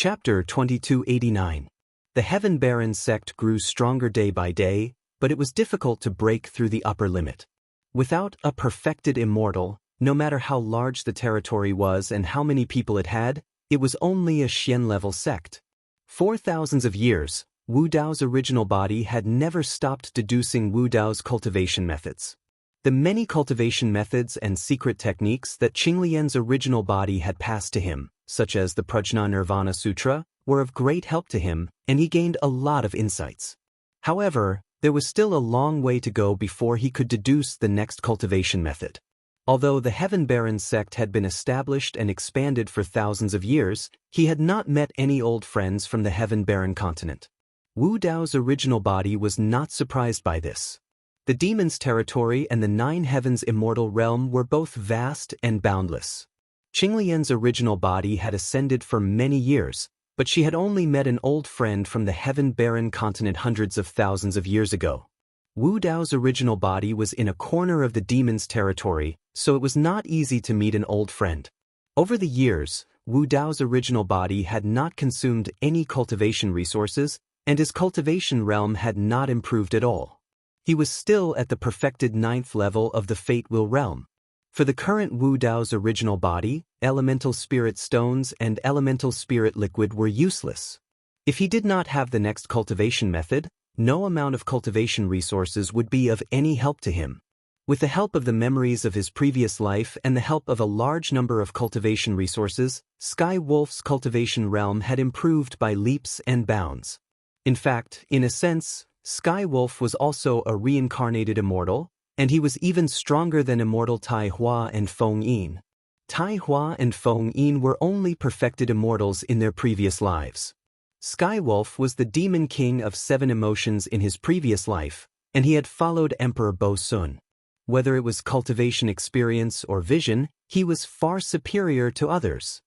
Chapter 2289. The Heaven Baron sect grew stronger day by day, but it was difficult to break through the upper limit. Without a perfected immortal, no matter how large the territory was and how many people it had, it was only a Xian-level sect. For thousands of years, Wu Dao's original body had never stopped deducing Wu Dao's cultivation methods. The many cultivation methods and secret techniques that Qinglian's original body had passed to him, such as the Prajna Nirvana Sutra, were of great help to him, and he gained a lot of insights. However, there was still a long way to go before he could deduce the next cultivation method. Although the Heaven Baron sect had been established and expanded for thousands of years, he had not met any old friends from the Heaven Baron continent. Wu Dao's original body was not surprised by this. The demon's territory and the Nine Heavens immortal realm were both vast and boundless. Qinglian's original body had ascended for many years, but she had only met an old friend from the Heaven Baron continent hundreds of thousands of years ago. Wu Dao's original body was in a corner of the demon's territory, so it was not easy to meet an old friend. Over the years, Wu Dao's original body had not consumed any cultivation resources, and his cultivation realm had not improved at all. He was still at the perfected 9th level of the Fate Will realm. For the current Wu Dao's original body, elemental spirit stones and elemental spirit liquid were useless. If he did not have the next cultivation method, no amount of cultivation resources would be of any help to him. With the help of the memories of his previous life and the help of a large number of cultivation resources, Sky Wolf's cultivation realm had improved by leaps and bounds. In fact, in a sense, Sky Wolf was also a reincarnated immortal, and he was even stronger than immortal Tai Hua and Feng Yin. Tai Hua and Feng Yin were only perfected immortals in their previous lives. Sky Wolf was the demon king of 7 emotions in his previous life, and he had followed Emperor Bo Sun. Whether it was cultivation experience or vision, he was far superior to others.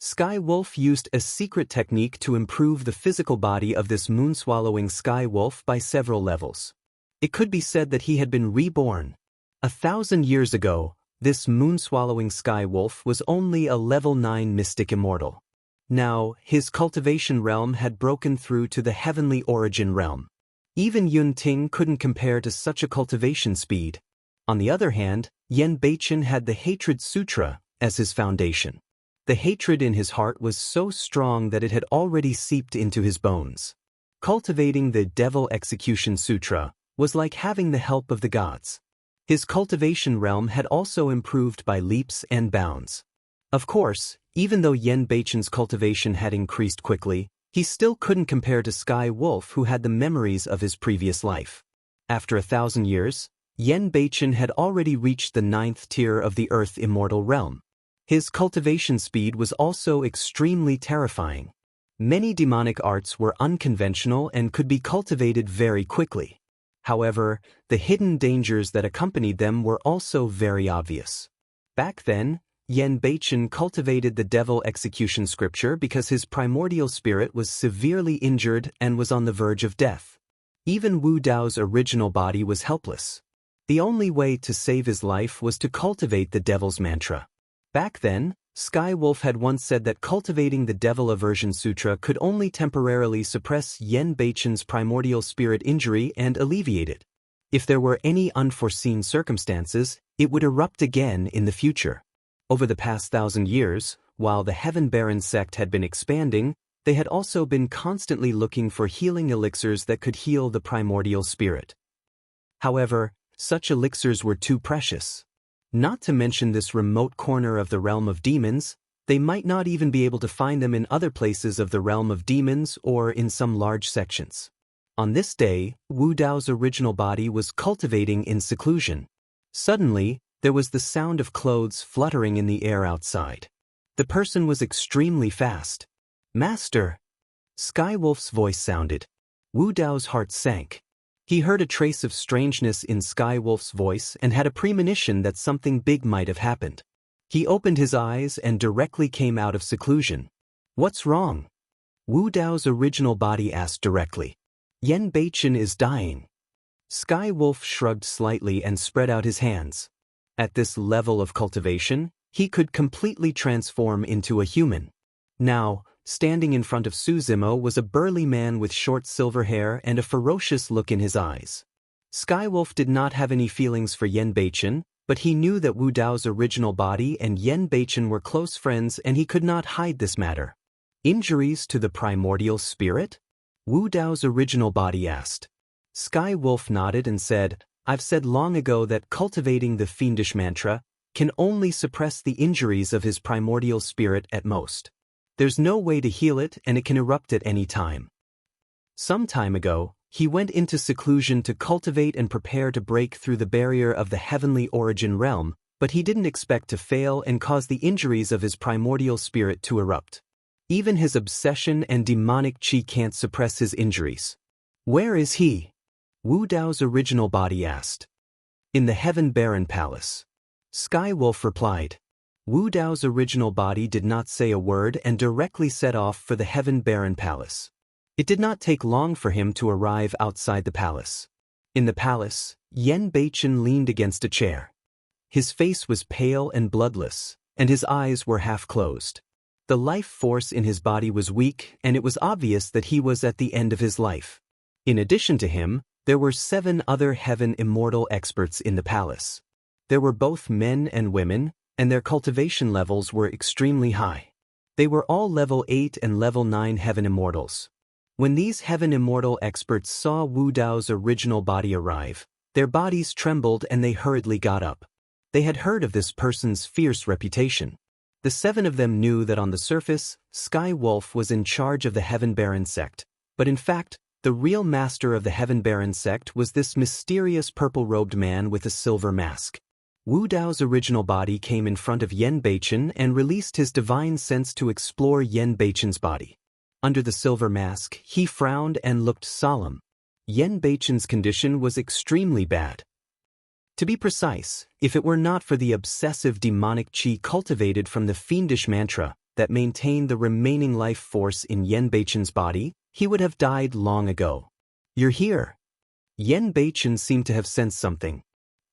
Sky Wolf used a secret technique to improve the physical body of this moon-swallowing Sky Wolf by several levels. It could be said that he had been reborn. 1,000 years ago, this moon-swallowing Sky Wolf was only a level 9 mystic immortal. Now, his cultivation realm had broken through to the heavenly origin realm. Even Yun Ting couldn't compare to such a cultivation speed. On the other hand, Yen Beichen had the Hatred Sutra as his foundation. The hatred in his heart was so strong that it had already seeped into his bones. Cultivating the Devil Execution Sutra was like having the help of the gods. His cultivation realm had also improved by leaps and bounds. Of course, even though Yen Beichen's cultivation had increased quickly, he still couldn't compare to Sky Wolf, who had the memories of his previous life. After 1,000 years, Yen Beichen had already reached the 9th tier of the Earth Immortal realm. His cultivation speed was also extremely terrifying. Many demonic arts were unconventional and could be cultivated very quickly. However, the hidden dangers that accompanied them were also very obvious. Back then, Yen Beichen cultivated the Devil Execution Scripture because his primordial spirit was severely injured and was on the verge of death. Even Wu Dao's original body was helpless. The only way to save his life was to cultivate the Devil's Mantra. Back then, Sky Wolf had once said that cultivating the Devil Aversion Sutra could only temporarily suppress Yen Beichen's primordial spirit injury and alleviate it. If there were any unforeseen circumstances, it would erupt again in the future. Over the past 1,000 years, while the Heaven Baron sect had been expanding, they had also been constantly looking for healing elixirs that could heal the primordial spirit. However, such elixirs were too precious. Not to mention this remote corner of the realm of demons, they might not even be able to find them in other places of the realm of demons or in some large sections. On this day, Wu Dao's original body was cultivating in seclusion. Suddenly, there was the sound of clothes fluttering in the air outside. The person was extremely fast. "Master!" Sky Wolf's voice sounded. Wu Dao's heart sank. He heard a trace of strangeness in Sky Wolf's voice and had a premonition that something big might have happened. He opened his eyes and directly came out of seclusion. "What's wrong?" Wu Dao's original body asked directly. "Yen Beichen is dying." Sky Wolf shrugged slightly and spread out his hands. At this level of cultivation, he could completely transform into a human. Now, Standing in front of Suzimo was a burly man with short silver hair and a ferocious look in his eyes. Skywolf did not have any feelings for Yen Beichen, but he knew that Wu Dao's original body and Yen Beichen were close friends and he could not hide this matter. Injuries to the primordial spirit? Wu Dao's original body asked. Skywolf nodded and said, I've said long ago that cultivating the fiendish mantra can only suppress the injuries of his primordial spirit at most. There's no way to heal it and it can erupt at any time. Some time ago, he went into seclusion to cultivate and prepare to break through the barrier of the heavenly origin realm, but he didn't expect to fail and cause the injuries of his primordial spirit to erupt. Even his obsession and demonic qi can't suppress his injuries. Where is he? Wu Dao's original body asked. In the Heaven Baron Palace. Skywolf replied. Wu Dao's original body did not say a word and directly set off for the Heaven Baron Palace. It did not take long for him to arrive outside the palace. In the palace, Yen Beichen leaned against a chair. His face was pale and bloodless, and his eyes were half closed. The life force in his body was weak, and it was obvious that he was at the end of his life. In addition to him, there were 7 other heaven immortal experts in the palace. There were both men and women, and their cultivation levels were extremely high. They were all level 8 and level 9 heaven immortals. When these heaven immortal experts saw Wu Dao's original body arrive, their bodies trembled and they hurriedly got up. They had heard of this person's fierce reputation. The 7 of them knew that on the surface, Skywolf was in charge of the Heaven Baron sect, but in fact, the real master of the Heaven Baron sect was this mysterious purple-robed man with a silver mask. Wu Dao's original body came in front of Yen Beichen and released his divine sense to explore Yen Beichen's body. Under the silver mask, he frowned and looked solemn. Yen Beichen's condition was extremely bad. To be precise, if it were not for the obsessive demonic qi cultivated from the fiendish mantra that maintained the remaining life force in Yen Beichen's body, he would have died long ago. You're here. Yen Beichen seemed to have sensed something.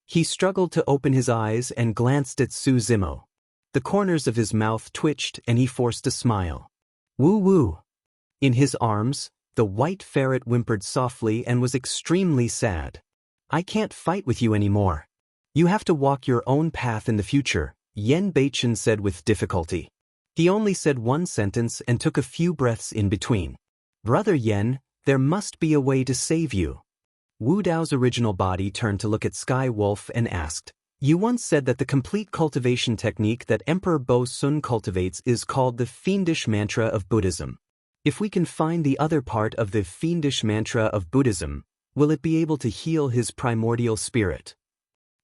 He struggled to open his eyes and glanced at Suzimo. The corners of his mouth twitched and he forced a smile. Woo-woo. In his arms, the white ferret whimpered softly and was extremely sad. I can't fight with you anymore. You have to walk your own path in the future, Yen Beichen said with difficulty. He only said one sentence and took a few breaths in between. Brother Yen, there must be a way to save you. Wu Dao's original body turned to look at Skywolf and asked, You once said that the complete cultivation technique that Emperor Bo Sun cultivates is called the fiendish mantra of Buddhism. If we can find the other part of the fiendish mantra of Buddhism, will it be able to heal his primordial spirit?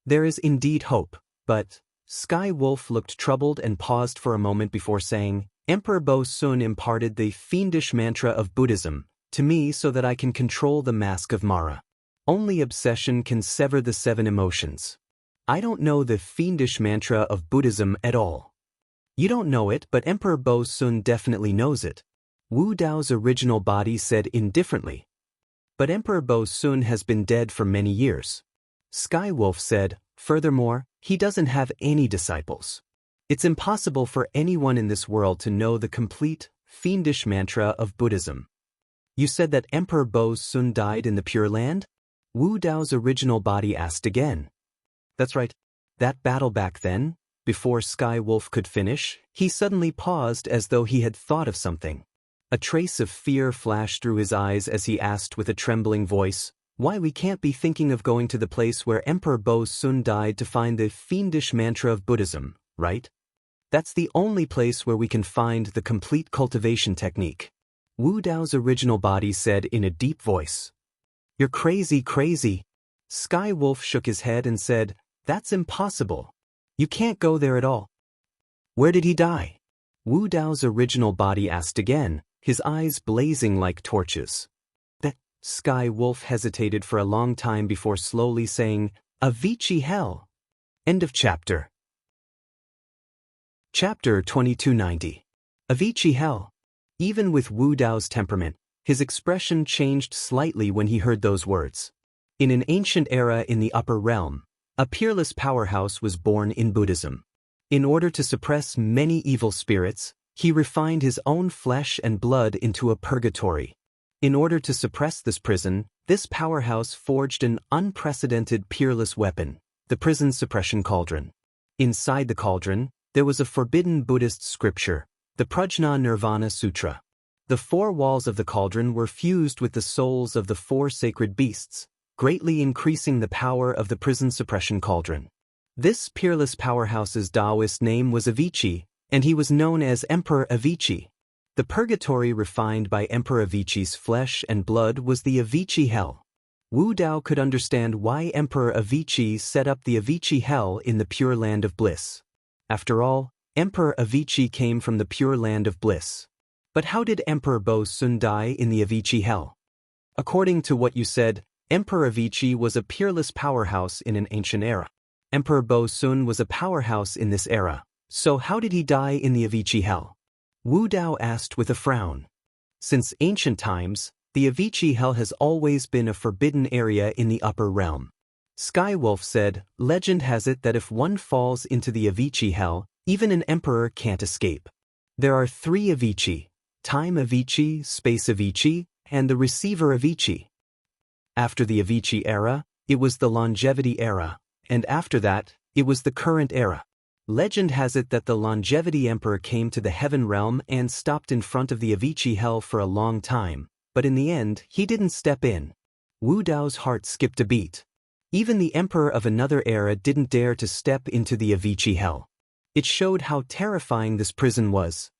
There is indeed hope, but Skywolf looked troubled and paused for a moment before saying, Emperor Bo Sun imparted the fiendish mantra of Buddhism to me so that I can control the mask of Mara. Only obsession can sever the 7 emotions. I don't know the fiendish mantra of Buddhism at all. You don't know it, but Emperor Bo Sun definitely knows it. Wu Dao's original body said indifferently. But Emperor Bo Sun has been dead for many years. Skywolf said, furthermore, he doesn't have any disciples. It's impossible for anyone in this world to know the complete, fiendish mantra of Buddhism. You said that Emperor Bo Sun died in the Pure Land? Wu Dao's original body asked again. That's right. That battle back then, before Skywolf could finish, he suddenly paused as though he had thought of something. A trace of fear flashed through his eyes as he asked with a trembling voice, Why we can't be thinking of going to the place where Emperor Bo Sun died to find the fiendish mantra of Buddhism, right? That's the only place where we can find the complete cultivation technique. Wu Dao's original body said in a deep voice. You're crazy. Skywolf shook his head and said, That's impossible. You can't go there at all. Where did he die? Wu Dao's original body asked again, his eyes blazing like torches. That Skywolf hesitated for a long time before slowly saying, Avicii Hell. End of chapter. Chapter 2290. Avicii Hell. Even with Wu Dao's temperament, his expression changed slightly when he heard those words. In an ancient era in the upper realm, a peerless powerhouse was born in Buddhism. In order to suppress many evil spirits, He refined his own flesh and blood into a purgatory. In order to suppress this prison, this powerhouse forged an unprecedented peerless weapon, the prison suppression cauldron. Inside the cauldron, there was a forbidden Buddhist scripture, the Prajna Nirvana Sutra. The four walls of the cauldron were fused with the souls of the four sacred beasts, greatly increasing the power of the prison suppression cauldron. This peerless powerhouse's Taoist name was Avicii, and he was known as Emperor Avicii. The purgatory refined by Emperor Avicii's flesh and blood was the Avicii Hell. Wu Dao could understand why Emperor Avicii set up the Avicii Hell in the Pure Land of Bliss. After all, Emperor Avicii came from the Pure Land of Bliss. But how did Emperor Bo Sun die in the Avicii Hell? According to what you said, Emperor Avicii was a peerless powerhouse in an ancient era. Emperor Bo Sun was a powerhouse in this era, so how did he die in the Avicii Hell? Wu Dao asked with a frown. Since ancient times, the Avicii Hell has always been a forbidden area in the upper realm. Skywolf said, legend has it that if one falls into the Avicii Hell, even an emperor can't escape. There are three Avicii: Time Avicii, Space Avicii, and the Receiver Avicii. After the Avicii era, it was the Longevity era, and after that, it was the current era. Legend has it that the Longevity Emperor came to the Heaven Realm and stopped in front of the Avicii Hell for a long time, but in the end, he didn't step in. Wu Dao's heart skipped a beat. Even the Emperor of another era didn't dare to step into the Avicii Hell. It showed how terrifying this prison was.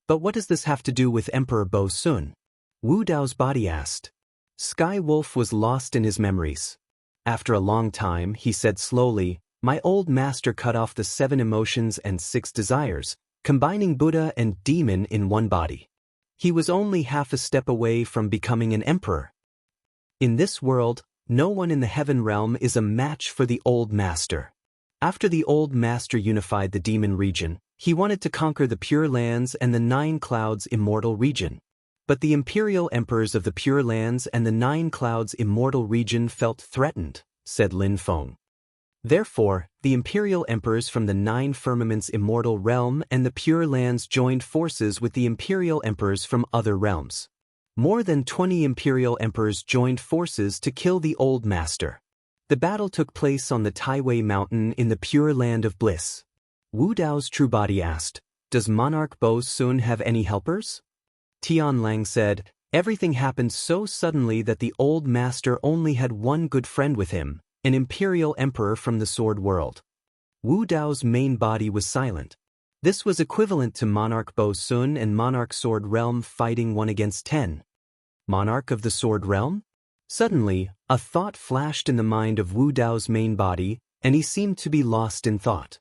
But what does this have to do with Emperor Bo Sun? Wu Dao's body asked. Sky Wolf was lost in his memories. After a long time, he said slowly, my old master cut off the 7 emotions and 6 desires, combining Buddha and demon in one body. He was only half a step away from becoming an emperor. In this world, no one in the heaven realm is a match for the old master. After the old master unified the demon region, he wanted to conquer the Pure Lands and the 9 Clouds immortal region. But the imperial emperors of the Pure Lands and the 9 Clouds immortal region felt threatened, said Lin Feng. Therefore, the imperial emperors from the 9 Firmaments immortal realm and the Pure Lands joined forces with the imperial emperors from other realms. More than 20 imperial emperors joined forces to kill the old master. The battle took place on the Taiwei Mountain in the Pure Land of Bliss. Wu Dao's true body asked, does Monarch Bo Sun have any helpers? Tian Lang said, everything happened so suddenly that the old master only had one good friend with him, an imperial emperor from the Sword World. Wu Dao's main body was silent. This was equivalent to Monarch Bo Sun and Monarch Sword Realm fighting 1 against 10. Monarch of the Sword Realm? Suddenly, a thought flashed in the mind of Wu Dao's main body, and he seemed to be lost in thought.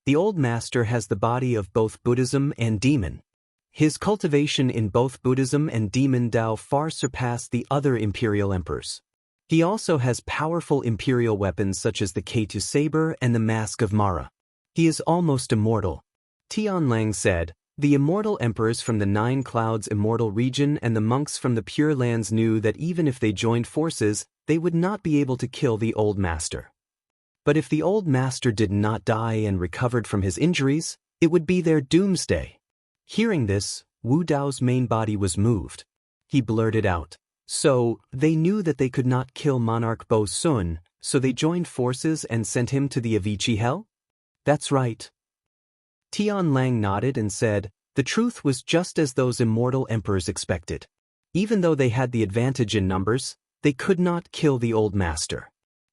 The old master has the body of both Buddhism and demon. His cultivation in both Buddhism and demon Dao far surpassed the other imperial emperors. He also has powerful imperial weapons such as the K2 saber and the Mask of Mara. He is almost immortal. Tian Lang said, the immortal emperors from the 9 Clouds immortal region and the monks from the Pure Lands knew that even if they joined forces, they would not be able to kill the old master. But if the old master did not die and recovered from his injuries, it would be their doomsday. Hearing this, Wu Dao's main body was moved. He blurted out, so, they knew that they could not kill Monarch Bo Sun, so they joined forces and sent him to the Avicii Hell? That's right. Tian Lang nodded and said, the truth was just as those immortal emperors expected. Even though they had the advantage in numbers, they could not kill the old master.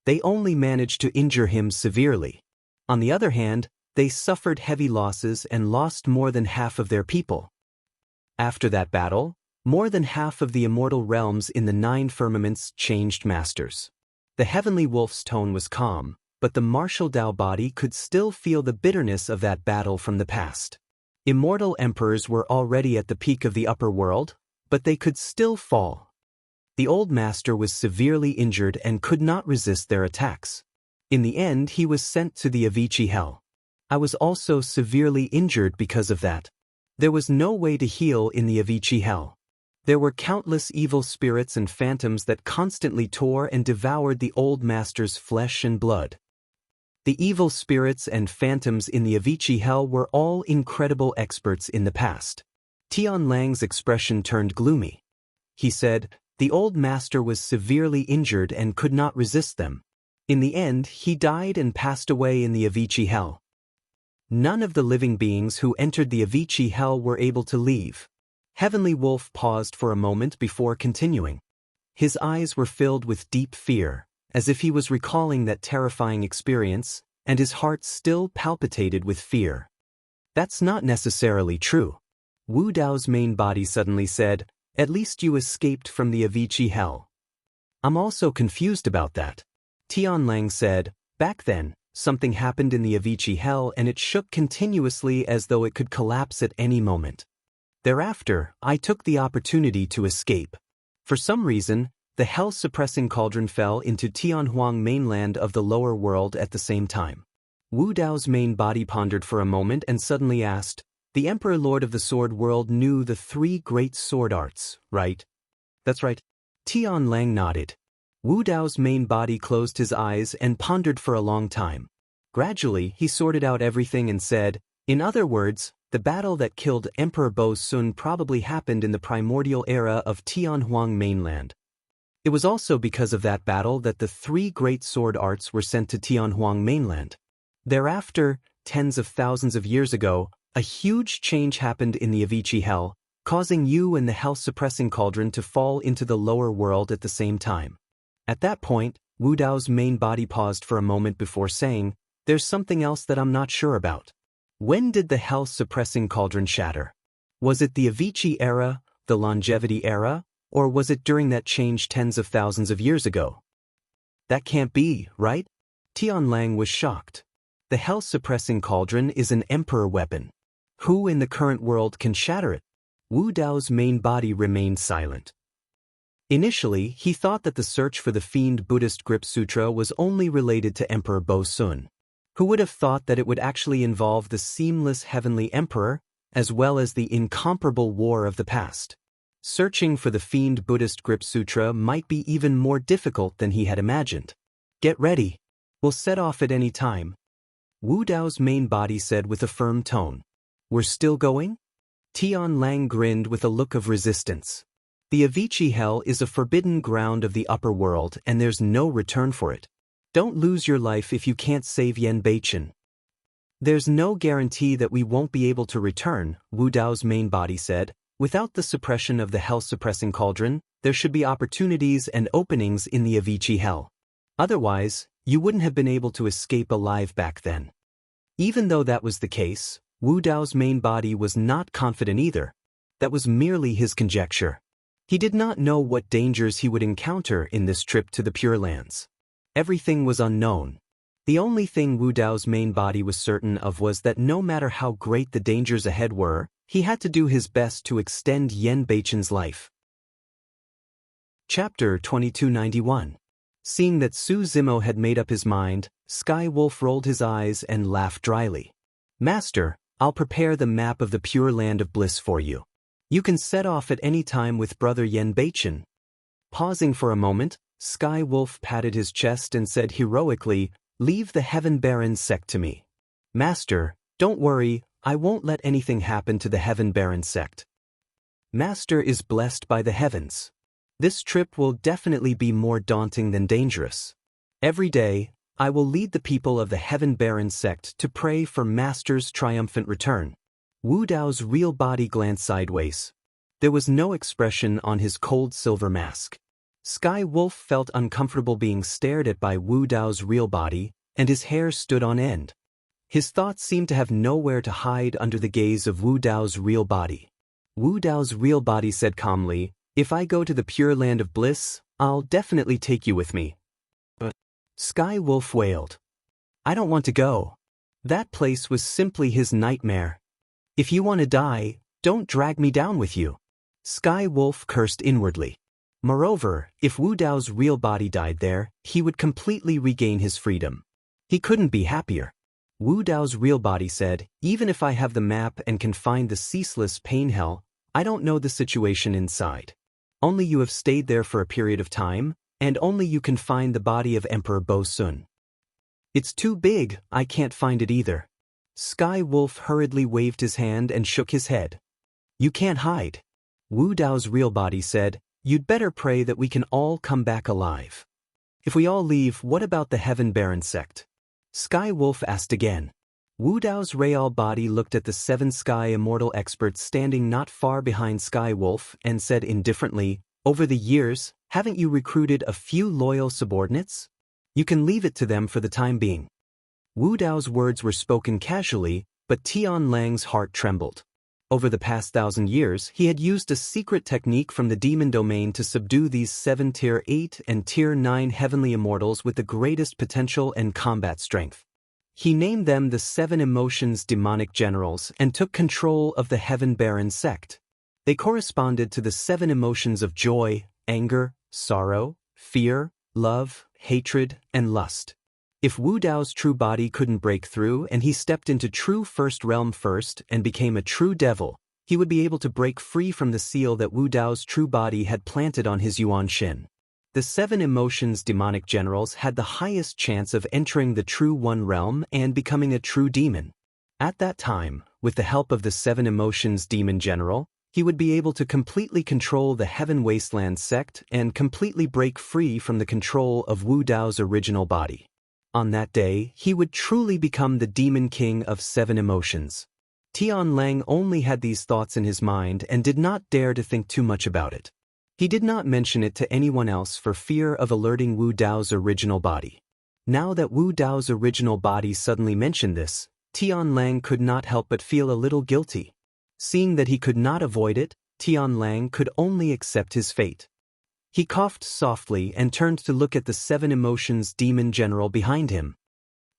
They only managed to injure him severely. On the other hand, they suffered heavy losses and lost more than half of their people. After that battle, more than half of the immortal realms in the 9 firmaments changed masters. The heavenly wolf's tone was calm, but the martial Dao body could still feel the bitterness of that battle from the past. Immortal emperors were already at the peak of the upper world, but they could still fall. The old master was severely injured and could not resist their attacks. In the end, he was sent to the Avicii Hell. I was also severely injured because of that. There was no way to heal in the Avicii Hell. There were countless evil spirits and phantoms that constantly tore and devoured the old master's flesh and blood. The evil spirits and phantoms in the Avicii hell were all incredible experts in the past. Tian Lang's expression turned gloomy. He said, "The old master was severely injured and could not resist them. In the end, he died and passed away in the Avicii hell. None of the living beings who entered the Avicii hell were able to leave." Heavenly Wolf paused for a moment before continuing. His eyes were filled with deep fear, as if he was recalling that terrifying experience, and his heart still palpitated with fear. "That's not necessarily true." Wu Dao's main body suddenly said, "At least you escaped from the Avicii hell." "I'm also confused about that." Tian Lang said, "Back then, something happened in the Avicii hell and it shook continuously as though it could collapse at any moment. Thereafter, I took the opportunity to escape. For some reason, the hell-suppressing cauldron fell into Tianhuang mainland of the lower world at the same time." Wu Dao's main body pondered for a moment and suddenly asked, "The Emperor Lord of the Sword World knew the 3 great sword arts, right?" "That's right." Tian Lang nodded. Wu Dao's main body closed his eyes and pondered for a long time. Gradually, he sorted out everything and said, "In other words, the battle that killed Emperor Bo Sun probably happened in the primordial era of Tianhuang mainland. It was also because of that battle that the 3 great sword arts were sent to Tianhuang mainland. Thereafter, tens of thousands of years ago, a huge change happened in the Avicii hell, causing you and the hell-suppressing cauldron to fall into the lower world at the same time." At that point, Wu Dao's main body paused for a moment before saying, "There's something else that I'm not sure about. When did the hell-suppressing cauldron shatter? Was it the Avicii era, the longevity era, or was it during that change tens of thousands of years ago?" "That can't be, right?" Tian Lang was shocked. "The hell-suppressing cauldron is an emperor weapon. Who in the current world can shatter it?" Wu Dao's main body remained silent. Initially, he thought that the search for the Fiend Buddhist Grip Sutra was only related to Emperor Bo Sun. Who would have thought that it would actually involve the seamless heavenly emperor, as well as the incomparable war of the past? Searching for the Fiend Buddhist Grip Sutra might be even more difficult than he had imagined. "Get ready. We'll set off at any time," Wu Dao's main body said with a firm tone. "We're still going?" Tian Lang grinned with a look of resistance. "The Avicii hell is a forbidden ground of the upper world and there's no return for it. Don't lose your life if you can't save Yen Beichen." "There's no guarantee that we won't be able to return," Wu Dao's main body said. "Without the suppression of the hell-suppressing cauldron, there should be opportunities and openings in the Avicii hell. Otherwise, you wouldn't have been able to escape alive back then." Even though that was the case, Wu Dao's main body was not confident either. That was merely his conjecture. He did not know what dangers he would encounter in this trip to the Pure Lands. Everything was unknown. The only thing Wu Dao's main body was certain of was that no matter how great the dangers ahead were, he had to do his best to extend Yen Beichen's life. Chapter 2291. Seeing that Su Zimo had made up his mind, Sky Wolf rolled his eyes and laughed dryly. "Master, I'll prepare the map of the Pure Land of Bliss for you. You can set off at any time with Brother Yen Beichen." Pausing for a moment, Sky Wolf patted his chest and said heroically, "Leave the Heaven Baron sect to me." "Master, don't worry, I won't let anything happen to the Heaven Baron sect. Master is blessed by the heavens. This trip will definitely be more daunting than dangerous. Every day, I will lead the people of the Heaven Baron sect to pray for Master's triumphant return." Wu Dao's real body glanced sideways. There was no expression on his cold silver mask. Sky Wolf felt uncomfortable being stared at by Wu Dao's real body, and his hair stood on end. His thoughts seemed to have nowhere to hide under the gaze of Wu Dao's real body. Wu Dao's real body said calmly, "If I go to the Pure Land of Bliss, I'll definitely take you with me." But Sky Wolf wailed, "I don't want to go. That place was simply his nightmare. If you want to die, don't drag me down with you." Sky Wolf cursed inwardly. Moreover, if Wu Dao's real body died there, he would completely regain his freedom. He couldn't be happier. Wu Dao's real body said, "Even if I have the map and can find the ceaseless pain hell, I don't know the situation inside. Only you have stayed there for a period of time, and only you can find the body of Emperor Bo Sun. It's too big, I can't find it either. Sky Wolf hurriedly waved his hand and shook his head. You can't hide. Wu Dao's real body said, you'd better pray that we can all come back alive. If we all leave, what about the Heaven Baron sect? Sky Wolf asked again. Wu Dao's real body looked at the 7 Sky Immortal experts standing not far behind Sky Wolf and said indifferently, over the years, haven't you recruited a few loyal subordinates? You can leave it to them for the time being. Wu Dao's words were spoken casually, but Tian Lang's heart trembled. Over the past 1,000 years, he had used a secret technique from the demon domain to subdue these 7 Tier 8 and Tier 9 heavenly immortals with the greatest potential and combat strength. He named them the 7 Emotions Demonic Generals and took control of the Heaven Baron sect. They corresponded to the 7 emotions of joy, anger, sorrow, fear, love, hatred, and lust. If Wu Dao's true body couldn't break through and he stepped into true First Realm first and became a true devil, he would be able to break free from the seal that Wu Dao's true body had planted on his Yuan Shin. The 7 Emotions Demonic Generals had the highest chance of entering the true One Realm and becoming a true demon. At that time, with the help of the 7 Emotions Demon General, he would be able to completely control the Heaven Wasteland sect and completely break free from the control of Wu Dao's original body. On that day, he would truly become the Demon King of 7 Emotions. Tian Lang only had these thoughts in his mind and did not dare to think too much about it. He did not mention it to anyone else for fear of alerting Wu Dao's original body. Now that Wu Dao's original body suddenly mentioned this, Tian Lang could not help but feel a little guilty. Seeing that he could not avoid it, Tian Lang could only accept his fate. He coughed softly and turned to look at the 7 Emotions Demon General behind him.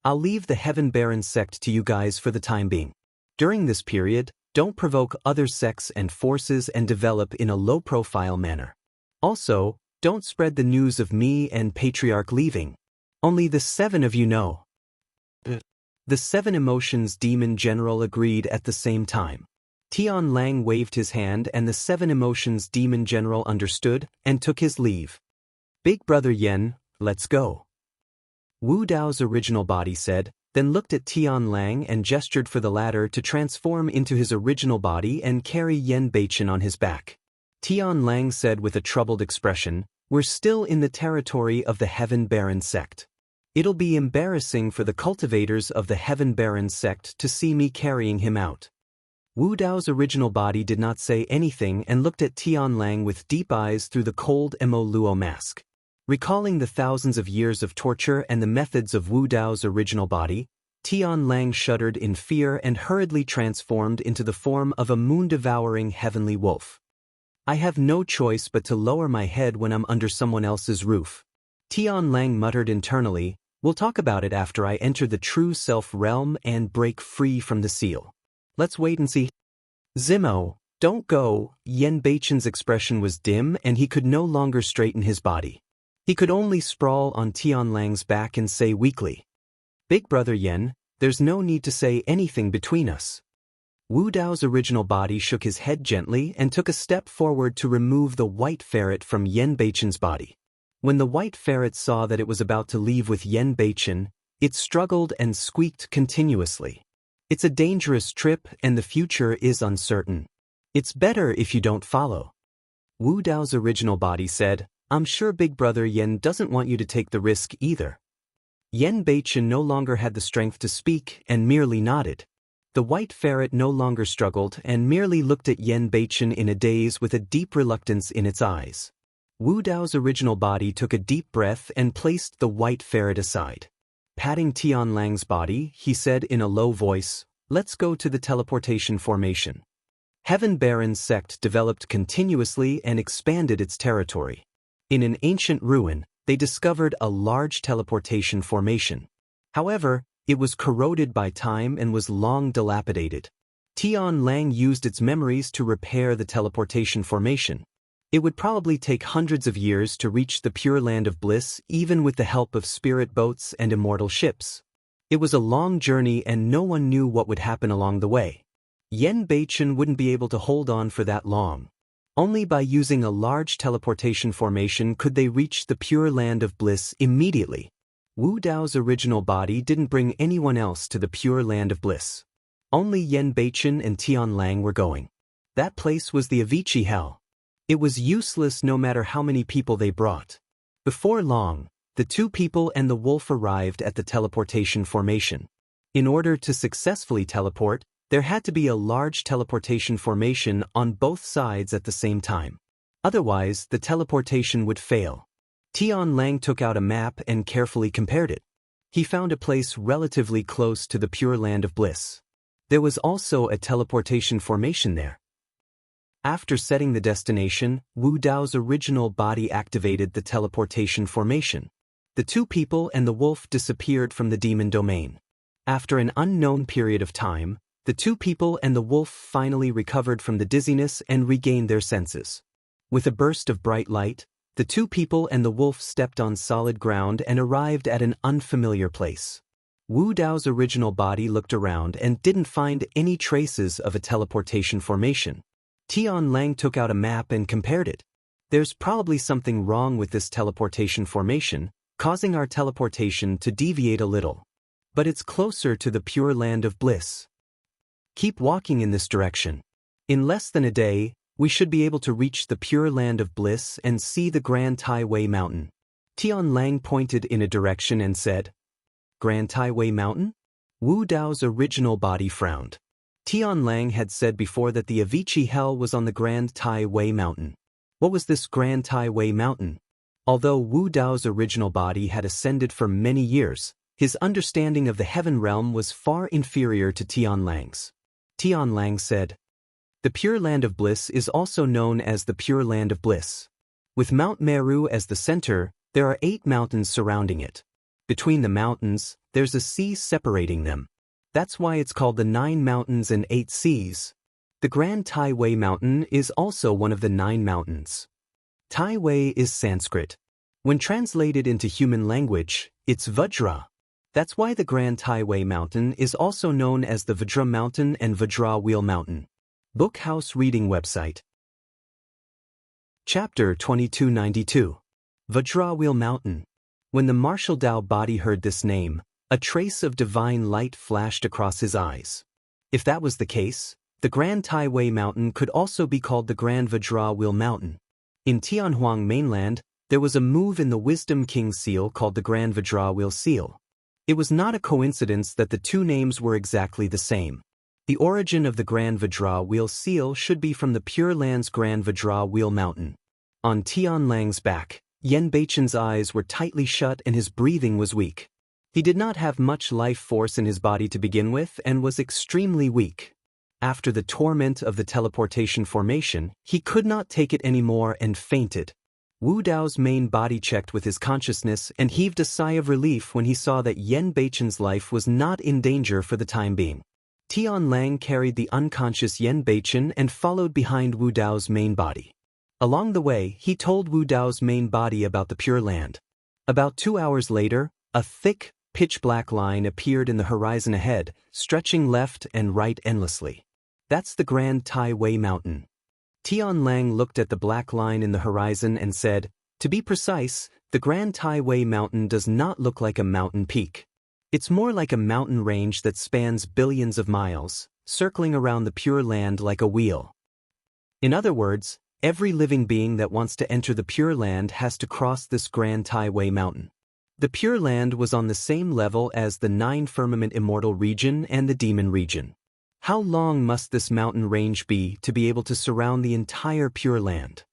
I'll leave the Heaven Baron sect to you guys for the time being. During this period, don't provoke other sects and forces and develop in a low-profile manner. Also, don't spread the news of me and Patriarch leaving. Only the 7 of you know. The 7 Emotions Demon General agreed at the same time. Tian Lang waved his hand and the 7 Emotions Demon General understood and took his leave. Big Brother Yen, let's go. Wu Dao's original body said, then looked at Tian Lang and gestured for the latter to transform into his original body and carry Yen Beichen on his back. Tian Lang said with a troubled expression, we're still in the territory of the Heaven Baron sect. It'll be embarrassing for the cultivators of the Heaven Baron sect to see me carrying him out. Wu Dao's original body did not say anything and looked at Tian Lang with deep eyes through the cold Mo Luo mask. Recalling the thousands of years of torture and the methods of Wu Dao's original body, Tian Lang shuddered in fear and hurriedly transformed into the form of a moon-devouring heavenly wolf. I have no choice but to lower my head when I'm under someone else's roof. Tian Lang muttered internally, we'll talk about it after I enter the true self realm and break free from the seal. Let's wait and see. Zimo, don't go. Yen Beichen's expression was dim and he could no longer straighten his body. He could only sprawl on Tian Lang's back and say weakly, Big Brother Yen, there's no need to say anything between us. Wu Dao's original body shook his head gently and took a step forward to remove the white ferret from Yen Beichen's body. When the white ferret saw that it was about to leave with Yen Beichen, it struggled and squeaked continuously. It's a dangerous trip and the future is uncertain. It's better if you don't follow. Wu Dao's original body said, I'm sure Big Brother Yen doesn't want you to take the risk either. Yen Beichen no longer had the strength to speak and merely nodded. The white ferret no longer struggled and merely looked at Yen Beichen in a daze with a deep reluctance in its eyes. Wu Dao's original body took a deep breath and placed the white ferret aside. Patting Tian Lang's body, he said in a low voice, let's go to the teleportation formation. Heaven Baron's sect developed continuously and expanded its territory. In an ancient ruin, they discovered a large teleportation formation. However, it was corroded by time and was long dilapidated. Tian Lang used its memories to repair the teleportation formation. It would probably take hundreds of years to reach the Pure Land of Bliss even with the help of spirit boats and immortal ships. It was a long journey and no one knew what would happen along the way. Yen Beichen wouldn't be able to hold on for that long. Only by using a large teleportation formation could they reach the Pure Land of Bliss immediately. Wu Dao's original body didn't bring anyone else to the pure land of bliss. Only Yen Beichen and Tian Lang were going. That place was the Avicii hell. It was useless no matter how many people they brought. Before long, the two people and the wolf arrived at the teleportation formation. In order to successfully teleport, there had to be a large teleportation formation on both sides at the same time. Otherwise, the teleportation would fail. Tian Lang took out a map and carefully compared it. He found a place relatively close to the pure land of bliss. There was also a teleportation formation there. After setting the destination, Wu Dao's original body activated the teleportation formation. The two people and the wolf disappeared from the demon domain. After an unknown period of time, the two people and the wolf finally recovered from the dizziness and regained their senses. With a burst of bright light, the two people and the wolf stepped on solid ground and arrived at an unfamiliar place. Wu Dao's original body looked around and didn't find any traces of a teleportation formation. Tian Lang took out a map and compared it. There's probably something wrong with this teleportation formation, causing our teleportation to deviate a little. But it's closer to the pure land of bliss. Keep walking in this direction. In less than a day, we should be able to reach the pure land of bliss and see the Grand Tai Wei Mountain. Tian Lang pointed in a direction and said, Grand Tai Wei Mountain? Wu Dao's original body frowned. Tian Lang had said before that the Avicii hell was on the Grand Tai Wei Mountain. What was this Grand Tai Wei Mountain? Although Wu Dao's original body had ascended for many years, his understanding of the heaven realm was far inferior to Tian Lang's. Tian Lang said, The pure land of bliss is also known as the pure land of bliss. With Mount Meru as the center, there are 8 mountains surrounding it. Between the mountains, there's a sea separating them. That's why it's called the 9 mountains and 8 seas. The Grand Tai Wei Mountain is also one of the 9 mountains. Tai Wei is Sanskrit. When translated into human language, it's Vajra. That's why the Grand Tai Wei Mountain is also known as the Vajra Mountain and Vajra Wheel Mountain. Bookhouse Reading Website. Chapter 2292. Vajra Wheel Mountain. When the martial Dao body heard this name, a trace of divine light flashed across his eyes. If that was the case, the Grand Tai Wei Mountain could also be called the Grand Vajra Wheel Mountain. In Tianhuang mainland, there was a move in the Wisdom King seal called the Grand Vajra Wheel Seal. It was not a coincidence that the two names were exactly the same. The origin of the Grand Vajra Wheel Seal should be from the Pure Land's Grand Vajra Wheel Mountain. On Tian Lang's back, Yen Beichen's eyes were tightly shut and his breathing was weak. He did not have much life force in his body to begin with and was extremely weak. After the torment of the teleportation formation, he could not take it anymore and fainted. Wu Dao's main body checked with his consciousness and heaved a sigh of relief when he saw that Yen Beichen's life was not in danger for the time being. Tian Lang carried the unconscious Yen Beichen and followed behind Wu Dao's main body. Along the way, he told Wu Dao's main body about the Pure Land. About 2 hours later, a thick, pitch-black line appeared in the horizon ahead, stretching left and right endlessly. That's the Grand Tai Wei Mountain. Tian Lang looked at the black line in the horizon and said, To be precise, the Grand Tai Wei Mountain does not look like a mountain peak. It's more like a mountain range that spans billions of miles, circling around the Pure Land like a wheel. In other words, every living being that wants to enter the Pure Land has to cross this Grand Tai Wei Mountain. The Pure Land was on the same level as the 9 Firmament Immortal region and the Demon region. How long must this mountain range be to be able to surround the entire Pure Land?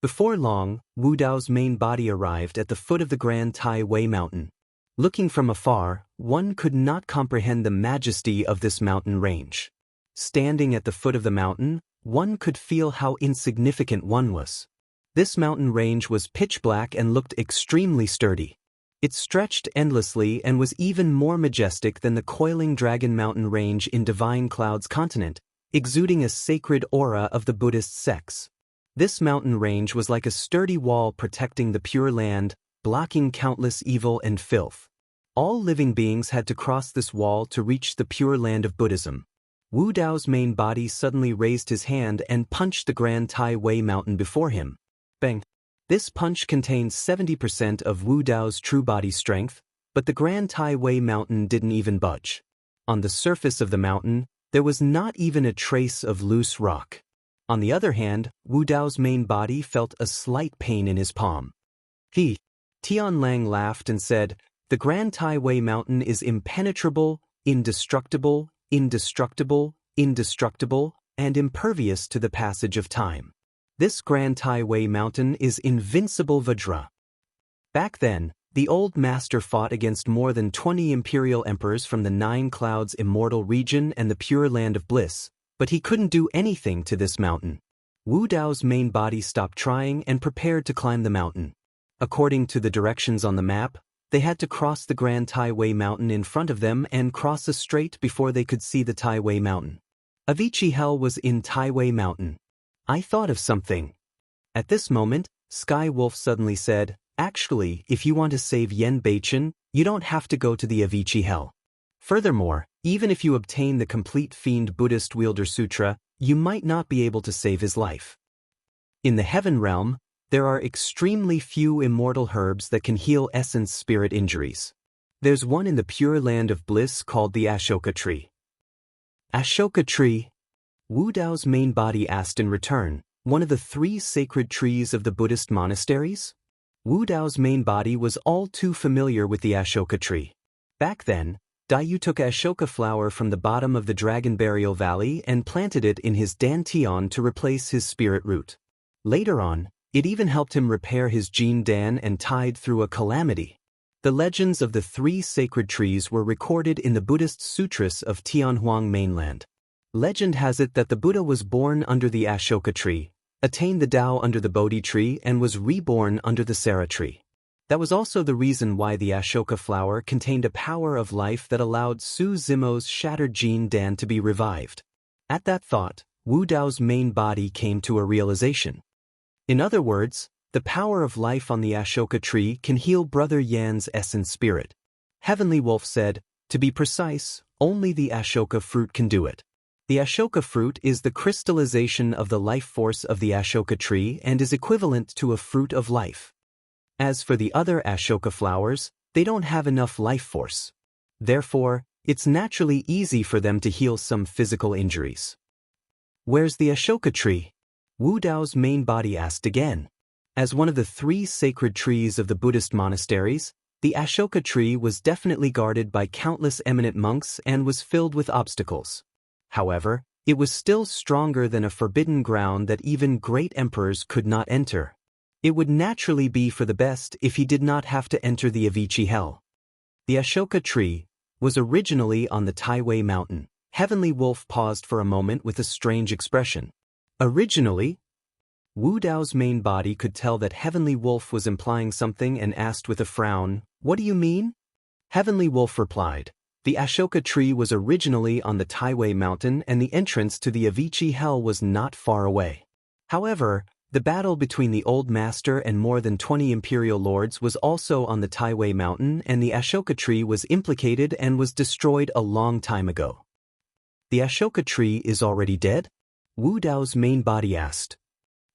Before long, Wu Dao's main body arrived at the foot of the Grand Tai Wei Mountain. Looking from afar, one could not comprehend the majesty of this mountain range. Standing at the foot of the mountain, one could feel how insignificant one was. This mountain range was pitch black and looked extremely sturdy. It stretched endlessly and was even more majestic than the coiling Dragon Mountain range in Divine Cloud's continent, exuding a sacred aura of the Buddhist sects. This mountain range was like a sturdy wall protecting the Pure Land, blocking countless evil and filth. All living beings had to cross this wall to reach the Pure Land of Buddhism. Wu Dao's main body suddenly raised his hand and punched the Grand Tai Wei Mountain before him. Bang! This punch contained 70% of Wu Dao's true body strength, But the Grand Tai Wei mountain didn't even budge. On the surface of the mountain, there was not even a trace of loose rock. On the other hand, Wu Dao's main body felt a slight pain in his palm. Tianlang laughed and said, "The Grand Tai Wei mountain is impenetrable, indestructible, indestructible, indestructible, and impervious to the passage of time. This Grand Tai Wei mountain is invincible Vajra." Back then, the old master fought against more than 20 imperial emperors from the Nine Clouds Immortal region and the Pure Land of Bliss, but he couldn't do anything to this mountain. Wu Dao's main body stopped trying and prepared to climb the mountain. According to the directions on the map, they had to cross the Grand Tai Wei mountain in front of them and cross a strait before they could see the Tai Wei mountain. Avicii Hell was in Tai Wei mountain. I thought of something. At this moment, Sky Wolf suddenly said, "Actually, if you want to save Yen Beichen, you don't have to go to the Avicii Hell. Furthermore, even if you obtain the complete Fiend Buddhist Wielder Sutra, you might not be able to save his life. In the Heaven Realm, there are extremely few immortal herbs that can heal essence spirit injuries. There's one in the Pure Land of Bliss called the Ashoka Tree." Ashoka Tree? Wu Dao's main body asked in return, "One of the 3 sacred trees of the Buddhist monasteries?" Wu Dao's main body was all too familiar with the Ashoka tree. Back then, Daiyu took Ashoka flower from the bottom of the Dragon Burial Valley and planted it in his dantian to replace his spirit root. Later on, it even helped him repair his Jin Dan and tide through a calamity. The legends of the 3 sacred trees were recorded in the Buddhist sutras of Tianhuang mainland. Legend has it that the Buddha was born under the Ashoka tree, attained the Tao under the Bodhi tree, and was reborn under the Sara tree. That was also the reason why the Ashoka flower contained a power of life that allowed Su Zimo's shattered Jin Dan to be revived. At that thought, Wu Dao's main body came to a realization. In other words, the power of life on the Ashoka tree can heal Brother Yan's essence spirit. Heavenly Wolf said, "To be precise, only the Ashoka fruit can do it." The Ashoka fruit is the crystallization of the life force of the Ashoka tree and is equivalent to a fruit of life. As for the other Ashoka flowers, they don't have enough life force. Therefore, it's naturally easy for them to heal some physical injuries. "Where's the Ashoka tree?" Wu Dao's main body asked again. As one of the 3 sacred trees of the Buddhist monasteries, the Ashoka tree was definitely guarded by countless eminent monks and was filled with obstacles. However, it was still stronger than a forbidden ground that even great emperors could not enter. It would naturally be for the best if he did not have to enter the Avicii Hell. The Ashoka tree was originally on the Tai Wei mountain. Heavenly Wolf paused for a moment with a strange expression. Originally? Wu Dao's main body could tell that Heavenly Wolf was implying something and asked with a frown, "What do you mean?" Heavenly Wolf replied, "The Ashoka tree was originally on the Tai Wei mountain and the entrance to the Avicii Hell was not far away. However, the battle between the Old Master and more than 20 imperial lords was also on the Tai Wei mountain and the Ashoka tree was implicated and was destroyed a long time ago." "The Ashoka tree is already dead?" Wu Dao's main body asked.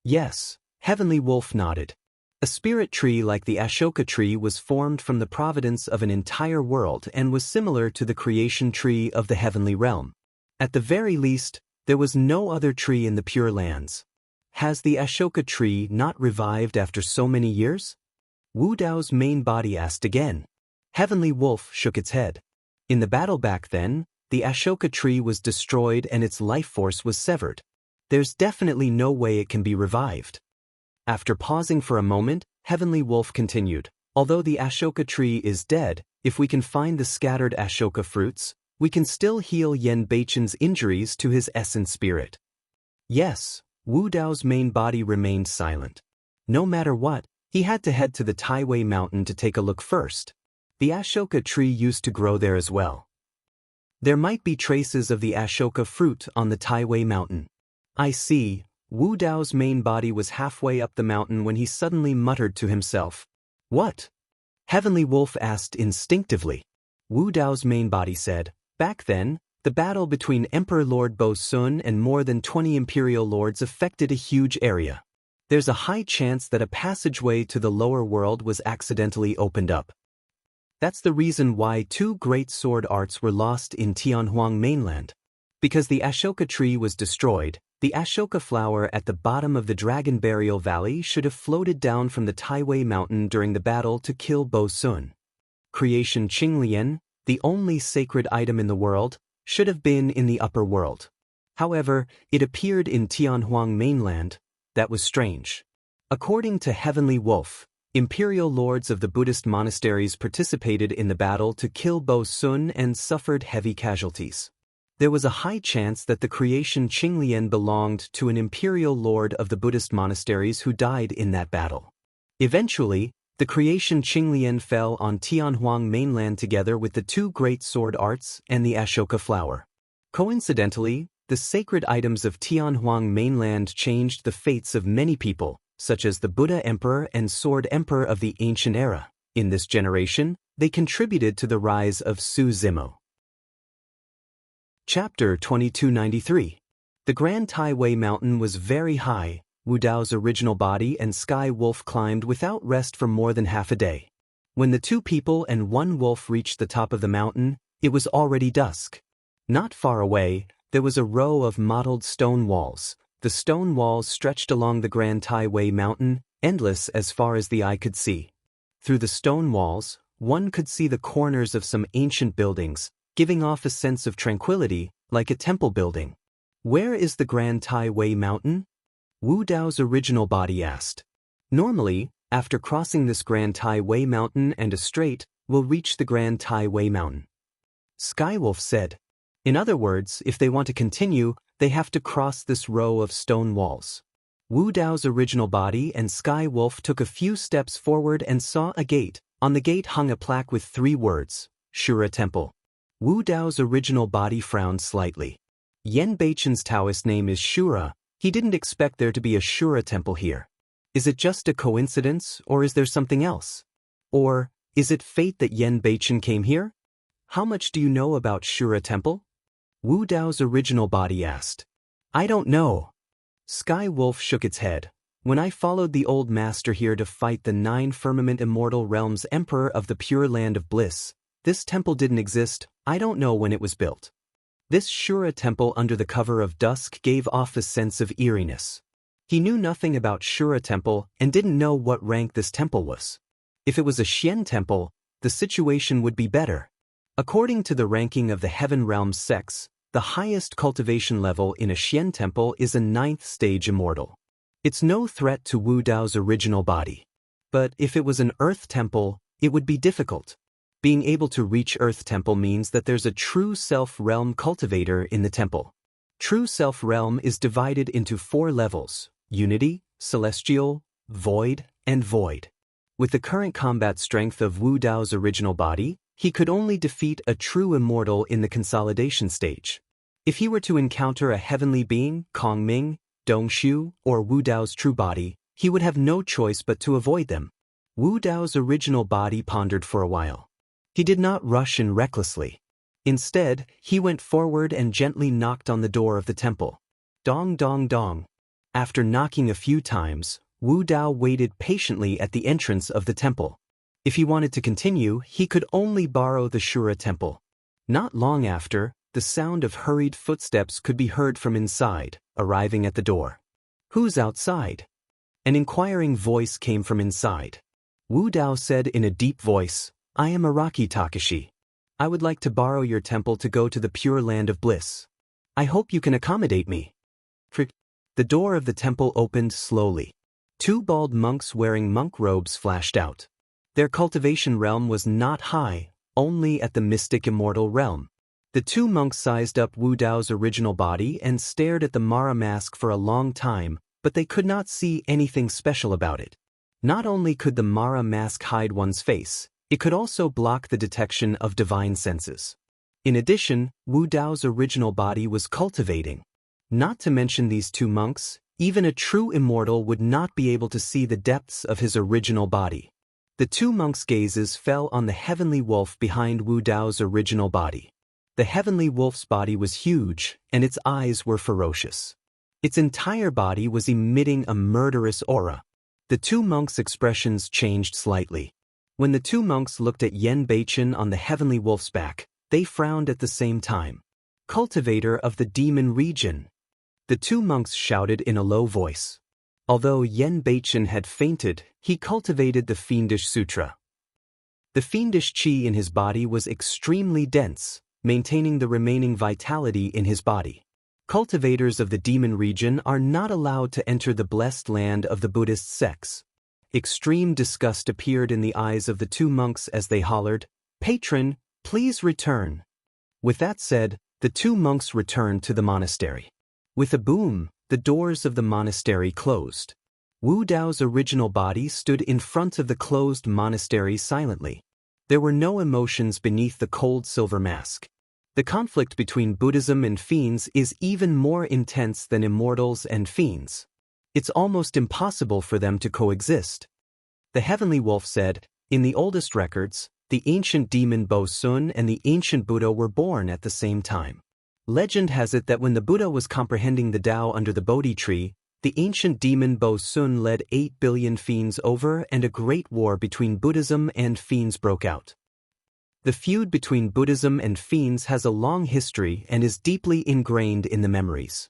"Yes," Heavenly Wolf nodded. "A spirit tree like the Ashoka tree was formed from the providence of an entire world and was similar to the creation tree of the heavenly realm. At the very least, there was no other tree in the Pure Lands. Has the Ashoka tree not revived after so many years?" Wu Dao's main body asked again. Heavenly Wolf shook its head. "In the battle back then, the Ashoka tree was destroyed and its life force was severed. There's definitely no way it can be revived." After pausing for a moment, Heavenly Wolf continued, "Although the Ashoka tree is dead, if we can find the scattered Ashoka fruits, we can still heal Yen Beichen's injuries to his essence spirit." "Yes." Wu Dao's main body remained silent. No matter what, he had to head to the Tai Wei mountain to take a look first. The Ashoka tree used to grow there as well. There might be traces of the Ashoka fruit on the Tai Wei mountain. "I see." Wu Dao's main body was halfway up the mountain when he suddenly muttered to himself. "What?" Heavenly Wolf asked instinctively. Wu Dao's main body said, "Back then, the battle between Emperor Lord Bo Sun and more than 20 imperial lords affected a huge area. There's a high chance that a passageway to the lower world was accidentally opened up." That's the reason why two great sword arts were lost in Tianhuang mainland. Because the Ashoka tree was destroyed, the Ashoka flower at the bottom of the Dragon Burial Valley should have floated down from the Taiwei mountain during the battle to kill Bo Sun. Creation Qinglian, the only sacred item in the world, should have been in the upper world. However, it appeared in Tianhuang mainland. That was strange. According to Heavenly Wolf, imperial lords of the Buddhist monasteries participated in the battle to kill Bo Sun and suffered heavy casualties. There was a high chance that the creation Qinglian belonged to an imperial lord of the Buddhist monasteries who died in that battle. Eventually, the creation Qinglian fell on Tianhuang mainland together with the two great sword arts and the Ashoka flower. Coincidentally, the sacred items of Tianhuang mainland changed the fates of many people, such as the Buddha Emperor and Sword Emperor of the ancient era. In this generation, they contributed to the rise of Su Zimo. Chapter 2293. The Grand Taiwei Mountain was very high. Wu Dao's original body and Sky Wolf climbed without rest for more than half a day. When the two people and one wolf reached the top of the mountain, it was already dusk. Not far away, there was a row of mottled stone walls. The stone walls stretched along the Grand Taiwei Mountain, endless as far as the eye could see. Through the stone walls, one could see the corners of some ancient buildings, giving off a sense of tranquility, like a temple building. Where is the Grand Taiwei Mountain? Wu Dao's original body asked. Normally, after crossing this Grand Taiwei Mountain and a strait, we'll reach the Grand Taiwei Mountain. Skywolf said. In other words, if they want to continue, they have to cross this row of stone walls. Wu Dao's original body and Sky Wolf took a few steps forward and saw a gate. On the gate hung a plaque with 3 words, Shura Temple. Wu Dao's original body frowned slightly. Yen Beichen's Taoist name is Shura. He didn't expect there to be a Shura temple here. Is it just a coincidence, or is there something else? Or, is it fate that Yen Beichen came here? How much do you know about Shura Temple? Wu Dao's original body asked. I don't know. Sky Wolf shook its head. When I followed the old master here to fight the 9 firmament immortal realms emperor of the pure land of bliss, this temple didn't exist. I don't know when it was built. This Shura temple under the cover of dusk gave off a sense of eeriness. He knew nothing about Shura temple and didn't know what rank this temple was. If it was a Xian temple, the situation would be better. According to the ranking of the Heaven Realm sects, the highest cultivation level in a Xian temple is a 9th stage immortal. It's no threat to Wu Dao's original body. But if it was an Earth temple, it would be difficult. Being able to reach Earth Temple means that there's a true self-realm cultivator in the temple. True self-realm is divided into 4 levels: Unity, Celestial, Void, and Void. With the current combat strength of Wu Dao's original body, he could only defeat a true immortal in the consolidation stage. If he were to encounter a heavenly being, Kong Ming, Dong Shu, or Wu Dao's true body, he would have no choice but to avoid them. Wu Dao's original body pondered for a while. He did not rush in recklessly. Instead, he went forward and gently knocked on the door of the temple. Dong dong dong. After knocking a few times, Wu Dao waited patiently at the entrance of the temple. If he wanted to continue, he could only borrow the Shura temple. Not long after, the sound of hurried footsteps could be heard from inside, arriving at the door. Who's outside? An inquiring voice came from inside. Wu Dao said in a deep voice, I am Araki Takashi. I would like to borrow your temple to go to the pure land of bliss. I hope you can accommodate me. The door of the temple opened slowly. 2 bald monks wearing monk robes flashed out. Their cultivation realm was not high, only at the mystic immortal realm. The 2 monks sized up Wu Dao's original body and stared at the Mara mask for a long time, but they could not see anything special about it. Not only could the Mara mask hide one's face, it could also block the detection of divine senses. In addition, Wu Dao's original body was cultivating. Not to mention these 2 monks, even a true immortal would not be able to see the depths of his original body. The 2 monks' gazes fell on the heavenly wolf behind Wu Dao's original body. The heavenly wolf's body was huge, and its eyes were ferocious. Its entire body was emitting a murderous aura. The 2 monks' expressions changed slightly. When the two monks looked at Yen Beichen on the heavenly wolf's back, they frowned at the same time. Cultivator of the demon region. The two monks shouted in a low voice. Although Yen Beichen had fainted, he cultivated the fiendish sutra. The fiendish qi in his body was extremely dense, maintaining the remaining vitality in his body. Cultivators of the demon region are not allowed to enter the blessed land of the Buddhist sects. Extreme disgust appeared in the eyes of the two monks as they hollered, "Patron, please return." With that said, the two monks returned to the monastery. With a boom, the doors of the monastery closed. Wu Dao's original body stood in front of the closed monastery silently. There were no emotions beneath the cold silver mask. The conflict between Buddhism and fiends is even more intense than immortals and fiends. It's almost impossible for them to coexist. The heavenly wolf said, "In the oldest records, the ancient demon Bo Sun and the ancient Buddha were born at the same time. Legend has it that when the Buddha was comprehending the Tao under the Bodhi tree, the ancient demon Bo Sun led 8 billion fiends over and a great war between Buddhism and fiends broke out. The feud between Buddhism and fiends has a long history and is deeply ingrained in the memories.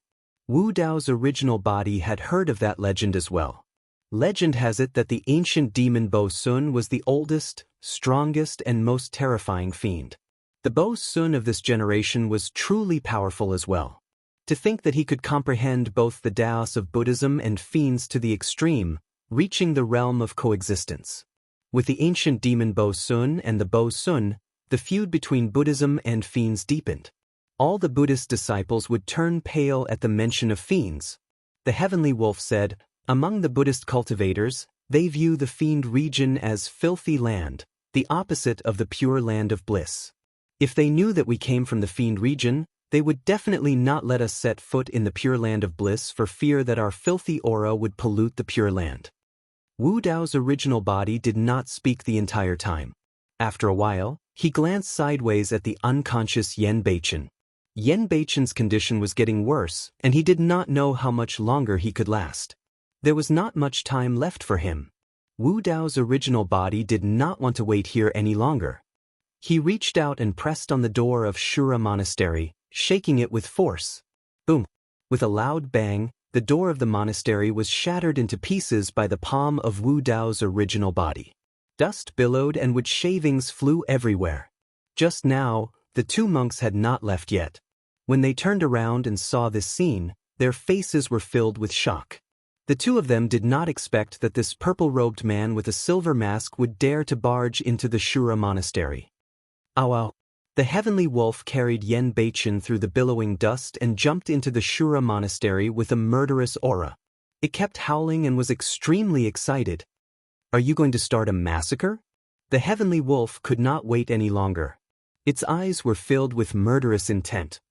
Wu Dao's original body had heard of that legend as well. Legend has it that the ancient demon Bo Sun was the oldest, strongest and most terrifying fiend. The Bo Sun of this generation was truly powerful as well. To think that he could comprehend both the Taos of Buddhism and fiends to the extreme, reaching the realm of coexistence. With the ancient demon Bo Sun and the Bo Sun, the feud between Buddhism and fiends deepened. All the Buddhist disciples would turn pale at the mention of fiends. The heavenly wolf said, "Among the Buddhist cultivators, they view the fiend region as filthy land, the opposite of the pure land of bliss. If they knew that we came from the fiend region, they would definitely not let us set foot in the pure land of bliss for fear that our filthy aura would pollute the pure land." Wu Dao's original body did not speak the entire time. After a while, he glanced sideways at the unconscious Yen Beichen. Yen Beichen's condition was getting worse, and he did not know how much longer he could last. There was not much time left for him. Wu Dao's original body did not want to wait here any longer. He reached out and pressed on the door of Shura Monastery, shaking it with force. Boom! With a loud bang, the door of the monastery was shattered into pieces by the palm of Wu Dao's original body. Dust billowed and wood shavings flew everywhere. Just now, the two monks had not left yet. When they turned around and saw this scene, their faces were filled with shock. The two of them did not expect that this purple-robed man with a silver mask would dare to barge into the Shura monastery. Ow ow! The heavenly wolf carried Yen Beichen through the billowing dust and jumped into the Shura monastery with a murderous aura. It kept howling and was extremely excited. "Are you going to start a massacre?" The heavenly wolf could not wait any longer. Its eyes were filled with murderous intent.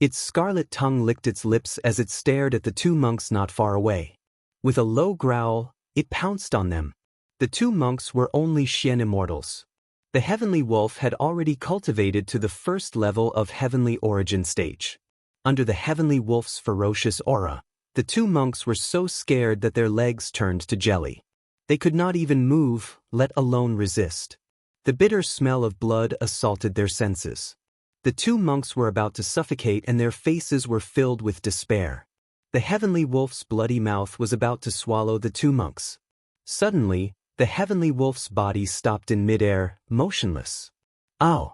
Its scarlet tongue licked its lips as it stared at the two monks not far away. With a low growl, it pounced on them. The two monks were only Xian immortals. The heavenly wolf had already cultivated to the first level of heavenly origin stage. Under the heavenly wolf's ferocious aura, the two monks were so scared that their legs turned to jelly. They could not even move, let alone resist. The bitter smell of blood assaulted their senses. The two monks were about to suffocate and their faces were filled with despair. The heavenly wolf's bloody mouth was about to swallow the two monks. Suddenly, the heavenly wolf's body stopped in midair, motionless. Ow!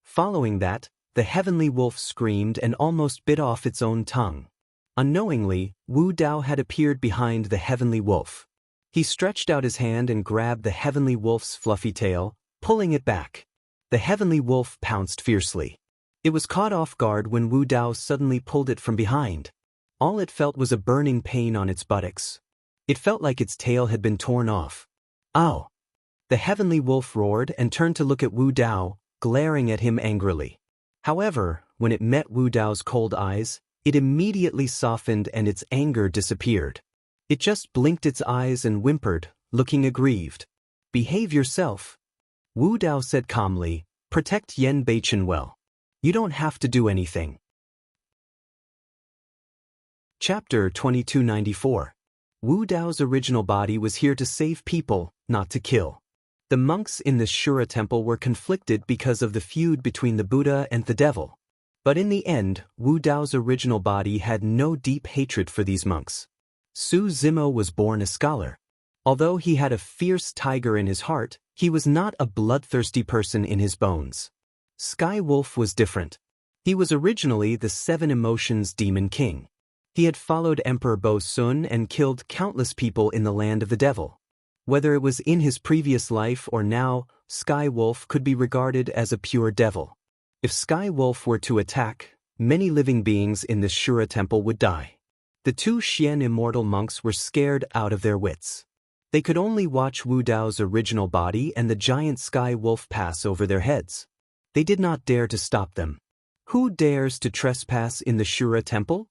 Following that, the heavenly wolf screamed and almost bit off its own tongue. Unknowingly, Wu Dao had appeared behind the heavenly wolf. He stretched out his hand and grabbed the heavenly wolf's fluffy tail, pulling it back. The heavenly wolf pounced fiercely. It was caught off guard when Wu Dao suddenly pulled it from behind. All it felt was a burning pain on its buttocks. It felt like its tail had been torn off. Ow! The heavenly wolf roared and turned to look at Wu Dao, glaring at him angrily. However, when it met Wu Dao's cold eyes, it immediately softened and its anger disappeared. It just blinked its eyes and whimpered, looking aggrieved. "Behave yourself," Wu Dao said calmly. "Protect Yen Beichen well. You don't have to do anything." Chapter 2294. Wu Dao's original body was here to save people, not to kill. The monks in the Shura temple were conflicted because of the feud between the Buddha and the devil. But in the end, Wu Dao's original body had no deep hatred for these monks. Su Zimo was born a scholar. Although he had a fierce tiger in his heart, he was not a bloodthirsty person in his bones. Sky Wolf was different. He was originally the Seven Emotions Demon King. He had followed Emperor Bo Sun and killed countless people in the land of the devil. Whether it was in his previous life or now, Sky Wolf could be regarded as a pure devil. If Sky Wolf were to attack, many living beings in the Shura temple would die. The two Xian immortal monks were scared out of their wits. They could only watch Wu Dao's original body and the giant Sky Wolf pass over their heads. They did not dare to stop them. Who dares to trespass in the Shura temple?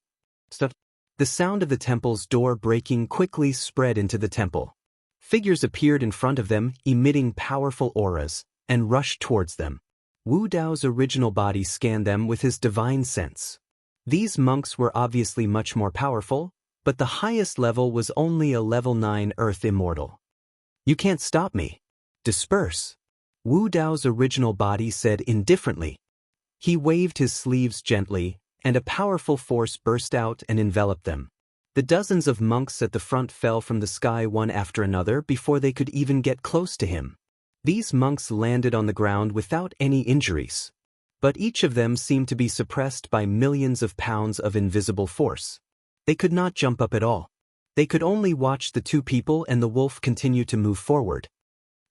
The sound of the temple's door breaking quickly spread into the temple. Figures appeared in front of them, emitting powerful auras, and rushed towards them. Wu Dao's original body scanned them with his divine sense. These monks were obviously much more powerful, but the highest level was only a level 9 Earth Immortal. "You can't stop me. Disperse," Wu Dao's original body said indifferently. He waved his sleeves gently, and a powerful force burst out and enveloped them. The dozens of monks at the front fell from the sky one after another before they could even get close to him. These monks landed on the ground without any injuries. But each of them seemed to be suppressed by millions of pounds of invisible force. They could not jump up at all. They could only watch the two people and the wolf continue to move forward.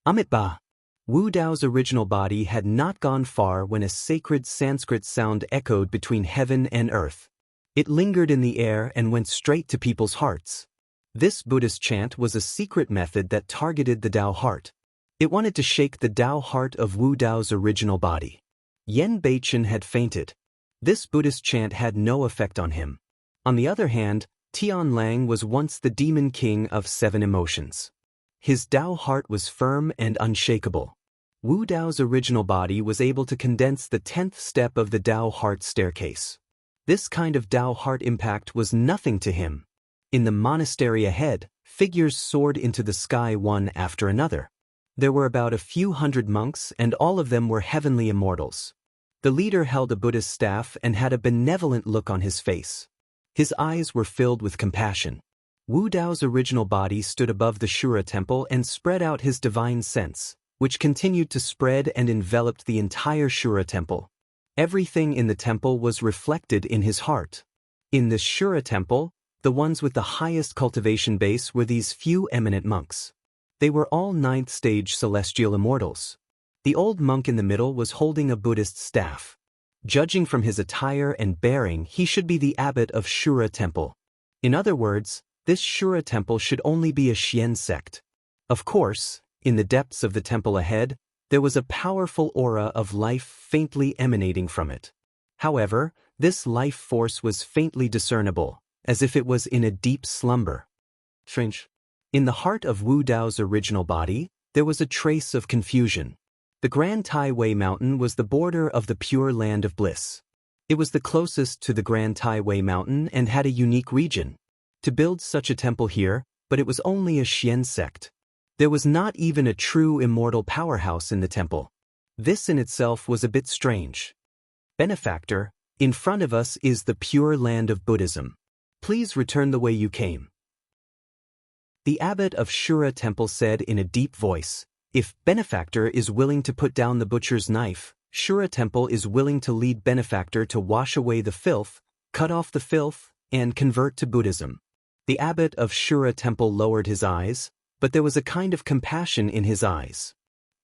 Amitabha! Wu Dao's original body had not gone far when a sacred Sanskrit sound echoed between heaven and earth. It lingered in the air and went straight to people's hearts. This Buddhist chant was a secret method that targeted the Dao heart. It wanted to shake the Dao heart of Wu Dao's original body. Yen Beichen had fainted. This Buddhist chant had no effect on him. On the other hand, Tian Lang was once the demon king of 7 emotions. His Dao heart was firm and unshakable. Wu Dao's original body was able to condense the 10th step of the Dao heart staircase. This kind of Dao heart impact was nothing to him. In the monastery ahead, figures soared into the sky one after another. There were about a few hundred monks, and all of them were heavenly immortals. The leader held a Buddhist staff and had a benevolent look on his face. His eyes were filled with compassion. Wu Dao's original body stood above the Shura temple and spread out his divine sense, which continued to spread and enveloped the entire Shura temple. Everything in the temple was reflected in his heart. In the Shura temple, the ones with the highest cultivation base were these few eminent monks. They were all 9th stage celestial immortals. The old monk in the middle was holding a Buddhist staff. Judging from his attire and bearing, he should be the abbot of Shura temple. In other words, this Shura temple should only be a Xian sect. Of course, in the depths of the temple ahead, there was a powerful aura of life faintly emanating from it. However, this life force was faintly discernible, as if it was in a deep slumber. Strange. In the heart of Wu Dao's original body, there was a trace of confusion. The Grand Tai Wei Mountain was the border of the pure land of bliss. It was the closest to the Grand Tai Wei Mountain and had a unique region. To build such a temple here, but it was only a Xian sect. There was not even a true immortal powerhouse in the temple. This in itself was a bit strange. Benefactor, in front of us is the pure land of Buddhism. Please return the way you came. The abbot of Shura temple said in a deep voice, "If Benefactor is willing to put down the butcher's knife, Shura temple is willing to lead Benefactor to wash away the filth, cut off the filth, and convert to Buddhism." The abbot of Shura temple lowered his eyes, but there was a kind of compassion in his eyes.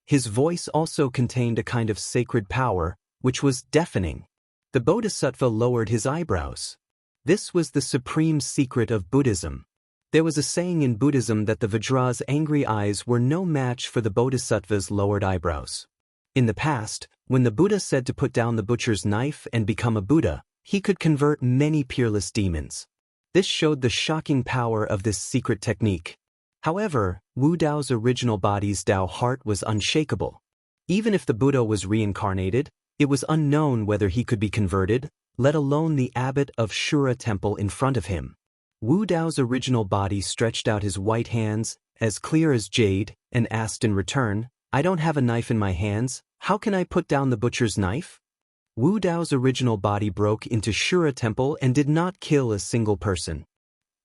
His voice also contained a kind of sacred power, which was deafening. The Bodhisattva lowered his eyebrows. This was the supreme secret of Buddhism. There was a saying in Buddhism that the Vajra's angry eyes were no match for the Bodhisattva's lowered eyebrows. In the past, when the Buddha said to put down the butcher's knife and become a Buddha, he could convert many peerless demons. This showed the shocking power of this secret technique. However, Wu Dao's original body's Dao heart was unshakable. Even if the Buddha was reincarnated, it was unknown whether he could be converted, let alone the abbot of Shura temple in front of him. Wu Dao's original body stretched out his white hands, as clear as jade, and asked in return, I don't have a knife in my hands, how can I put down the butcher's knife? Wu Dao's original body broke into Shura Temple and did not kill a single person.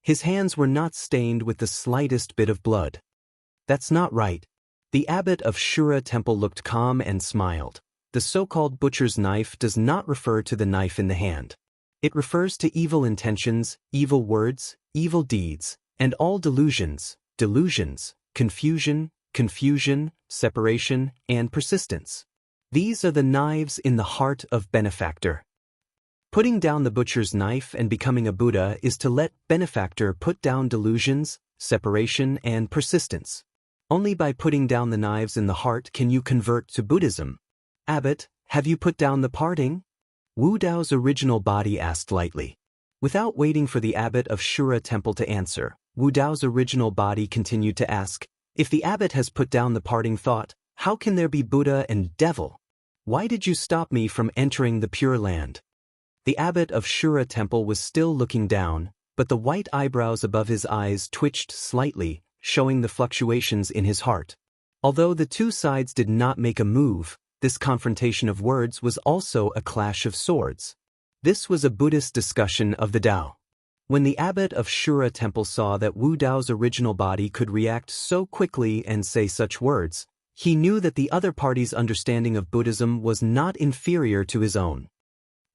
His hands were not stained with the slightest bit of blood. That's not right. The abbot of Shura Temple looked calm and smiled. The so-called butcher's knife does not refer to the knife in the hand. It refers to evil intentions, evil words, evil deeds, and all delusions, confusion, separation, and persistence. These are the knives in the heart of benefactor. Putting down the butcher's knife and becoming a Buddha is to let benefactor put down delusions, separation, and persistence. Only by putting down the knives in the heart can you convert to Buddhism. Abbot, have you put down the parting? Wu Dao's original body asked lightly. Without waiting for the abbot of Shura Temple to answer, Wu Dao's original body continued to ask, if the abbot has put down the parting thought, how can there be Buddha and devil? Why did you stop me from entering the Pure Land? The abbot of Shura Temple was still looking down, but the white eyebrows above his eyes twitched slightly, showing the fluctuations in his heart. Although the two sides did not make a move, this confrontation of words was also a clash of swords. This was a Buddhist discussion of the Tao. When the abbot of Shura Temple saw that Wu Dao's original body could react so quickly and say such words, he knew that the other party's understanding of Buddhism was not inferior to his own.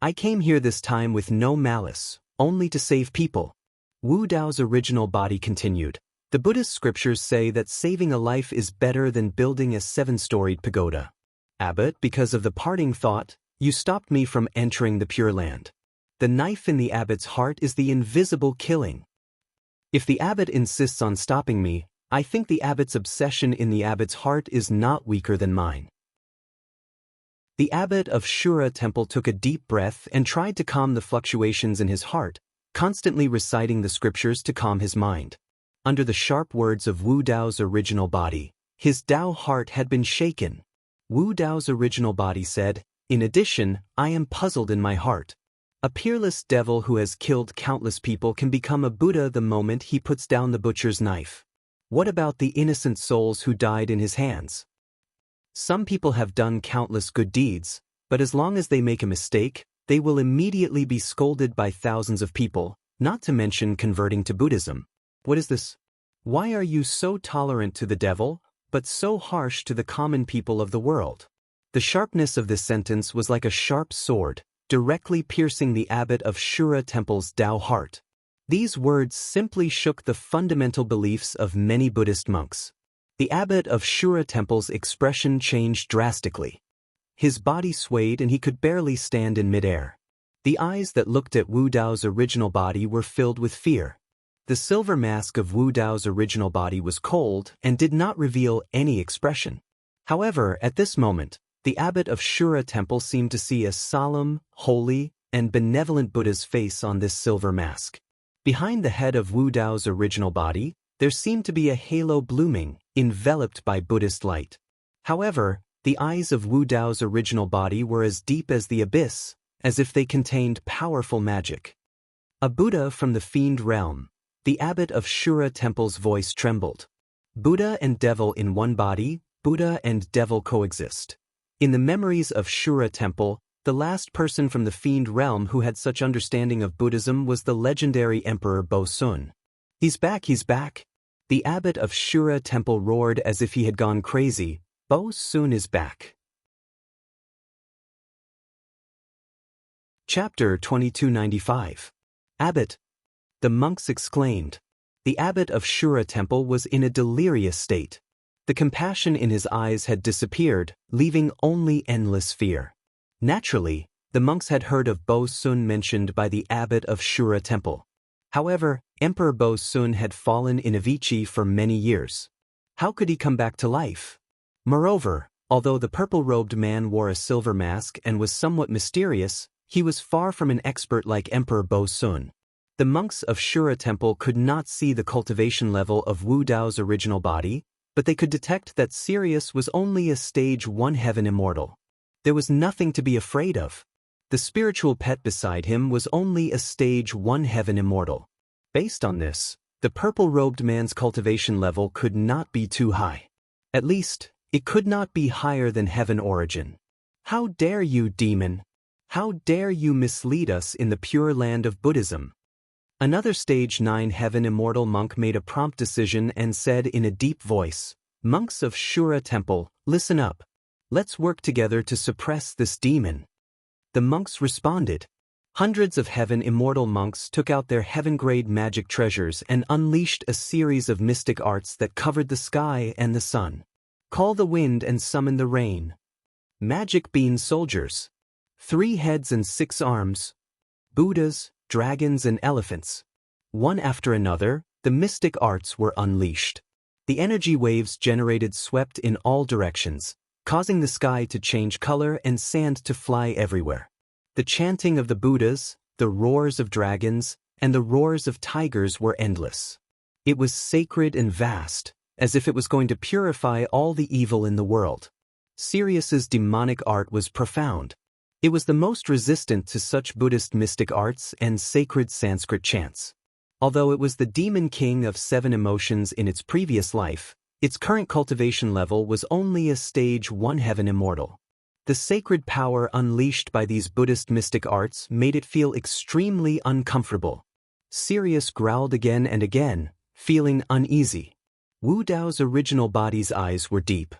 I came here this time with no malice, only to save people. Wu Dao's original body continued. The Buddhist scriptures say that saving a life is better than building a 7-storied pagoda. Abbot, because of the parting thought, you stopped me from entering the Pure Land. The knife in the abbot's heart is the invisible killing. If the abbot insists on stopping me, I think the abbot's obsession in the abbot's heart is not weaker than mine. The abbot of Shura Temple took a deep breath and tried to calm the fluctuations in his heart, constantly reciting the scriptures to calm his mind. Under the sharp words of Wu Dao's original body, his Tao heart had been shaken. Wu Dao's original body said, in addition, I am puzzled in my heart. A peerless devil who has killed countless people can become a Buddha the moment he puts down the butcher's knife. What about the innocent souls who died in his hands? Some people have done countless good deeds, but as long as they make a mistake, they will immediately be scolded by thousands of people, not to mention converting to Buddhism. What is this? Why are you so tolerant to the devil, but so harsh to the common people of the world? The sharpness of this sentence was like a sharp sword, directly piercing the abbot of Shura Temple's Tao heart. These words simply shook the fundamental beliefs of many Buddhist monks. The abbot of Shura Temple's expression changed drastically. His body swayed and he could barely stand in midair. The eyes that looked at Wu Dao's original body were filled with fear. The silver mask of Wu Dao's original body was cold and did not reveal any expression. However, at this moment, the abbot of Shura Temple seemed to see a solemn, holy, and benevolent Buddha's face on this silver mask. Behind the head of Wu Dao's original body, there seemed to be a halo blooming, enveloped by Buddhist light. However, the eyes of Wu Dao's original body were as deep as the abyss, as if they contained powerful magic. A Buddha from the fiend realm. The abbot of Shura Temple's voice trembled. Buddha and devil in one body, Buddha and devil coexist. In the memories of Shura Temple, the last person from the fiend realm who had such understanding of Buddhism was the legendary Emperor Bo-sun. He's back, he's back. The abbot of Shura Temple roared as if he had gone crazy. Bo-sun is back. Chapter 2295. Abbot. The monks exclaimed. The abbot of Shura Temple was in a delirious state. The compassion in his eyes had disappeared, leaving only endless fear. Naturally, the monks had heard of Bo-sun mentioned by the abbot of Shura Temple. However, Emperor Bo-sun had fallen in Avicii for many years. How could he come back to life? Moreover, although the purple-robed man wore a silver mask and was somewhat mysterious, he was far from an expert like Emperor Bo-sun. The monks of Shura Temple could not see the cultivation level of Wu Dao's original body, but they could detect that Sirius was only a stage 1 heaven immortal. There was nothing to be afraid of. The spiritual pet beside him was only a stage 1 heaven immortal. Based on this, the purple-robed man's cultivation level could not be too high. At least, It could not be higher than heaven origin. How dare you, demon? How dare you mislead us in the pure land of Buddhism? Another stage 9 heaven immortal monk made a prompt decision and said in a deep voice, "Monks of Shura Temple, listen up. Let's work together to suppress this demon." The monks responded. Hundreds of heaven immortal monks took out their heaven-grade magic treasures and unleashed a series of mystic arts that covered the sky and the sun. Call the wind and summon the rain. Magic bean soldiers. 3 heads and 6 arms. Buddhas, dragons and elephants. One after another, the mystic arts were unleashed. The energy waves generated swept in all directions, causing the sky to change color and sand to fly everywhere. The chanting of the Buddhas, the roars of dragons, and the roars of tigers were endless. It was sacred and vast, as if it was going to purify all the evil in the world. Sirius's demonic art was profound. It was the most resistant to such Buddhist mystic arts and sacred Sanskrit chants. Although it was the demon king of 7 emotions in its previous life, its current cultivation level was only a stage 1 heaven immortal. The sacred power unleashed by these Buddhist mystic arts made it feel extremely uncomfortable. Sirius growled again and again, feeling uneasy. Wu Dao's original body's eyes were deep.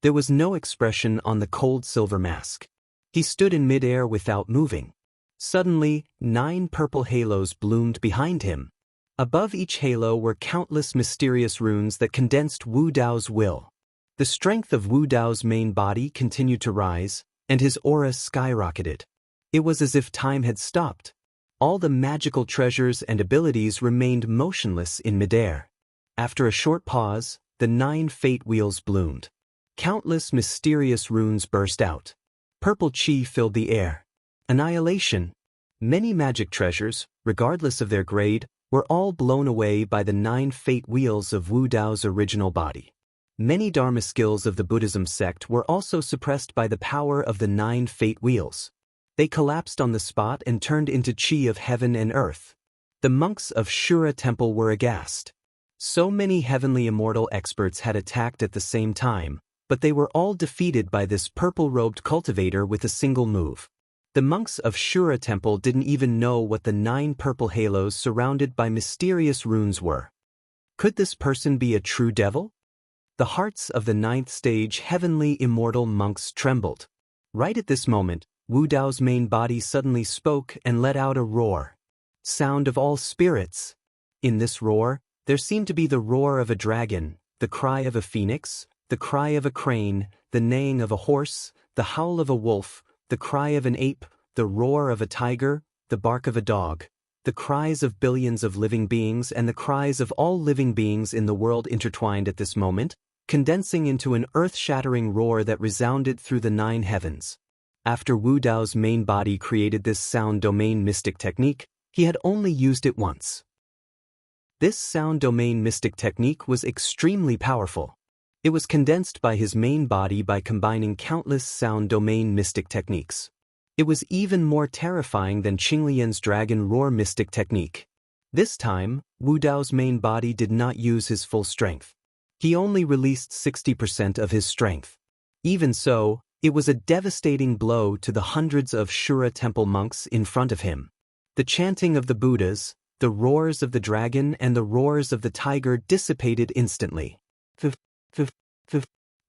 There was no expression on the cold silver mask. He stood in midair without moving. Suddenly, 9 purple halos bloomed behind him. Above each halo were countless mysterious runes that condensed Wu Dao's will. The strength of Wu Dao's main body continued to rise, and his aura skyrocketed. It was as if time had stopped. All the magical treasures and abilities remained motionless in midair. After a short pause, the 9 fate wheels bloomed. Countless mysterious runes burst out. Purple chi filled the air. Annihilation. Many magic treasures, regardless of their grade, were all blown away by the 9 fate wheels of Wu Dao's original body. Many Dharma skills of the Buddhism sect were also suppressed by the power of the 9 fate wheels. They collapsed on the spot and turned into chi of heaven and earth. The monks of Shura Temple were aghast. So many heavenly immortal experts had attacked at the same time, but they were all defeated by this purple-robed cultivator with a single move. The monks of Shura Temple didn't even know what the 9 purple halos surrounded by mysterious runes were. Could this person be a true devil? The hearts of the 9th stage heavenly immortal monks trembled. Right at this moment, Wu Dao's main body suddenly spoke and let out a roar. Sound of all spirits. In this roar, there seemed to be the roar of a dragon, the cry of a phoenix, the cry of a crane, the neighing of a horse, the howl of a wolf, the cry of an ape, the roar of a tiger, the bark of a dog, the cries of billions of living beings and the cries of all living beings in the world intertwined at this moment, condensing into an earth-shattering roar that resounded through the 9 heavens. After Wu Dao's main body created this sound domain mystic technique, he had only used it once. This sound domain mystic technique was extremely powerful. It was condensed by his main body by combining countless sound domain mystic techniques. It was even more terrifying than Qinglian's dragon roar mystic technique. This time, Wu Dao's main body did not use his full strength. He only released 60% of his strength. Even so, it was a devastating blow to the hundreds of Shura Temple monks in front of him. The chanting of the Buddhas, the roars of the dragon and the roars of the tiger dissipated instantly.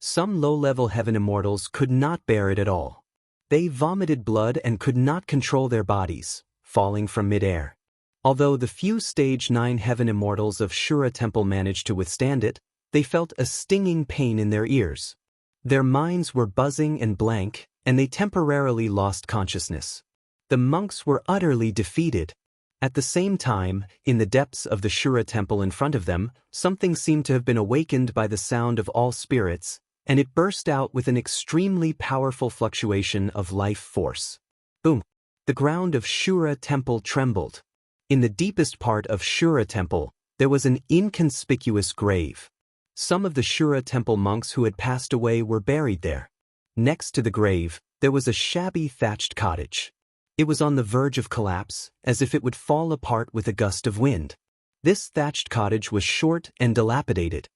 Some low-level heaven immortals could not bear it at all. They vomited blood and could not control their bodies, falling from midair. Although the few stage 9 heaven immortals of Shura Temple managed to withstand it, they felt a stinging pain in their ears. Their minds were buzzing and blank, and they temporarily lost consciousness. The monks were utterly defeated. At the same time, in the depths of the Shura Temple in front of them, something seemed to have been awakened by the sound of all spirits, and it burst out with an extremely powerful fluctuation of life force. Boom! The ground of Shura Temple trembled. In the deepest part of Shura Temple, there was an inconspicuous grave. Some of the Shura Temple monks who had passed away were buried there. Next to the grave, there was a shabby thatched cottage. It was on the verge of collapse, as if it would fall apart with a gust of wind. This thatched cottage was short and dilapidated.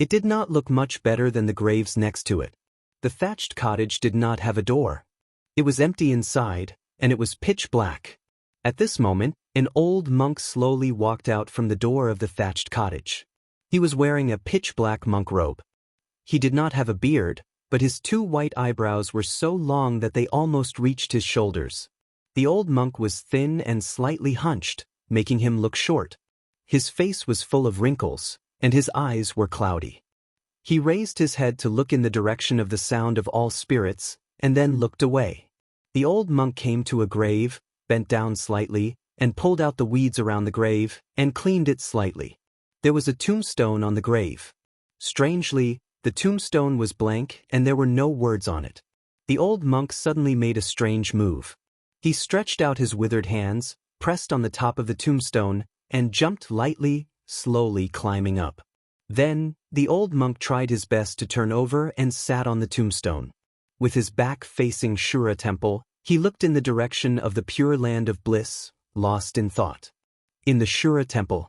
It did not look much better than the graves next to it. The thatched cottage did not have a door. It was empty inside, and it was pitch black. At this moment, an old monk slowly walked out from the door of the thatched cottage. He was wearing a pitch-black monk robe. He did not have a beard, but his 2 white eyebrows were so long that they almost reached his shoulders. The old monk was thin and slightly hunched, making him look short. His face was full of wrinkles, and his eyes were cloudy. He raised his head to look in the direction of the sound of all spirits, and then looked away. The old monk came to a grave, bent down slightly, and pulled out the weeds around the grave, and cleaned it slightly. There was a tombstone on the grave. Strangely, the tombstone was blank and there were no words on it. The old monk suddenly made a strange move. He stretched out his withered hands, pressed on the top of the tombstone, and jumped lightly, slowly climbing up. Then, the old monk tried his best to turn over and sat on the tombstone. With his back facing Shura Temple, he looked in the direction of the pure land of bliss, lost in thought. In the Shura Temple,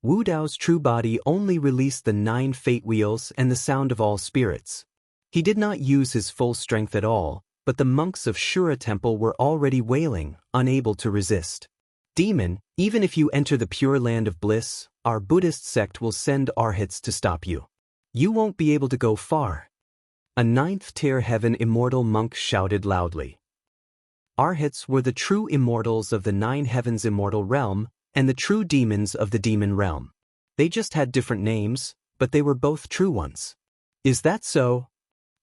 Wu Dao's true body only released the 9 fate wheels and the sound of all spirits. He did not use his full strength at all, but the monks of Shura Temple were already wailing, unable to resist. Demon, even if you enter the pure land of bliss, our Buddhist sect will send arhats to stop you. You won't be able to go far. A 9th-tier heaven immortal monk shouted loudly. Arhats were the true immortals of the 9 heavens immortal realm, and the true demons of the demon realm. They just had different names, but they were both true ones. Is that so?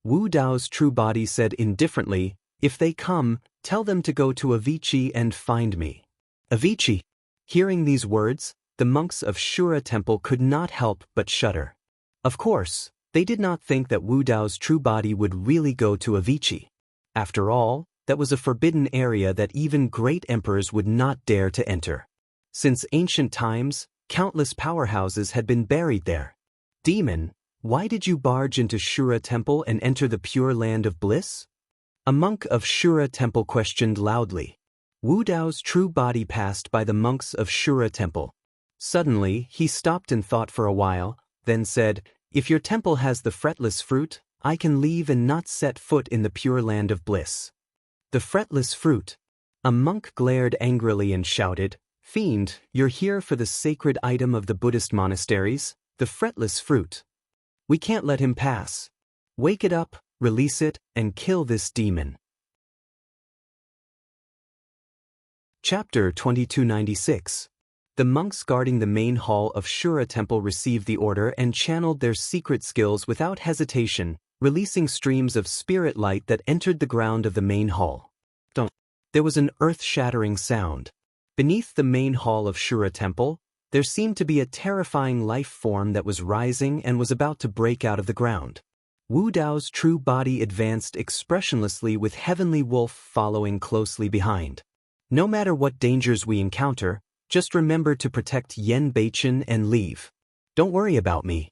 Wu Dao's true body said indifferently, if they come, tell them to go to Avicii and find me. Avicii. Hearing these words, the monks of Shura Temple could not help but shudder. Of course, they did not think that Wu Dao's true body would really go to Avicii. After all, that was a forbidden area that even great emperors would not dare to enter. Since ancient times, countless powerhouses had been buried there. Demon, why did you barge into Shura Temple and enter the pure land of bliss? A monk of Shura Temple questioned loudly. Wu Dao's true body passed by the monks of Shura Temple. Suddenly, he stopped and thought for a while, then said, if your temple has the fretless fruit, I can leave and not set foot in the pure land of bliss. The fretless fruit. A monk glared angrily and shouted, Fiend, you're here for the sacred item of the Buddhist monasteries, the fretless fruit. We can't let him pass. Wake it up, release it, and kill this demon. Chapter 2296. The monks guarding the main hall of Shura Temple received the order and channeled their secret skills without hesitation, releasing streams of spirit light that entered the ground of the main hall. There was an earth-shattering sound. Beneath the main hall of Shura Temple, there seemed to be a terrifying life form that was rising and was about to break out of the ground. Wu Dao's true body advanced expressionlessly with Heavenly Wolf following closely behind. No matter what dangers we encounter, just remember to protect Yen Beichen and leave. Don't worry about me.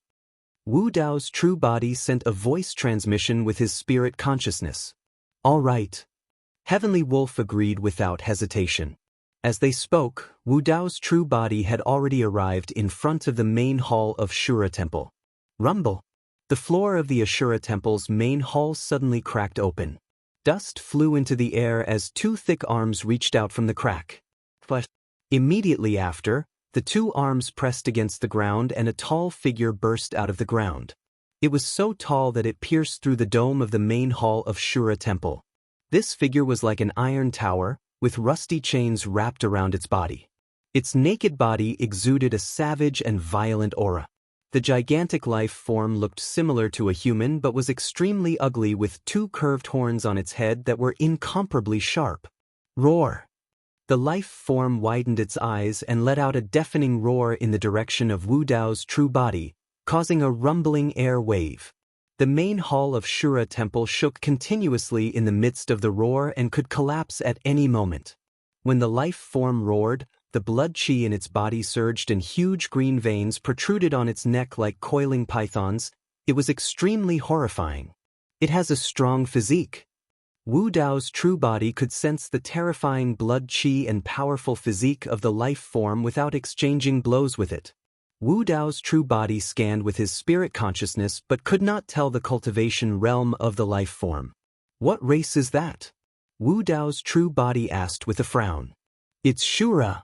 Wu Dao's true body sent a voice transmission with his spirit consciousness. All right. Heavenly Wolf agreed without hesitation. As they spoke, Wu Dao's true body had already arrived in front of the main hall of Shura Temple. Rumble. The floor of the Ashura Temple's main hall suddenly cracked open. Dust flew into the air as 2 thick arms reached out from the crack. Immediately after, the 2 arms pressed against the ground and a tall figure burst out of the ground. It was so tall that it pierced through the dome of the main hall of Shura Temple. This figure was like an iron tower, with rusty chains wrapped around its body. Its naked body exuded a savage and violent aura. The gigantic life form looked similar to a human but was extremely ugly with 2 curved horns on its head that were incomparably sharp. Roar! The life form widened its eyes and let out a deafening roar in the direction of Wu Dao's true body, causing a rumbling air wave. The main hall of Shura Temple shook continuously in the midst of the roar and could collapse at any moment. When the life form roared, the blood chi in its body surged and huge green veins protruded on its neck like coiling pythons. It was extremely horrifying. It has a strong physique. Wu Dao's true body could sense the terrifying blood chi and powerful physique of the life form without exchanging blows with it. Wu Dao's true body scanned with his spirit consciousness but could not tell the cultivation realm of the life form. What race is that? Wu Dao's true body asked with a frown. It's Shura.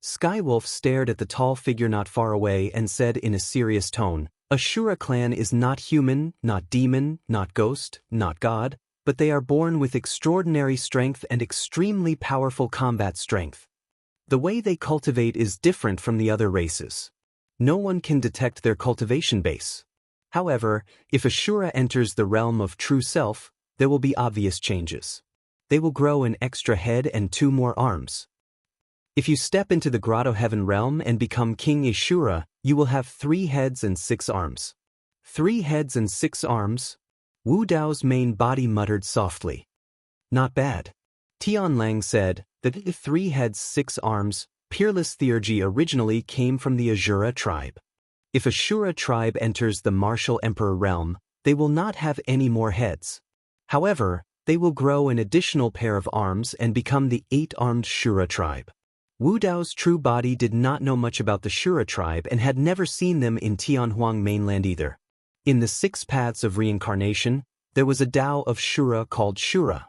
Skywolf stared at the tall figure not far away and said in a serious tone, a Shura clan is not human, not demon, not ghost, not god, but they are born with extraordinary strength and extremely powerful combat strength. The way they cultivate is different from the other races. No one can detect their cultivation base. However, if a Shura enters the realm of true self, there will be obvious changes. They will grow an extra head and 2 more arms. If you step into the Grotto Heaven realm and become King Ishura, you will have 3 heads and 6 arms. 3 heads and 6 arms? Wu Dao's main body muttered softly. Not bad. Tianlang said that the 3 heads 6 arms, peerless theurgy originally came from the Ashura tribe. If Ashura tribe enters the martial emperor realm, they will not have any more heads. However, they will grow an additional pair of arms and become the 8-armed Shura tribe. Wu Dao's true body did not know much about the Shura tribe and had never seen them in Tianhuang mainland either. In the 6 paths of reincarnation, there was a Dao of Shura called Shura.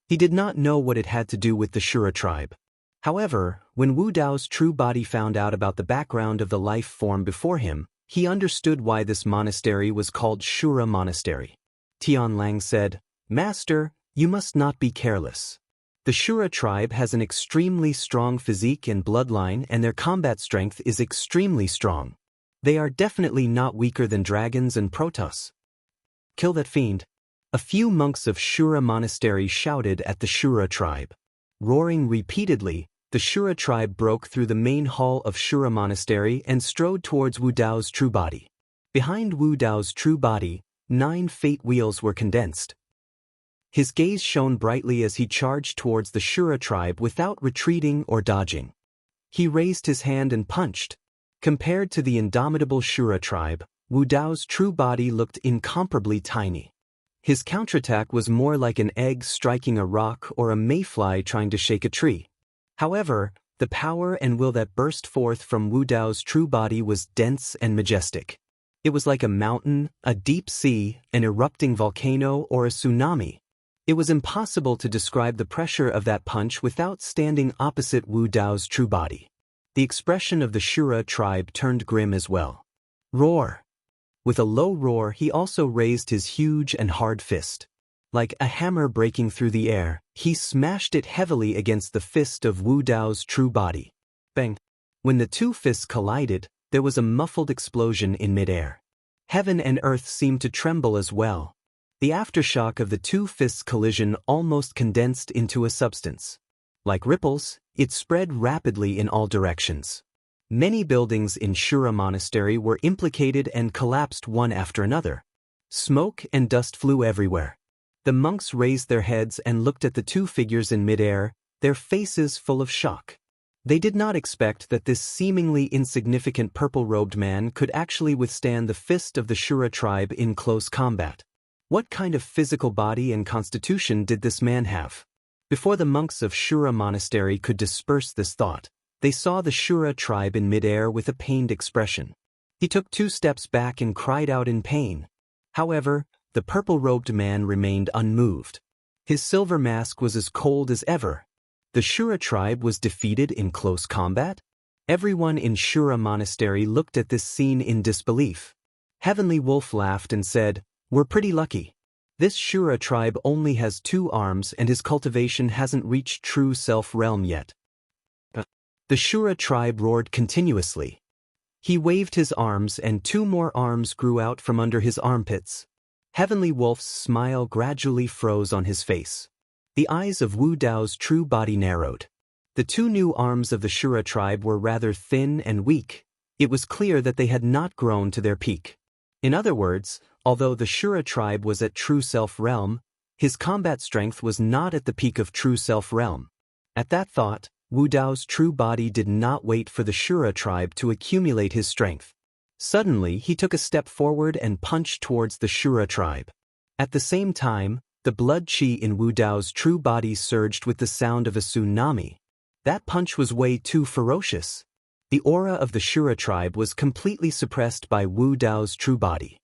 He did not know what it had to do with the Shura tribe. However, when Wu Dao's true body found out about the background of the life form before him, he understood why this monastery was called Shura Monastery. Tianlang said, Master, you must not be careless. The Shura tribe has an extremely strong physique and bloodline and their combat strength is extremely strong. They are definitely not weaker than dragons and Protoss. Kill that fiend. A few monks of Shura Monastery shouted at the Shura tribe. Roaring repeatedly, the Shura tribe broke through the main hall of Shura Monastery and strode towards Wu Dao's true body. Behind Wu Dao's true body, 9 fate wheels were condensed. His gaze shone brightly as he charged towards the Shura tribe without retreating or dodging. He raised his hand and punched. Compared to the indomitable Shura tribe, Wu Dao's true body looked incomparably tiny. His counterattack was more like an egg striking a rock or a mayfly trying to shake a tree. However, the power and will that burst forth from Wu Dao's true body was dense and majestic. It was like a mountain, a deep sea, an erupting volcano, or a tsunami. It was impossible to describe the pressure of that punch without standing opposite Wu Dao's true body. The expression of the Shura tribe turned grim as well. Roar! With a low roar, he also raised his huge and hard fist. Like a hammer breaking through the air, he smashed it heavily against the fist of Wu Dao's true body. Bang! When the 2 fists collided, there was a muffled explosion in midair. Heaven and earth seemed to tremble as well. The aftershock of the 2 fists' collision almost condensed into a substance. Like ripples, it spread rapidly in all directions. Many buildings in Shura Monastery were implicated and collapsed one after another. Smoke and dust flew everywhere. The monks raised their heads and looked at the 2 figures in midair, their faces full of shock. They did not expect that this seemingly insignificant purple-robed man could actually withstand the fist of the Shura tribe in close combat. What kind of physical body and constitution did this man have? Before the monks of Shura Monastery could disperse this thought, they saw the Shura tribe in midair with a pained expression. He took 2 steps back and cried out in pain. However, the purple-robed man remained unmoved. His silver mask was as cold as ever. The Shura tribe was defeated in close combat? Everyone in Shura Monastery looked at this scene in disbelief. Heavenly Wolf laughed and said, We're pretty lucky. This Shura tribe only has 2 arms and his cultivation hasn't reached true self-realm yet. The Shura tribe roared continuously. He waved his arms and 2 more arms grew out from under his armpits. Heavenly Wolf's smile gradually froze on his face. The eyes of Wu Dao's true body narrowed. The 2 new arms of the Shura tribe were rather thin and weak. It was clear that they had not grown to their peak. In other words, although the Shura tribe was at true self-realm, his combat strength was not at the peak of true self-realm. At that thought, Wu Dao's true body did not wait for the Shura tribe to accumulate his strength. Suddenly, he took a step forward and punched towards the Shura tribe. At the same time, the blood qi in Wu Dao's true body surged with the sound of a tsunami. That punch was way too ferocious. The aura of the Shura tribe was completely suppressed by Wu Dao's true body.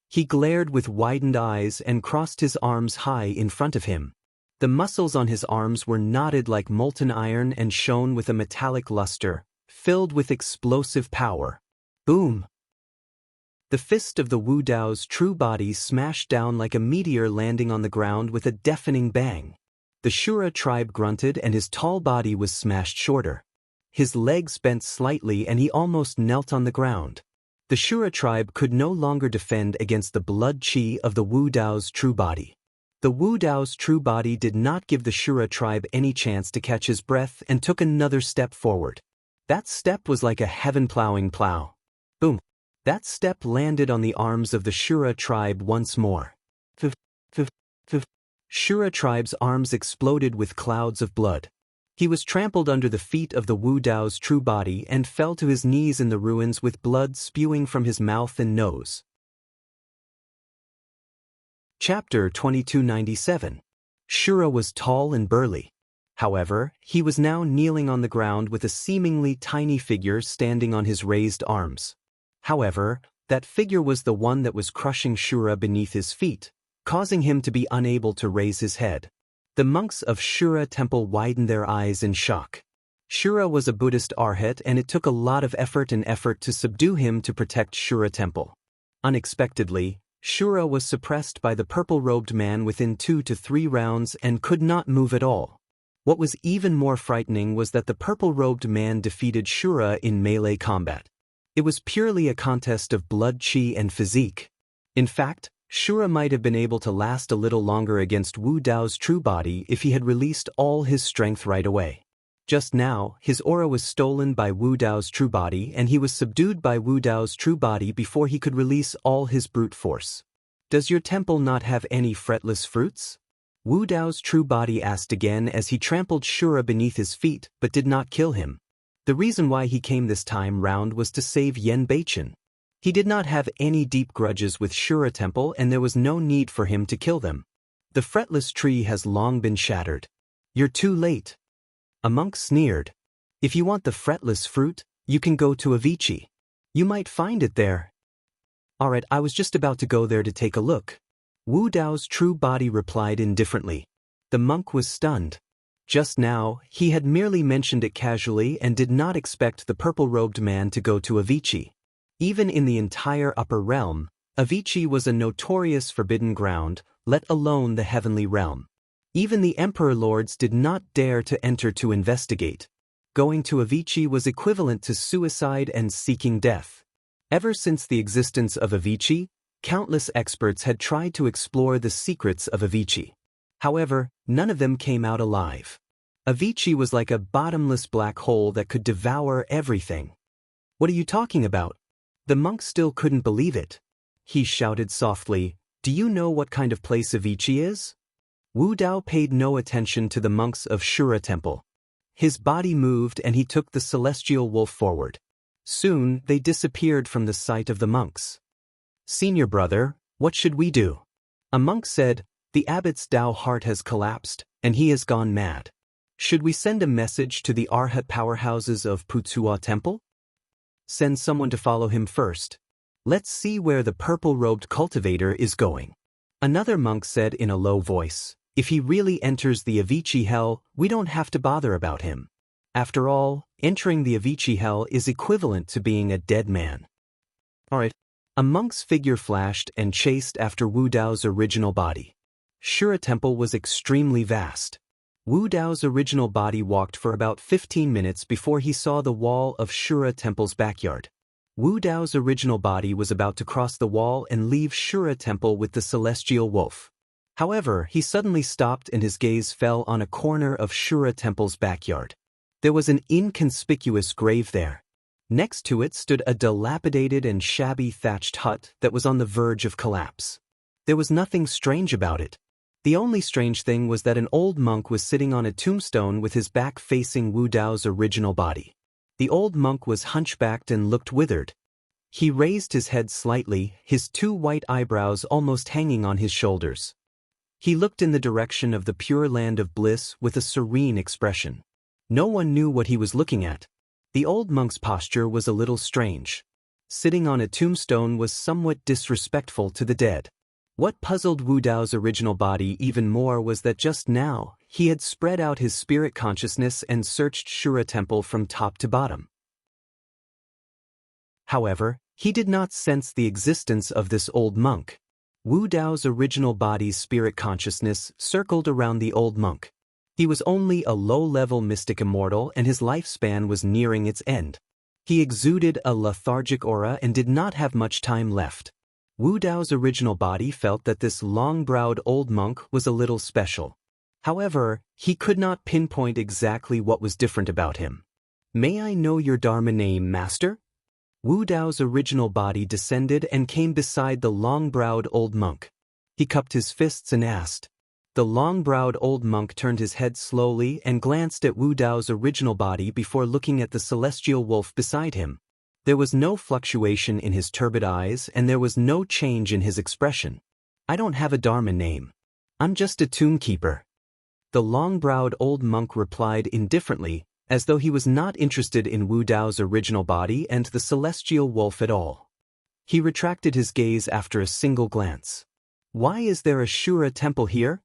He glared with widened eyes and crossed his arms high in front of him. The muscles on his arms were knotted like molten iron and shone with a metallic luster, filled with explosive power. Boom! The fist of the Wu Dao's true body smashed down like a meteor landing on the ground with a deafening bang. The Shura tribe grunted and his tall body was smashed shorter. His legs bent slightly and he almost knelt on the ground. The Shura tribe could no longer defend against the blood chi of the Wu Dao's true body. The Wu Dao's true body did not give the Shura tribe any chance to catch his breath and took another step forward. That step was like a heaven-plowing plow. Boom! That step landed on the arms of the Shura tribe once more. Shura tribe's arms exploded with clouds of blood. He was trampled under the feet of the Wu Dao's true body and fell to his knees in the ruins with blood spewing from his mouth and nose. Chapter 2297. Shura was tall and burly. However, he was now kneeling on the ground with a seemingly tiny figure standing on his raised arms. However, that figure was the one that was crushing Shura beneath his feet, causing him to be unable to raise his head. The monks of Shura temple widened their eyes in shock. Shura was a Buddhist arhat and it took a lot of effort to subdue him to protect Shura temple. Unexpectedly, Shura was suppressed by the purple-robed man within 2 to 3 rounds and could not move at all. What was even more frightening was that the purple-robed man defeated Shura in melee combat. It was purely a contest of blood chi and physique. In fact, Shura might have been able to last a little longer against Wu Dao's true body if he had released all his strength right away. Just now, his aura was stolen by Wu Dao's true body and he was subdued by Wu Dao's true body before he could release all his brute force. Does your temple not have any fretless fruits? Wu Dao's true body asked again as he trampled Shura beneath his feet but did not kill him. The reason why he came this time round was to save Yen Beichen. He did not have any deep grudges with Shura temple and there was no need for him to kill them. The fretless tree has long been shattered. You're too late. A monk sneered. If you want the fretless fruit, you can go to Avicii. You might find it there. Alright, I was just about to go there to take a look. Wu Dao's true body replied indifferently. The monk was stunned. Just now, he had merely mentioned it casually and did not expect the purple-robed man to go to Avicii. Even in the entire upper realm, Avicii was a notorious forbidden ground, let alone the heavenly realm. Even the emperor lords did not dare to enter to investigate. Going to Avicii was equivalent to suicide and seeking death. Ever since the existence of Avicii, countless experts had tried to explore the secrets of Avicii. However, none of them came out alive. Avicii was like a bottomless black hole that could devour everything. What are you talking about? The monk still couldn't believe it. He shouted softly, "Do you know what kind of place Avicii is?" Wu Dao paid no attention to the monks of Shura temple. His body moved and he took the celestial wolf forward. Soon, they disappeared from the sight of the monks. "Senior brother, what should we do?" A monk said, "The abbot's Dao heart has collapsed, and he has gone mad. Should we send a message to the Arhat powerhouses of Putsua temple? Send someone to follow him first. Let's see where the purple-robed cultivator is going." Another monk said in a low voice, "If he really enters the Avicii hell, we don't have to bother about him. After all, entering the Avicii hell is equivalent to being a dead man." Alright. A monk's figure flashed and chased after Wu Dao's original body. Shura temple was extremely vast. Wu Dao's original body walked for about 15 minutes before he saw the wall of Shura temple's backyard. Wu Dao's original body was about to cross the wall and leave Shura temple with the celestial wolf. However, he suddenly stopped and his gaze fell on a corner of Shura temple's backyard. There was an inconspicuous grave there. Next to it stood a dilapidated and shabby thatched hut that was on the verge of collapse. There was nothing strange about it. The only strange thing was that an old monk was sitting on a tombstone with his back facing Wu Dao's original body. The old monk was hunchbacked and looked withered. He raised his head slightly, his 2 white eyebrows almost hanging on his shoulders. He looked in the direction of the pure land of bliss with a serene expression. No one knew what he was looking at. The old monk's posture was a little strange. Sitting on a tombstone was somewhat disrespectful to the dead. What puzzled Wu Dao's original body even more was that just now, he had spread out his spirit consciousness and searched Shura Temple from top to bottom. However, he did not sense the existence of this old monk. Wu Dao's original body's spirit consciousness circled around the old monk. He was only a low-level mystic immortal and his lifespan was nearing its end. He exuded a lethargic aura and did not have much time left. Wu Dao's original body felt that this long-browed old monk was a little special. However, he could not pinpoint exactly what was different about him. "May I know your Dharma name, Master?" Wu Dao's original body descended and came beside the long-browed old monk. He cupped his fists and asked. The long-browed old monk turned his head slowly and glanced at Wu Dao's original body before looking at the celestial wolf beside him. There was no fluctuation in his turbid eyes and there was no change in his expression. "I don't have a Dharma name. I'm just a tomb keeper." The long-browed old monk replied indifferently, as though he was not interested in Wu Dao's original body and the celestial wolf at all. He retracted his gaze after a single glance. "Why is there a Shura temple here?"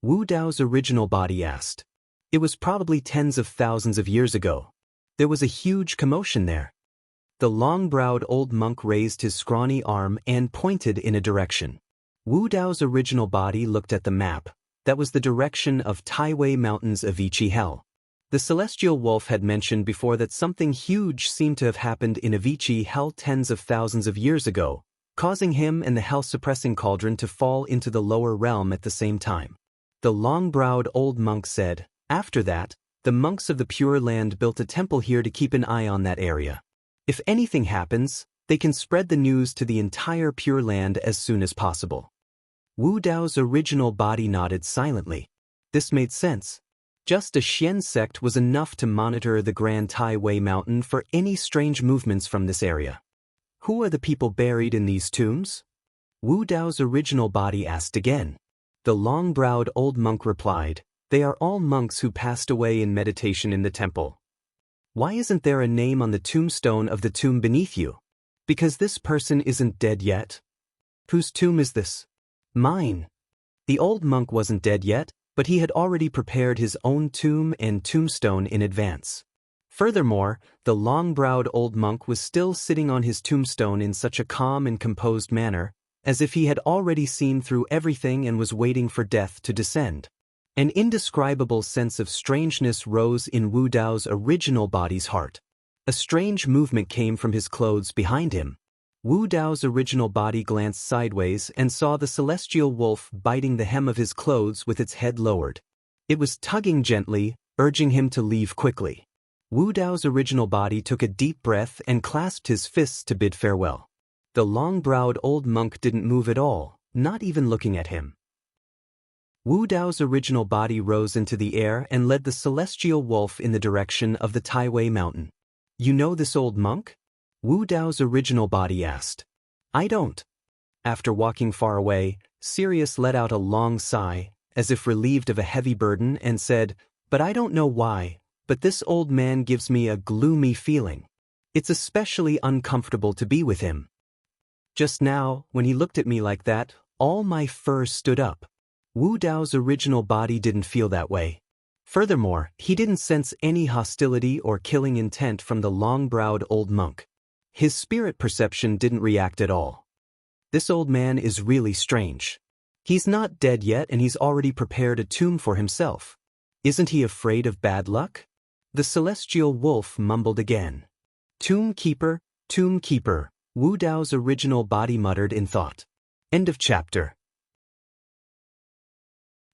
Wu Dao's original body asked. It was probably tens of thousands of years ago. There was a huge commotion there. The long-browed old monk raised his scrawny arm and pointed in a direction. Wu Dao's original body looked at the map. That was the direction of Taiwei Mountain's Avicii Hell. The celestial wolf had mentioned before that something huge seemed to have happened in Avicii Hell tens of thousands of years ago, causing him and the hell-suppressing cauldron to fall into the lower realm at the same time. The long-browed old monk said, "After that, the monks of the Pure Land built a temple here to keep an eye on that area. If anything happens, they can spread the news to the entire Pure Land as soon as possible." Wu Dao's original body nodded silently. This made sense. Just a Xian sect was enough to monitor the Grand Taiwei Mountain for any strange movements from this area. "Who are the people buried in these tombs?" Wu Dao's original body asked again. The long-browed old monk replied, "They are all monks who passed away in meditation in the temple." "Why isn't there a name on the tombstone of the tomb beneath you?" "Because this person isn't dead yet." "Whose tomb is this?" "Mine." The old monk wasn't dead yet, but he had already prepared his own tomb and tombstone in advance. Furthermore, the long-browed old monk was still sitting on his tombstone in such a calm and composed manner, as if he had already seen through everything and was waiting for death to descend. An indescribable sense of strangeness rose in Wu Dao's original body's heart. A strange movement came from his clothes behind him. Wu Dao's original body glanced sideways and saw the celestial wolf biting the hem of his clothes with its head lowered. It was tugging gently, urging him to leave quickly. Wu Dao's original body took a deep breath and clasped his fists to bid farewell. The long-browed old monk didn't move at all, not even looking at him. Wu Dao's original body rose into the air and led the celestial wolf in the direction of the Taiwei Mountain. "You know this old monk?" Wu Dao's original body asked. "I don't." After walking far away, Sirius let out a long sigh, as if relieved of a heavy burden, and said, "But I don't know why, but this old man gives me a gloomy feeling. It's especially uncomfortable to be with him. Just now, when he looked at me like that, all my fur stood up." Wu Dao's original body didn't feel that way. Furthermore, he didn't sense any hostility or killing intent from the long-browed old monk. His spirit perception didn't react at all. This old man is really strange. He's not dead yet and he's already prepared a tomb for himself. Isn't he afraid of bad luck? The celestial wolf mumbled again. Tomb keeper, Wu Dao's original body muttered in thought. End of chapter.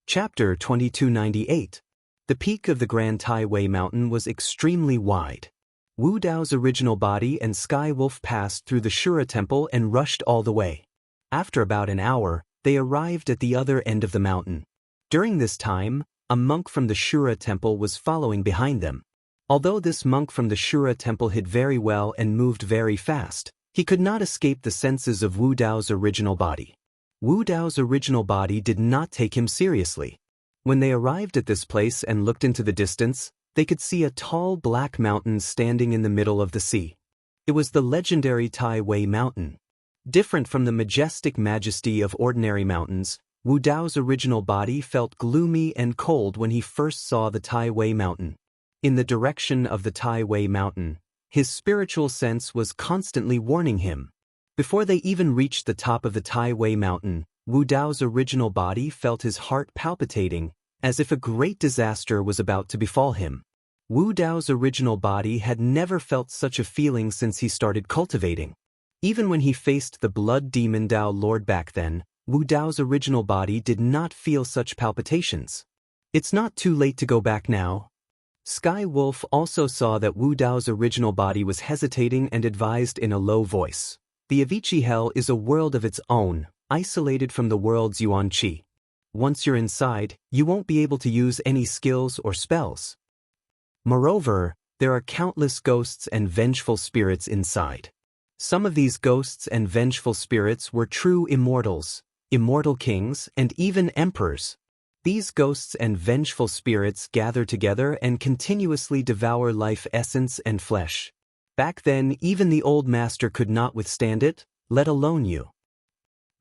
Chapter 2298. The peak of the Grand Taiwei Mountain was extremely wide. Wu Dao's original body and Sky Wolf passed through the Shura Temple and rushed all the way. After about an hour, they arrived at the other end of the mountain. During this time, a monk from the Shura Temple was following behind them. Although this monk from the Shura Temple hid very well and moved very fast, he could not escape the senses of Wu Dao's original body. Wu Dao's original body did not take him seriously. When they arrived at this place and looked into the distance, they could see a tall black mountain standing in the middle of the sea. It was the legendary Tai Wei Mountain. Different from the majestic majesty of ordinary mountains, Wu Dao's original body felt gloomy and cold when he first saw the Tai Wei Mountain. In the direction of the Tai Wei Mountain, his spiritual sense was constantly warning him. Before they even reached the top of the Tai Wei Mountain, Wu Dao's original body felt his heart palpitating, as if a great disaster was about to befall him. Wu Dao's original body had never felt such a feeling since he started cultivating. Even when he faced the blood demon Dao Lord back then, Wu Dao's original body did not feel such palpitations. It's not too late to go back now. Sky Wolf also saw that Wu Dao's original body was hesitating and advised in a low voice. The Avicii Hell is a world of its own, isolated from the world's Yuan Qi. Once you're inside, you won't be able to use any skills or spells. Moreover, there are countless ghosts and vengeful spirits inside. Some of these ghosts and vengeful spirits were true immortals, immortal kings, and even emperors. These ghosts and vengeful spirits gather together and continuously devour life essence and flesh. Back then, even the old master could not withstand it, let alone you.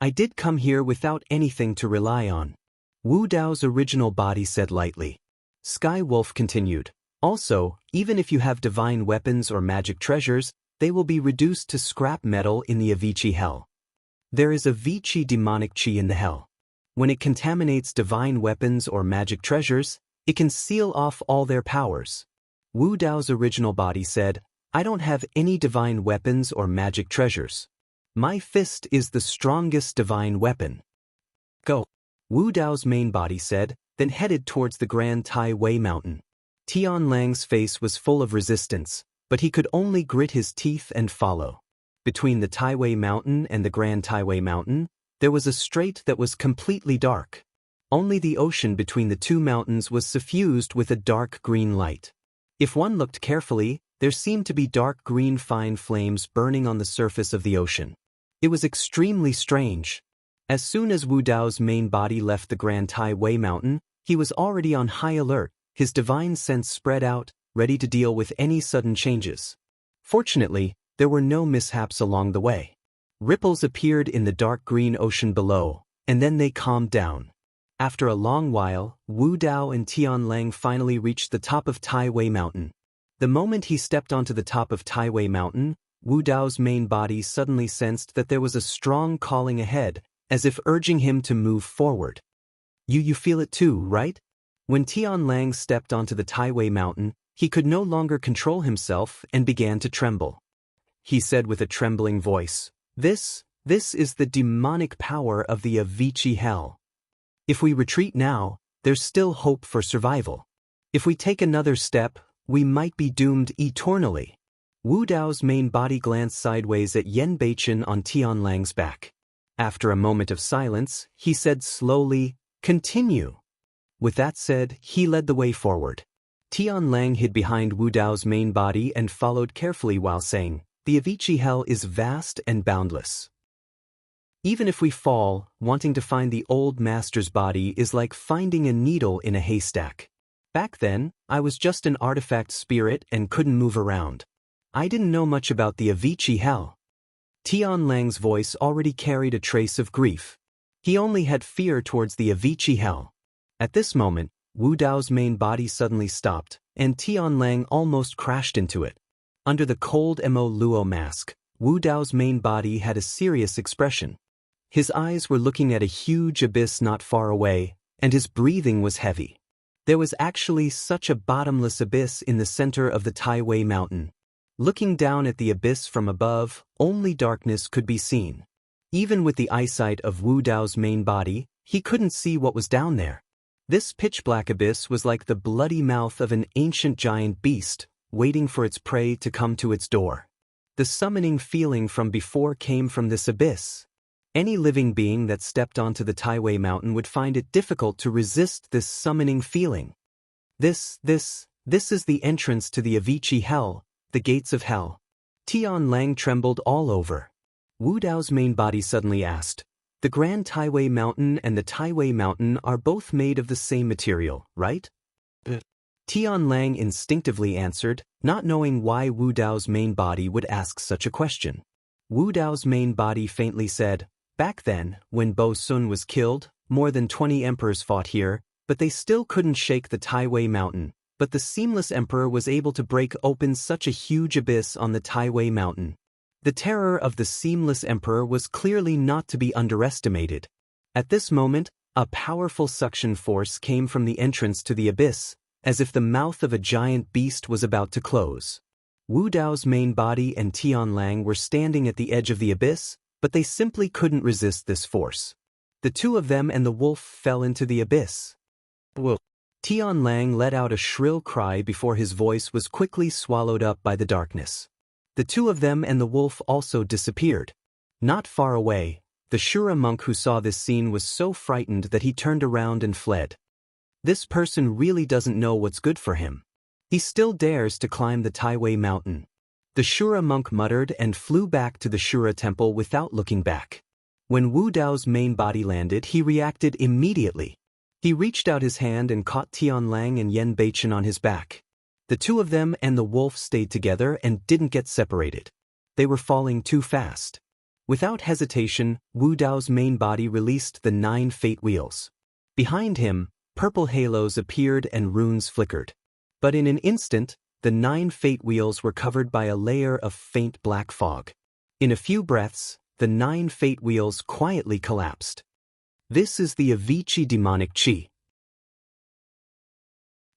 I did come here without anything to rely on. Wu Dao's original body said lightly. Sky Wolf continued. Also, even if you have divine weapons or magic treasures, they will be reduced to scrap metal in the Avicii Hell. There is a Avicii demonic chi in the hell. When it contaminates divine weapons or magic treasures, it can seal off all their powers. Wu Dao's original body said, I don't have any divine weapons or magic treasures. My fist is the strongest divine weapon. Go. Wu Dao's main body said, then headed towards the Grand Tai Wei Mountain. Tian Lang's face was full of resistance, but he could only grit his teeth and follow. Between the Tai Wei Mountain and the Grand Tai Wei Mountain, there was a strait that was completely dark. Only the ocean between the two mountains was suffused with a dark green light. If one looked carefully, there seemed to be dark green fine flames burning on the surface of the ocean. It was extremely strange. As soon as Wu Dao's main body left the Grand Tai Wei Mountain, he was already on high alert, his divine sense spread out, ready to deal with any sudden changes. Fortunately, there were no mishaps along the way. Ripples appeared in the dark green ocean below, and then they calmed down. After a long while, Wu Dao and Tian Lang finally reached the top of Tai Wei Mountain. The moment he stepped onto the top of Tai Wei Mountain, Wu Dao's main body suddenly sensed that there was a strong calling ahead, as if urging him to move forward. You feel it too, right? When Tian Lang stepped onto the Tai Wei Mountain, he could no longer control himself and began to tremble. He said with a trembling voice, This is the demonic power of the Avicii Hell. If we retreat now, there's still hope for survival. If we take another step, we might be doomed eternally. Wu Dao's main body glanced sideways at Yen Beichen on Tian Lang's back. After a moment of silence, he said slowly, Continue. With that said, he led the way forward. Tian Lang hid behind Wu Dao's main body and followed carefully while saying, The Avicii Hell is vast and boundless. Even if we fall, wanting to find the old master's body is like finding a needle in a haystack. Back then, I was just an artifact spirit and couldn't move around. I didn't know much about the Avicii Hell. Tian Lang's voice already carried a trace of grief. He only had fear towards the Avicii Hell. At this moment, Wu Dao's main body suddenly stopped, and Tian Lang almost crashed into it. Under the cold Mo Luo mask, Wu Dao's main body had a serious expression. His eyes were looking at a huge abyss not far away, and his breathing was heavy. There was actually such a bottomless abyss in the center of the Tai Wei Mountain. Looking down at the abyss from above, only darkness could be seen. Even with the eyesight of Wu Dao's main body, he couldn't see what was down there. This pitch-black abyss was like the bloody mouth of an ancient giant beast, waiting for its prey to come to its door. The summoning feeling from before came from this abyss. Any living being that stepped onto the Tai Wei Mountain would find it difficult to resist this summoning feeling. This is the entrance to the Avicii Hell, the gates of hell. Tian Lang trembled all over. Wu Dao's main body suddenly asked, The Grand Tai Wei Mountain and the Tai Wei Mountain are both made of the same material, right? Tianlang instinctively answered, not knowing why Wu Dao's main body would ask such a question. Wu Dao's main body faintly said, "Back then, when Bo Sun was killed, more than 20 emperors fought here, but they still couldn't shake the Taiwei mountain. But the Seamless Emperor was able to break open such a huge abyss on the Taiwei mountain." The terror of the Seamless Emperor was clearly not to be underestimated. At this moment, a powerful suction force came from the entrance to the abyss, as if the mouth of a giant beast was about to close. Wu Dao's main body and Tianlang were standing at the edge of the abyss, but they simply couldn't resist this force. The two of them and the wolf fell into the abyss. Whoa! Tianlang let out a shrill cry before his voice was quickly swallowed up by the darkness. The two of them and the wolf also disappeared. Not far away, the Shura monk who saw this scene was so frightened that he turned around and fled. This person really doesn't know what's good for him. He still dares to climb the Taiwei mountain. The Shura monk muttered and flew back to the Shura temple without looking back. When Wu Dao's main body landed, he reacted immediately. He reached out his hand and caught Tianlang and Yan Beichen on his back. The two of them and the wolf stayed together and didn't get separated. They were falling too fast. Without hesitation, Wu Dao's main body released the 9 fate wheels. Behind him, purple halos appeared and runes flickered. But in an instant, the 9 fate wheels were covered by a layer of faint black fog. In a few breaths, the 9 fate wheels quietly collapsed. This is the Avicii demonic chi.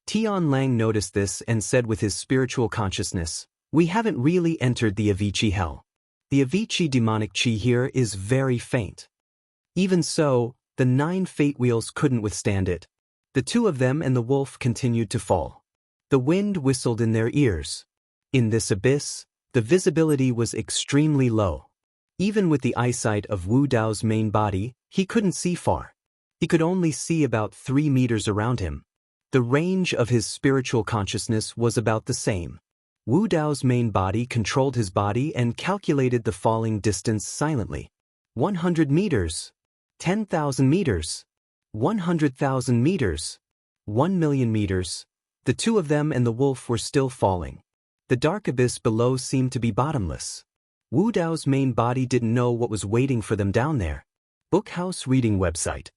Tianlang noticed this and said with his spiritual consciousness, "We haven't really entered the Avicii hell. The Avicii demonic chi here is very faint." Even so, the 9 fate wheels couldn't withstand it. The two of them and the wolf continued to fall. The wind whistled in their ears. In this abyss, the visibility was extremely low. Even with the eyesight of Wu Dao's main body, he couldn't see far. He could only see about 3 meters around him. The range of his spiritual consciousness was about the same. Wu Dao's main body controlled his body and calculated the falling distance silently. 100 meters. 10,000 meters. 100,000 meters. 1,000,000 meters. The two of them and the wolf were still falling. The dark abyss below seemed to be bottomless. Wu Dao's main body didn't know what was waiting for them down there. Bookhouse Reading Website.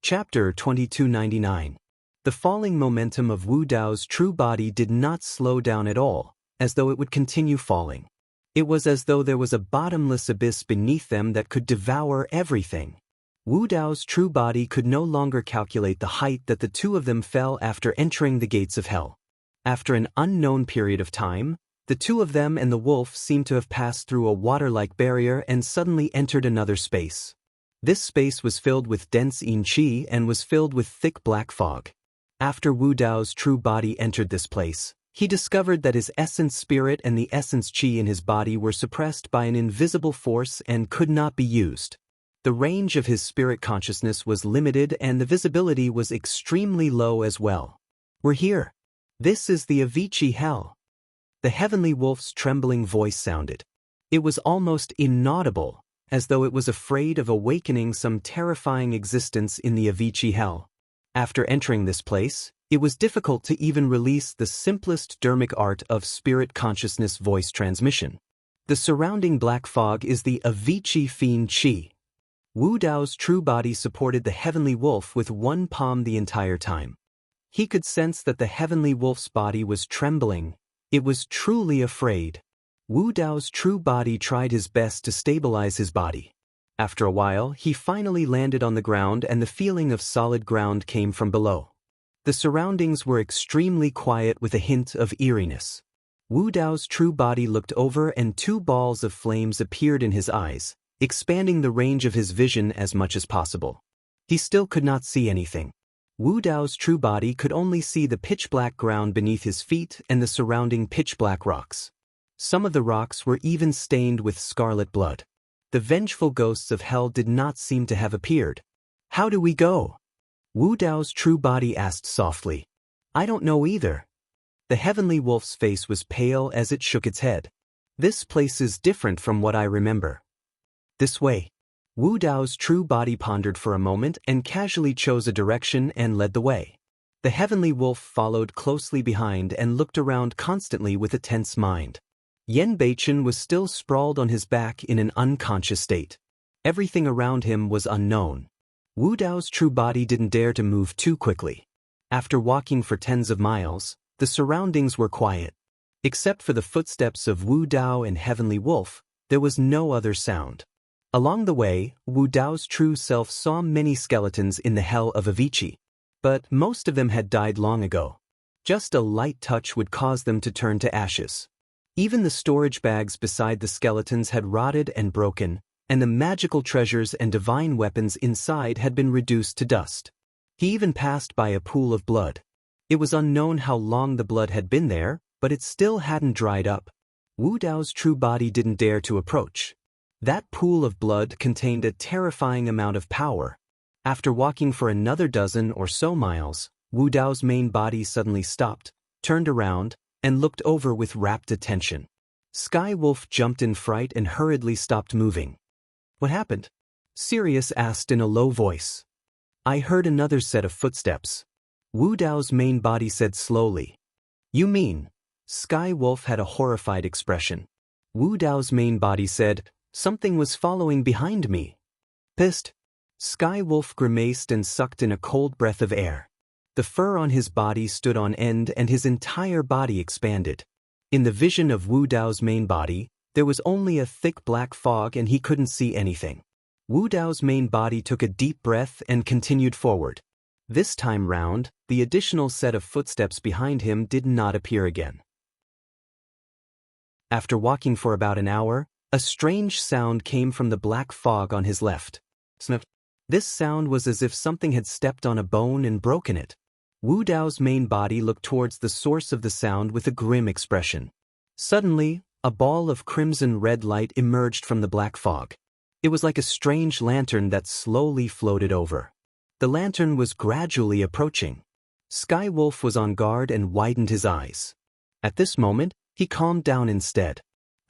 Chapter 2299. The falling momentum of Wu Dao's true body did not slow down at all, as though it would continue falling. It was as though there was a bottomless abyss beneath them that could devour everything. Wu Dao's true body could no longer calculate the height that the two of them fell after entering the gates of hell. After an unknown period of time, the two of them and the wolf seemed to have passed through a water-like barrier and suddenly entered another space. This space was filled with dense yin qi and was filled with thick black fog. After Wu Dao's true body entered this place, he discovered that his essence spirit and the essence qi in his body were suppressed by an invisible force and could not be used. The range of his spirit consciousness was limited and the visibility was extremely low as well. "We're here. This is the Avicii hell." The heavenly wolf's trembling voice sounded. It was almost inaudible, as though it was afraid of awakening some terrifying existence in the Avicii hell. After entering this place, it was difficult to even release the simplest dermic art of spirit consciousness voice transmission. The surrounding black fog is the Avicii fiend chi. Wu Dao's true body supported the heavenly wolf with one palm the entire time. He could sense that the heavenly wolf's body was trembling. It was truly afraid. Wu Dao's true body tried his best to stabilize his body. After a while, he finally landed on the ground and the feeling of solid ground came from below. The surroundings were extremely quiet with a hint of eeriness. Wu Dao's true body looked over and 2 balls of flames appeared in his eyes, expanding the range of his vision as much as possible. He still could not see anything. Wu Dao's true body could only see the pitch-black ground beneath his feet and the surrounding pitch-black rocks. Some of the rocks were even stained with scarlet blood. The vengeful ghosts of hell did not seem to have appeared. "How do we go?" Wu Dao's true body asked softly. "I don't know either." The heavenly wolf's face was pale as it shook its head. "This place is different from what I remember." "This way." Wu Dao's true body pondered for a moment and casually chose a direction and led the way. The heavenly wolf followed closely behind and looked around constantly with a tense mind. Yan Beichen was still sprawled on his back in an unconscious state. Everything around him was unknown. Wu Dao's true body didn't dare to move too quickly. After walking for tens of miles, the surroundings were quiet. Except for the footsteps of Wu Dao and Heavenly Wolf, there was no other sound. Along the way, Wu Dao's true self saw many skeletons in the hell of Avicii. But most of them had died long ago. Just a light touch would cause them to turn to ashes. Even the storage bags beside the skeletons had rotted and broken, and the magical treasures and divine weapons inside had been reduced to dust. He even passed by a pool of blood. It was unknown how long the blood had been there, but it still hadn't dried up. Wu Dao's true body didn't dare to approach. That pool of blood contained a terrifying amount of power. After walking for another dozen or so miles, Wu Dao's main body suddenly stopped, turned around, and looked over with rapt attention. Sky Wolf jumped in fright and hurriedly stopped moving. "What happened?" Sirius asked in a low voice. "I heard another set of footsteps," Wu Dao's main body said slowly. "You mean?" Sky Wolf had a horrified expression. Wu Dao's main body said, "Something was following behind me." "Pissed?" Sky Wolf grimaced and sucked in a cold breath of air. The fur on his body stood on end and his entire body expanded. In the vision of Wu Dao's main body, there was only a thick black fog and he couldn't see anything. Wu Dao's main body took a deep breath and continued forward. This time round, the additional set of footsteps behind him did not appear again. After walking for about an hour, a strange sound came from the black fog on his left. Snip. This sound was as if something had stepped on a bone and broken it. Wu Dao's main body looked towards the source of the sound with a grim expression. Suddenly, a ball of crimson-red light emerged from the black fog. It was like a strange lantern that slowly floated over. The lantern was gradually approaching. Sky Wolf was on guard and widened his eyes. At this moment, he calmed down instead.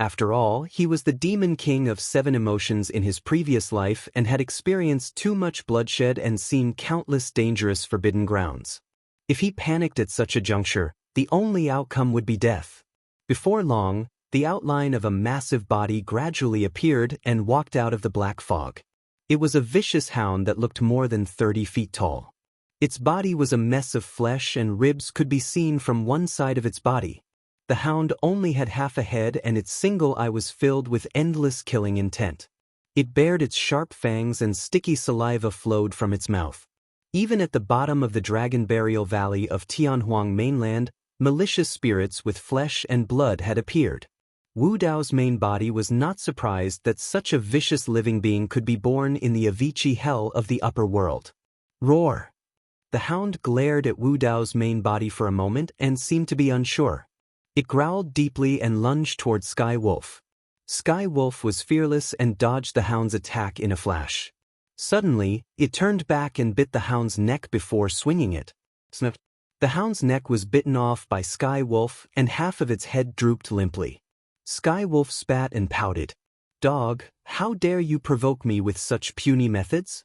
After all, he was the demon king of 7 emotions in his previous life and had experienced too much bloodshed and seen countless dangerous forbidden grounds. If he panicked at such a juncture, the only outcome would be death. Before long, the outline of a massive body gradually appeared and walked out of the black fog. It was a vicious hound that looked more than 30 feet tall. Its body was a mess of flesh and ribs could be seen from one side of its body. The hound only had half a head and its single eye was filled with endless killing intent. It bared its sharp fangs and sticky saliva flowed from its mouth. Even at the bottom of the Dragon Burial Valley of Tianhuang mainland, malicious spirits with flesh and blood had appeared. Wu Dao's main body was not surprised that such a vicious living being could be born in the Avicii hell of the upper world. Roar! The hound glared at Wu Dao's main body for a moment and seemed to be unsure. It growled deeply and lunged toward Sky Wolf. Sky Wolf was fearless and dodged the hound's attack in a flash. Suddenly, it turned back and bit the hound's neck before swinging it. Snip! The hound's neck was bitten off by Sky Wolf and half of its head drooped limply. Sky Wolf spat and pouted. "Dog, how dare you provoke me with such puny methods?"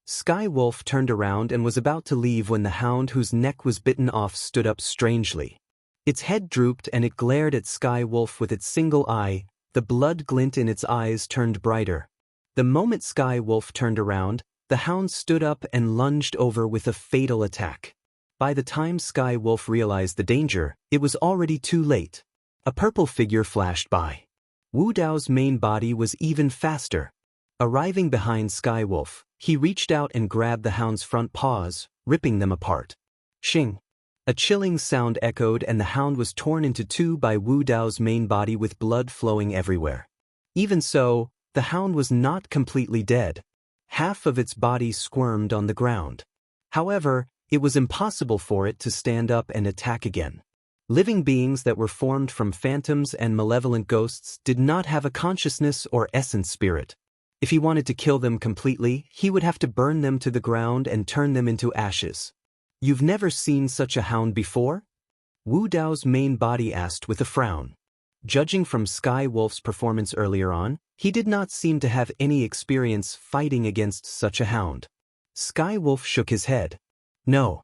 Sky Wolf turned around and was about to leave when the hound whose neck was bitten off stood up strangely. Its head drooped and it glared at Sky Wolf with its single eye. The blood glint in its eyes turned brighter. The moment Sky Wolf turned around, the hound stood up and lunged over with a fatal attack. By the time Sky Wolf realized the danger, it was already too late. A purple figure flashed by. Wu Dao's main body was even faster. Arriving behind Sky Wolf, he reached out and grabbed the hound's front paws, ripping them apart. Shing! A chilling sound echoed and the hound was torn into two by Wu Dao's main body with blood flowing everywhere. Even so, the hound was not completely dead. Half of its body squirmed on the ground. However, it was impossible for it to stand up and attack again. Living beings that were formed from phantoms and malevolent ghosts did not have a consciousness or essence spirit. If he wanted to kill them completely, he would have to burn them to the ground and turn them into ashes. "You've never seen such a hound before?" Wu Dao's main body asked with a frown. Judging from Sky Wolf's performance earlier on, he did not seem to have any experience fighting against such a hound. Sky Wolf shook his head. No.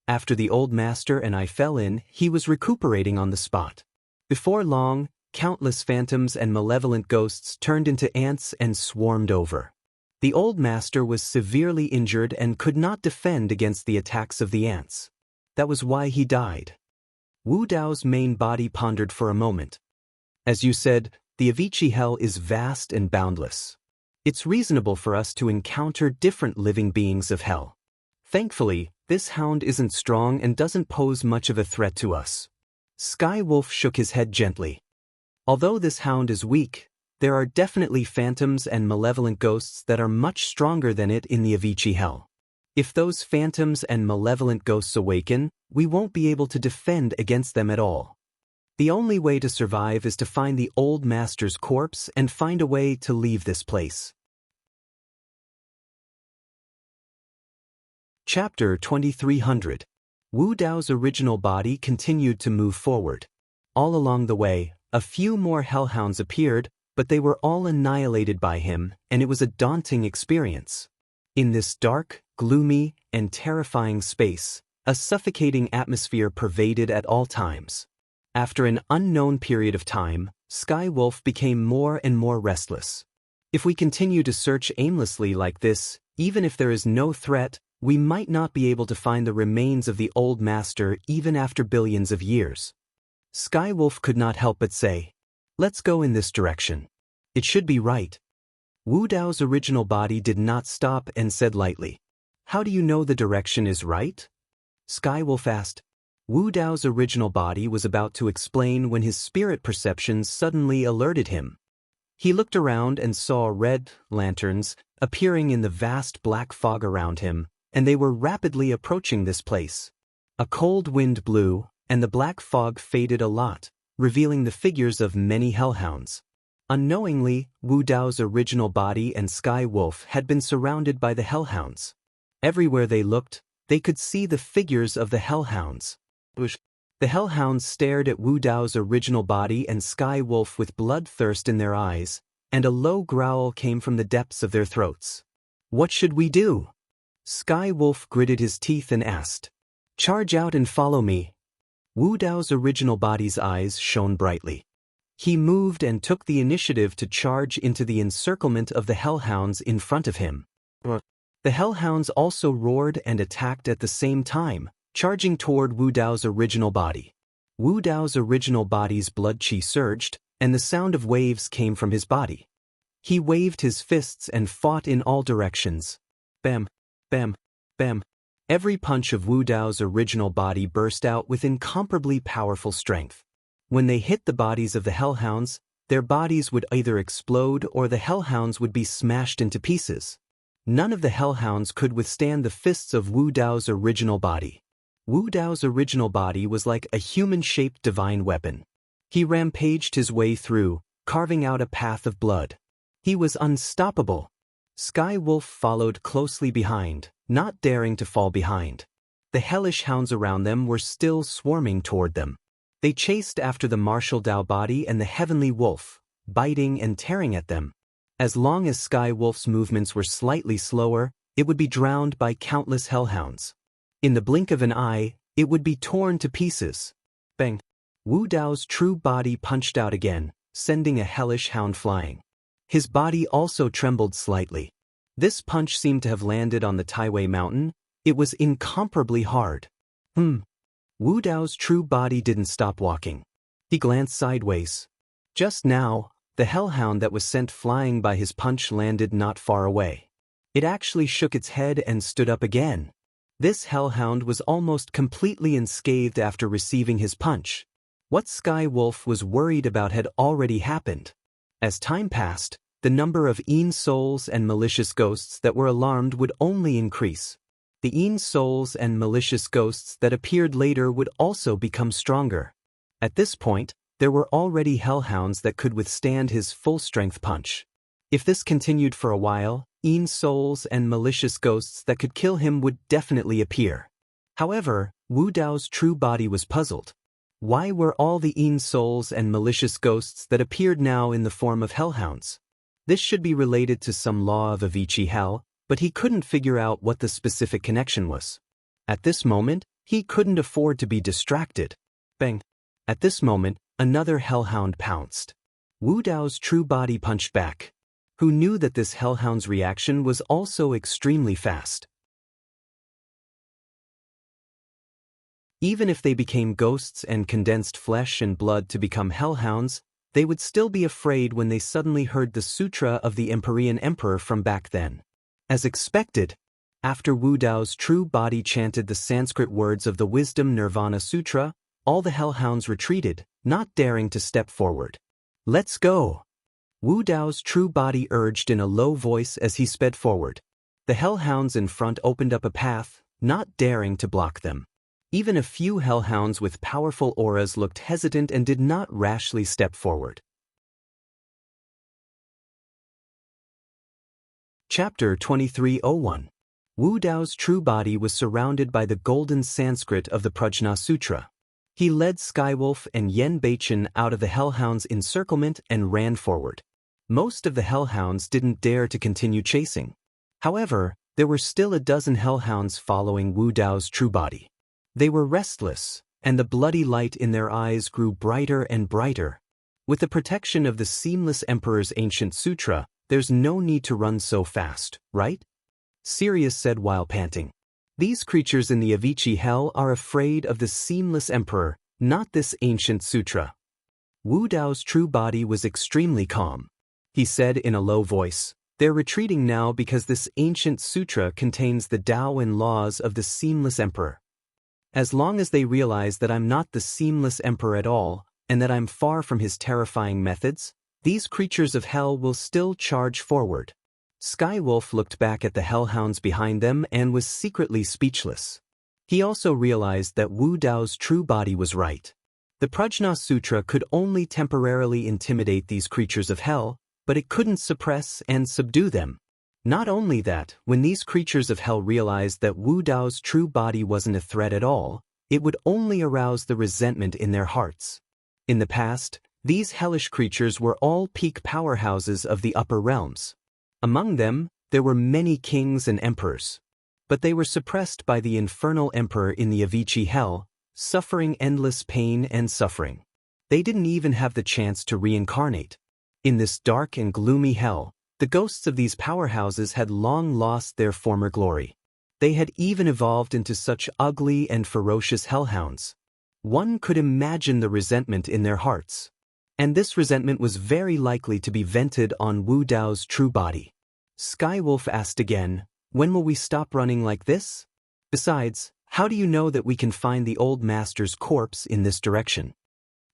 After the old master and I fell in, he was recuperating on the spot. Before long, countless phantoms and malevolent ghosts turned into ants and swarmed over. The old master was severely injured and could not defend against the attacks of the ants. That was why he died. Wu Dao's main body pondered for a moment. As you said, the Avicii hell is vast and boundless. It's reasonable for us to encounter different living beings of hell. Thankfully, this hound isn't strong and doesn't pose much of a threat to us. Sky Wolf shook his head gently. Although this hound is weak, there are definitely phantoms and malevolent ghosts that are much stronger than it in the Avicii hell. If those phantoms and malevolent ghosts awaken, we won't be able to defend against them at all. The only way to survive is to find the old master's corpse and find a way to leave this place. Chapter 2300. Wu Dao's original body continued to move forward. All along the way, a few more hellhounds appeared, but they were all annihilated by him, and it was a daunting experience. In this dark, gloomy, and terrifying space, a suffocating atmosphere pervaded at all times. After an unknown period of time, Sky Wolf became more and more restless. If we continue to search aimlessly like this, even if there is no threat, we might not be able to find the remains of the old master even after billions of years. Sky Wolf could not help but say, "Let's go in this direction. It should be right." Wu Dao's original body did not stop and said lightly, "How do you know the direction is right?" Sky Wolf asked. Wu Dao's original body was about to explain when his spirit perceptions suddenly alerted him. He looked around and saw red lanterns appearing in the vast black fog around him, and they were rapidly approaching this place. A cold wind blew, and the black fog faded a lot, revealing the figures of many hellhounds. Unknowingly, Wu Dao's original body and Sky Wolf had been surrounded by the hellhounds. Everywhere they looked, they could see the figures of the hellhounds. The hellhounds stared at Wu Dao's original body and Sky Wolf with bloodthirst in their eyes, and a low growl came from the depths of their throats. "What should we do?" Sky Wolf gritted his teeth and asked. "Charge out and follow me." Wu Dao's original body's eyes shone brightly. He moved and took the initiative to charge into the encirclement of the hellhounds in front of him. The hellhounds also roared and attacked at the same time, charging toward Wu Dao's original body. Wu Dao's original body's blood qi surged, and the sound of waves came from his body. He waved his fists and fought in all directions. Bam, bam, bam. Every punch of Wu Dao's original body burst out with incomparably powerful strength. When they hit the bodies of the hellhounds, their bodies would either explode or the hellhounds would be smashed into pieces. None of the hellhounds could withstand the fists of Wu Dao's original body. Wu Dao's original body was like a human-shaped divine weapon. He rampaged his way through, carving out a path of blood. He was unstoppable. Sky Wolf followed closely behind, not daring to fall behind. The hellish hounds around them were still swarming toward them. They chased after the martial Dao body and the heavenly wolf, biting and tearing at them. As long as Sky Wolf's movements were slightly slower, it would be drowned by countless hellhounds. In the blink of an eye, it would be torn to pieces. Bang! Wu Dao's true body punched out again, sending a hellish hound flying. His body also trembled slightly. This punch seemed to have landed on the Taiwei mountain. It was incomparably hard. Wu Dao's true body didn't stop walking. He glanced sideways. Just now, the hellhound that was sent flying by his punch landed not far away. It actually shook its head and stood up again. This hellhound was almost completely unscathed after receiving his punch. What Sky Wolf was worried about had already happened. As time passed, the number of Een souls and malicious ghosts that were alarmed would only increase. The Een souls and malicious ghosts that appeared later would also become stronger. At this point, there were already hellhounds that could withstand his full-strength punch. If this continued for a while, Een souls and malicious ghosts that could kill him would definitely appear. However, Wu Dao's true body was puzzled. Why were all the Een souls and malicious ghosts that appeared now in the form of hellhounds? This should be related to some law of Avicii hell, but he couldn't figure out what the specific connection was. At this moment, he couldn't afford to be distracted. Bang! At this moment, another hellhound pounced. Wu Dao's true body punched back. Who knew that this hellhound's reaction was also extremely fast? Even if they became ghosts and condensed flesh and blood to become hellhounds, they would still be afraid when they suddenly heard the sutra of the Empyrean Emperor from back then. As expected, after Wu Dao's true body chanted the Sanskrit words of the Wisdom Nirvana Sutra, all the hellhounds retreated, not daring to step forward. Let's go! Wu Dao's true body urged in a low voice as he sped forward. The hellhounds in front opened up a path, not daring to block them. Even a few hellhounds with powerful auras looked hesitant and did not rashly step forward. Chapter 2301. Wu Dao's true body was surrounded by the golden Sanskrit of the Prajna Sutra. He led Skywolf and Yen Beichen out of the hellhounds' encirclement and ran forward. Most of the hellhounds didn't dare to continue chasing. However, there were still a dozen hellhounds following Wu Dao's true body. They were restless, and the bloody light in their eyes grew brighter and brighter. With the protection of the Seamless Emperor's ancient sutra, there's no need to run so fast, right? Sirius said while panting. These creatures in the Avicii hell are afraid of the Seamless Emperor, not this ancient sutra. Wu Dao's true body was extremely calm. He said in a low voice, "They're retreating now because this ancient sutra contains the Tao and laws of the Seamless Emperor. As long as they realize that I'm not the Seamless Emperor at all, and that I'm far from his terrifying methods, these creatures of hell will still charge forward." Skywolf looked back at the hellhounds behind them and was secretly speechless. He also realized that Wu Dao's true body was right. The Prajna Sutra could only temporarily intimidate these creatures of hell, but it couldn't suppress and subdue them. Not only that, when these creatures of hell realized that Wu Dao's true body wasn't a threat at all, it would only arouse the resentment in their hearts. In the past, these hellish creatures were all peak powerhouses of the upper realms. Among them, there were many kings and emperors. But they were suppressed by the infernal emperor in the Avicii hell, suffering endless pain and suffering. They didn't even have the chance to reincarnate. In this dark and gloomy hell, the ghosts of these powerhouses had long lost their former glory. They had even evolved into such ugly and ferocious hellhounds. One could imagine the resentment in their hearts. And this resentment was very likely to be vented on Wu Dao's true body. Skywolf asked again, "When will we stop running like this? Besides, how do you know that we can find the old master's corpse in this direction?"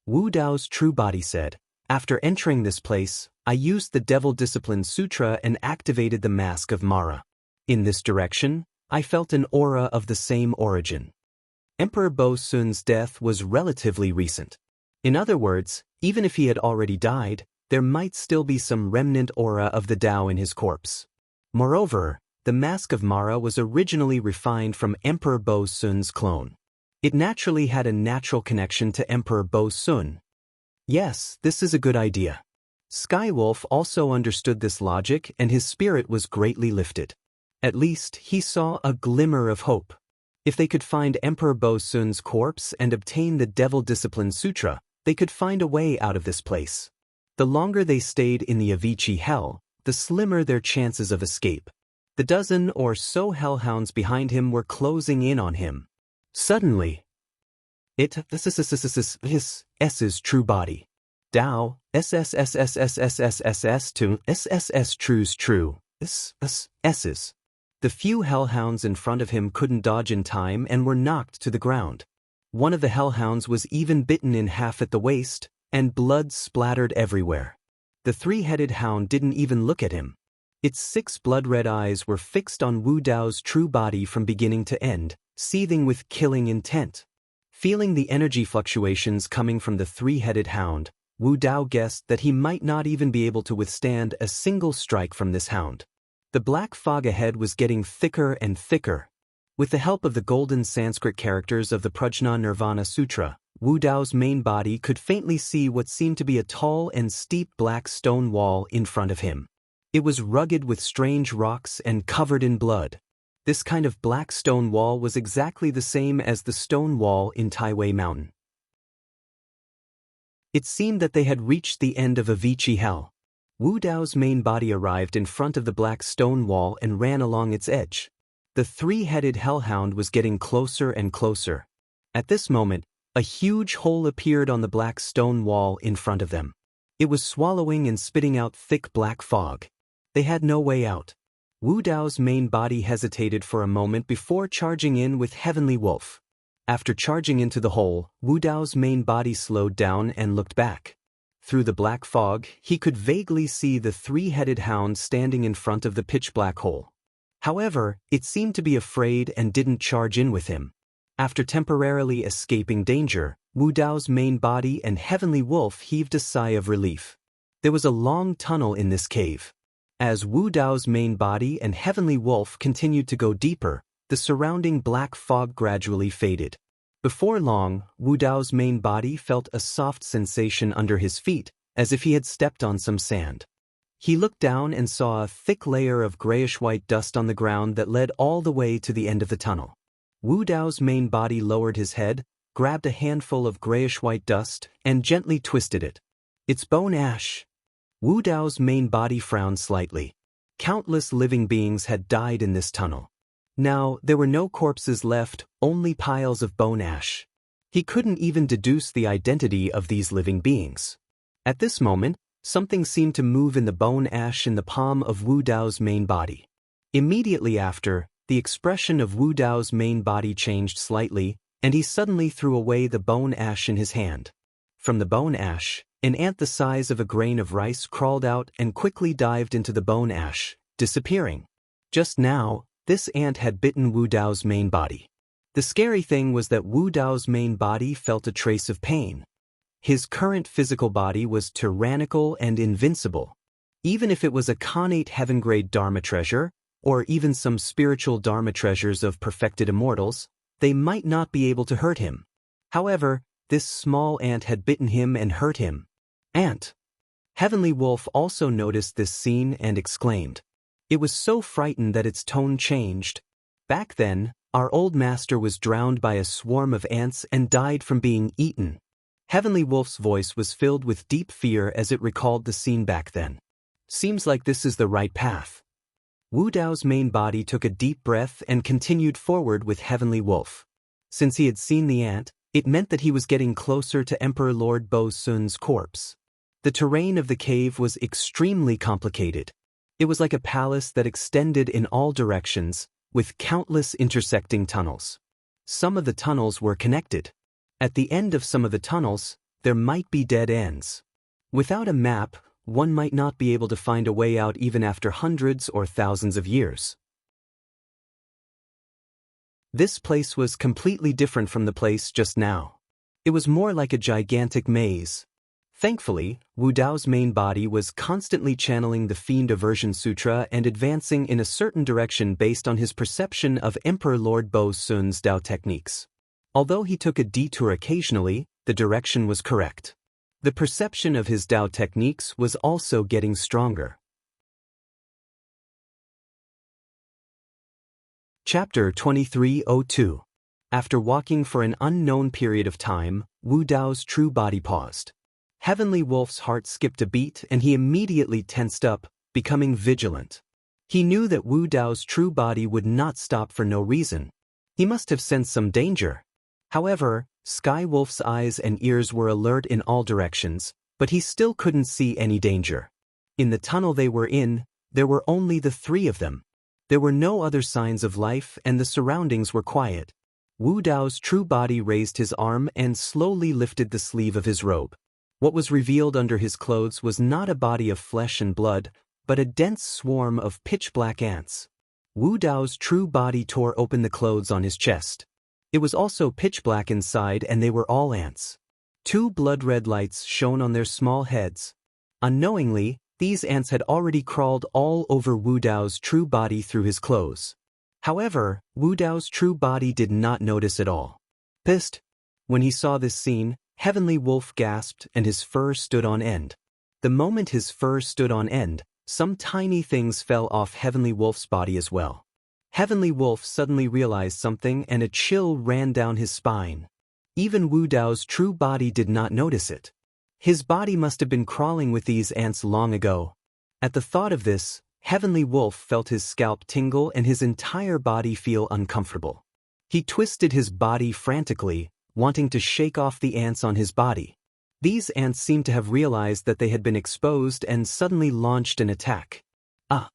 Wu Dao's true body said, "After entering this place, I used the Devil Discipline Sutra and activated the Mask of Mara. In this direction, I felt an aura of the same origin. Emperor Bo Sun's death was relatively recent. In other words, even if he had already died, there might still be some remnant aura of the Tao in his corpse. Moreover, the Mask of Mara was originally refined from Emperor Bo Sun's clone. It naturally had a natural connection to Emperor Bo Sun. Yes, this is a good idea." Skywolf also understood this logic and his spirit was greatly lifted. At least, he saw a glimmer of hope. If they could find Emperor Bo Sun's corpse and obtain the Devil Discipline Sutra, they could find a way out of this place. The longer they stayed in the Avicii hell, the slimmer their chances of escape. The dozen or so hellhounds behind him were closing in on him. Suddenly, his true body. Tao, SSSSSSSSS to SSS true's true, S's. The few hellhounds in front of him couldn't dodge in time and were knocked to the ground. One of the hellhounds was even bitten in half at the waist, and blood splattered everywhere. The three-headed hound didn't even look at him. Its 6 blood-red eyes were fixed on Wu Dao's true body from beginning to end, seething with killing intent. Feeling the energy fluctuations coming from the three-headed hound, Wu Dao guessed that he might not even be able to withstand a single strike from this hound. The black fog ahead was getting thicker and thicker. With the help of the golden Sanskrit characters of the Prajna Nirvana Sutra, Wu Dao's main body could faintly see what seemed to be a tall and steep black stone wall in front of him. It was rugged with strange rocks and covered in blood. This kind of black stone wall was exactly the same as the stone wall in Taiwei Mountain. It seemed that they had reached the end of Avicii Hell. Wu Dao's main body arrived in front of the black stone wall and ran along its edge. The three-headed hellhound was getting closer and closer. At this moment, a huge hole appeared on the black stone wall in front of them. It was swallowing and spitting out thick black fog. They had no way out. Wu Dao's main body hesitated for a moment before charging in with Heavenly Wolf. After charging into the hole, Wu Dao's main body slowed down and looked back. Through the black fog, he could vaguely see the three-headed hound standing in front of the pitch-black hole. However, it seemed to be afraid and didn't charge in with him. After temporarily escaping danger, Wu Dao's main body and Heavenly Wolf heaved a sigh of relief. There was a long tunnel in this cave. As Wu Dao's main body and Heavenly Wolf continued to go deeper, the surrounding black fog gradually faded. Before long, Wu Dao's main body felt a soft sensation under his feet, as if he had stepped on some sand. He looked down and saw a thick layer of grayish-white dust on the ground that led all the way to the end of the tunnel. Wu Dao's main body lowered his head, grabbed a handful of grayish-white dust, and gently twisted it. "It's bone ash." Wu Dao's main body frowned slightly. Countless living beings had died in this tunnel. Now, there were no corpses left, only piles of bone ash. He couldn't even deduce the identity of these living beings. At this moment, something seemed to move in the bone ash in the palm of Wu Dao's main body. Immediately after, the expression of Wu Dao's main body changed slightly, and he suddenly threw away the bone ash in his hand. From the bone ash, an ant the size of a grain of rice crawled out and quickly dived into the bone ash, disappearing. Just now, this ant had bitten Wu Dao's main body. The scary thing was that Wu Dao's main body felt a trace of pain. His current physical body was tyrannical and invincible. Even if it was a connate heaven-grade Dharma treasure, or even some spiritual Dharma treasures of perfected immortals, they might not be able to hurt him. However, this small ant had bitten him and hurt him. "Ant!" Heavenly Wolf also noticed this scene and exclaimed. It was so frightened that its tone changed. "Back then, our old master was drowned by a swarm of ants and died from being eaten." Heavenly Wolf's voice was filled with deep fear as it recalled the scene back then. "Seems like this is the right path." Wu Dao's main body took a deep breath and continued forward with Heavenly Wolf. Since he had seen the ant, it meant that he was getting closer to Emperor Lord Bo Sun's corpse. The terrain of the cave was extremely complicated. It was like a palace that extended in all directions, with countless intersecting tunnels. Some of the tunnels were connected. At the end of some of the tunnels, there might be dead ends. Without a map, one might not be able to find a way out even after hundreds or thousands of years. This place was completely different from the place just now. It was more like a gigantic maze. Thankfully, Wu Dao's main body was constantly channeling the Fiend Aversion Sutra and advancing in a certain direction based on his perception of Emperor Lord Bo Sun's Dao techniques. Although he took a detour occasionally, the direction was correct. The perception of his Dao techniques was also getting stronger. Chapter 2302. After walking for an unknown period of time, Wu Dao's true body paused. Heavenly Wolf's heart skipped a beat and he immediately tensed up, becoming vigilant. He knew that Wu Dao's true body would not stop for no reason. He must have sensed some danger. However, Sky Wolf's eyes and ears were alert in all directions, but he still couldn't see any danger. In the tunnel they were in, there were only the three of them. There were no other signs of life and the surroundings were quiet. Wu Dao's true body raised his arm and slowly lifted the sleeve of his robe. What was revealed under his clothes was not a body of flesh and blood, but a dense swarm of pitch-black ants. Wu Dao's true body tore open the clothes on his chest. It was also pitch-black inside and they were all ants. Two blood-red lights shone on their small heads. Unknowingly, these ants had already crawled all over Wu Dao's true body through his clothes. However, Wu Dao's true body did not notice at all. Pissed. When he saw this scene, Heavenly Wolf gasped and his fur stood on end. The moment his fur stood on end, some tiny things fell off Heavenly Wolf's body as well. Heavenly Wolf suddenly realized something and a chill ran down his spine. Even Wu Dao's true body did not notice it. His body must have been crawling with these ants long ago. At the thought of this, Heavenly Wolf felt his scalp tingle and his entire body feel uncomfortable. He twisted his body frantically, wanting to shake off the ants on his body. These ants seemed to have realized that they had been exposed and suddenly launched an attack. Ah!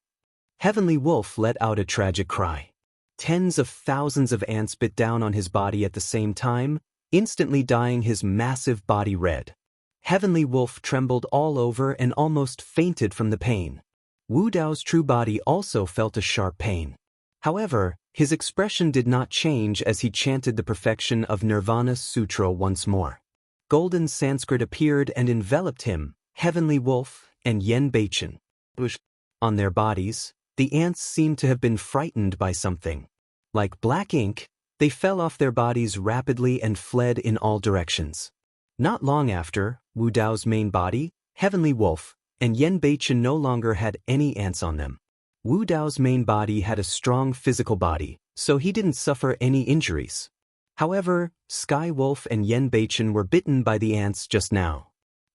Heavenly Wolf let out a tragic cry. Tens of thousands of ants bit down on his body at the same time, instantly dyeing his massive body red. Heavenly Wolf trembled all over and almost fainted from the pain. Wu Dao's true body also felt a sharp pain. However, his expression did not change as he chanted the perfection of Nirvana Sutra once more. Golden Sanskrit appeared and enveloped him, Heavenly Wolf, and Yen Beichen. On their bodies, the ants seemed to have been frightened by something. Like black ink, they fell off their bodies rapidly and fled in all directions. Not long after, Wu Dao's main body, Heavenly Wolf, and Yen Beichen no longer had any ants on them. Wu Dao's main body had a strong physical body, so he didn't suffer any injuries. However, Sky Wolf and Yen Beichen were bitten by the ants just now.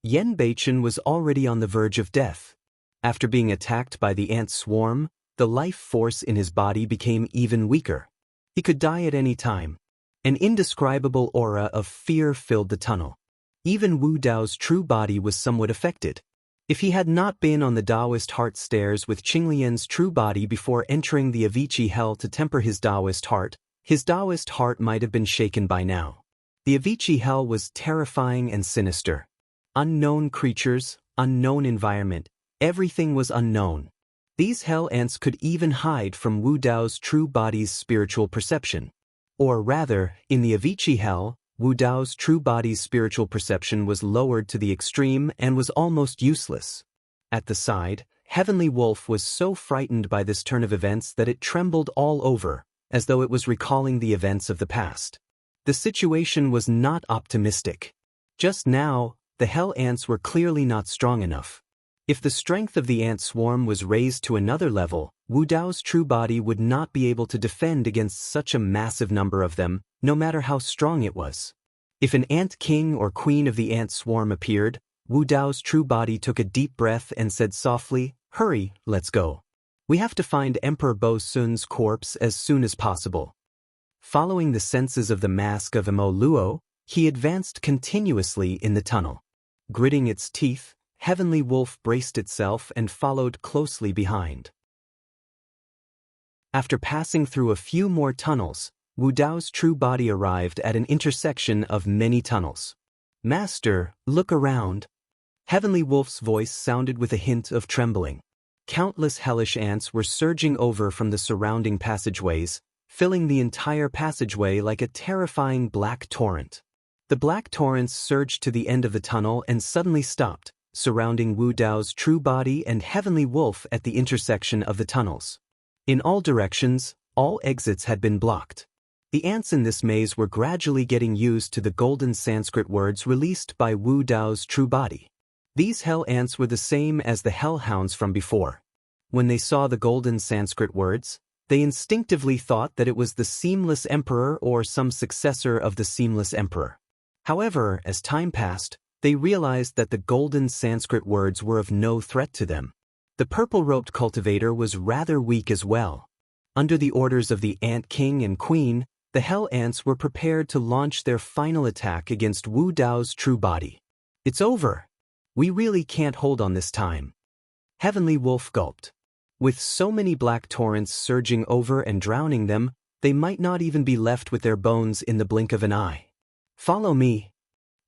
Yen Beichen was already on the verge of death. After being attacked by the ant swarm, the life force in his body became even weaker. He could die at any time. An indescribable aura of fear filled the tunnel. Even Wu Dao's true body was somewhat affected. If he had not been on the Taoist heart stairs with Qinglian's true body before entering the Avicii hell to temper his Taoist heart might have been shaken by now. The Avicii hell was terrifying and sinister. Unknown creatures, unknown environment, everything was unknown. These hell ants could even hide from Wu Dao's true body's spiritual perception. Or rather, in the Avicii hell, Wu Dao's true body's spiritual perception was lowered to the extreme and was almost useless. At the side, Heavenly Wolf was so frightened by this turn of events that it trembled all over, as though it was recalling the events of the past. The situation was not optimistic. Just now, the hell ants were clearly not strong enough. If the strength of the ant swarm was raised to another level, Wu Dao's true body would not be able to defend against such a massive number of them, no matter how strong it was. If an ant king or queen of the ant swarm appeared, Wu Dao's true body took a deep breath and said softly, "Hurry, let's go. We have to find Emperor Bo Sun's corpse as soon as possible." Following the senses of the mask of Mo Luo, he advanced continuously in the tunnel. Gritting its teeth, Heavenly Wolf braced itself and followed closely behind. After passing through a few more tunnels, Wu Dao's true body arrived at an intersection of many tunnels. "Master, look around." Heavenly Wolf's voice sounded with a hint of trembling. Countless hellish ants were surging over from the surrounding passageways, filling the entire passageway like a terrifying black torrent. The black torrents surged to the end of the tunnel and suddenly stopped, surrounding Wu Dao's true body and Heavenly Wolf at the intersection of the tunnels. In all directions, all exits had been blocked. The ants in this maze were gradually getting used to the golden Sanskrit words released by Wu Dao's true body. These hell ants were the same as the hellhounds from before. When they saw the golden Sanskrit words, they instinctively thought that it was the Seamless Emperor or some successor of the Seamless Emperor. However, as time passed, they realized that the golden Sanskrit words were of no threat to them. The purple-robed cultivator was rather weak as well. Under the orders of the Ant King and Queen, the Hell Ants were prepared to launch their final attack against Wu Dao's true body. "It's over. We really can't hold on this time." Heavenly Wolf gulped. With so many black torrents surging over and drowning them, they might not even be left with their bones in the blink of an eye. "Follow me."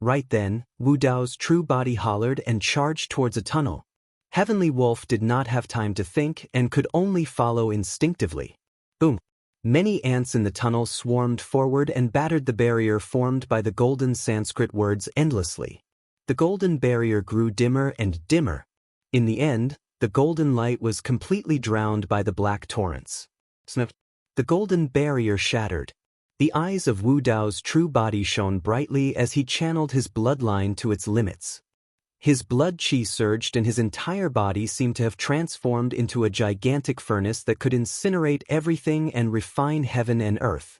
Right then, Wu Dao's true body hollered and charged towards a tunnel. Heavenly Wolf did not have time to think and could only follow instinctively. Boom! Many ants in the tunnel swarmed forward and battered the barrier formed by the golden Sanskrit words endlessly. The golden barrier grew dimmer and dimmer. In the end, the golden light was completely drowned by the black torrents. Snip! The golden barrier shattered. The eyes of Wu Dao's true body shone brightly as he channeled his bloodline to its limits. His blood qi surged and his entire body seemed to have transformed into a gigantic furnace that could incinerate everything and refine heaven and earth.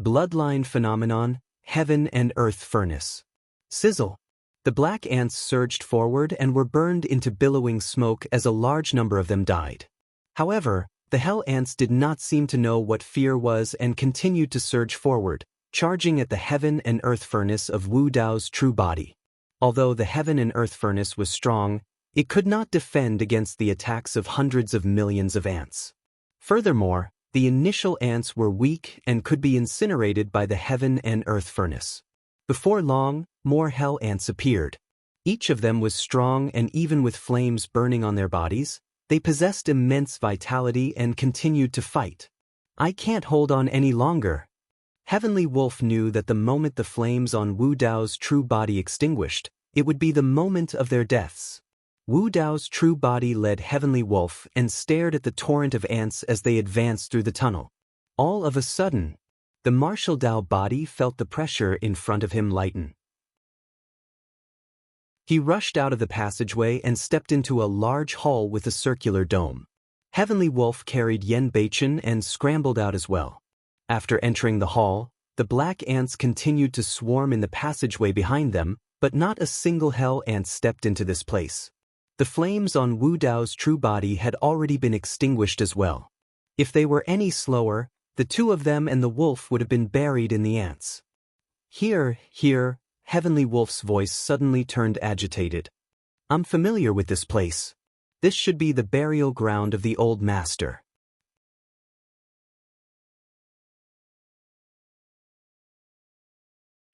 Bloodline phenomenon, heaven and earth furnace. Sizzle. The black ants surged forward and were burned into billowing smoke as a large number of them died. However, the hell ants did not seem to know what fear was and continued to surge forward, charging at the heaven and earth furnace of Wu Dao's true body. Although the heaven and earth furnace was strong, it could not defend against the attacks of hundreds of millions of ants. Furthermore, the initial ants were weak and could be incinerated by the heaven and earth furnace. Before long, more hell ants appeared. Each of them was strong, and even with flames burning on their bodies, they possessed immense vitality and continued to fight. I can't hold on any longer. Heavenly Wolf knew that the moment the flames on Wu Dao's true body extinguished, it would be the moment of their deaths. Wu Dao's true body led Heavenly Wolf and stared at the torrent of ants as they advanced through the tunnel. All of a sudden, the martial Dao body felt the pressure in front of him lighten. He rushed out of the passageway and stepped into a large hall with a circular dome. Heavenly Wolf carried Yen Beichen and scrambled out as well. After entering the hall, the black ants continued to swarm in the passageway behind them, but not a single hell ant stepped into this place. The flames on Wu Dao's true body had already been extinguished as well. If they were any slower, the two of them and the wolf would have been buried in the ants. Here, Heavenly Wolf's voice suddenly turned agitated. I'm familiar with this place. This should be the burial ground of the old master.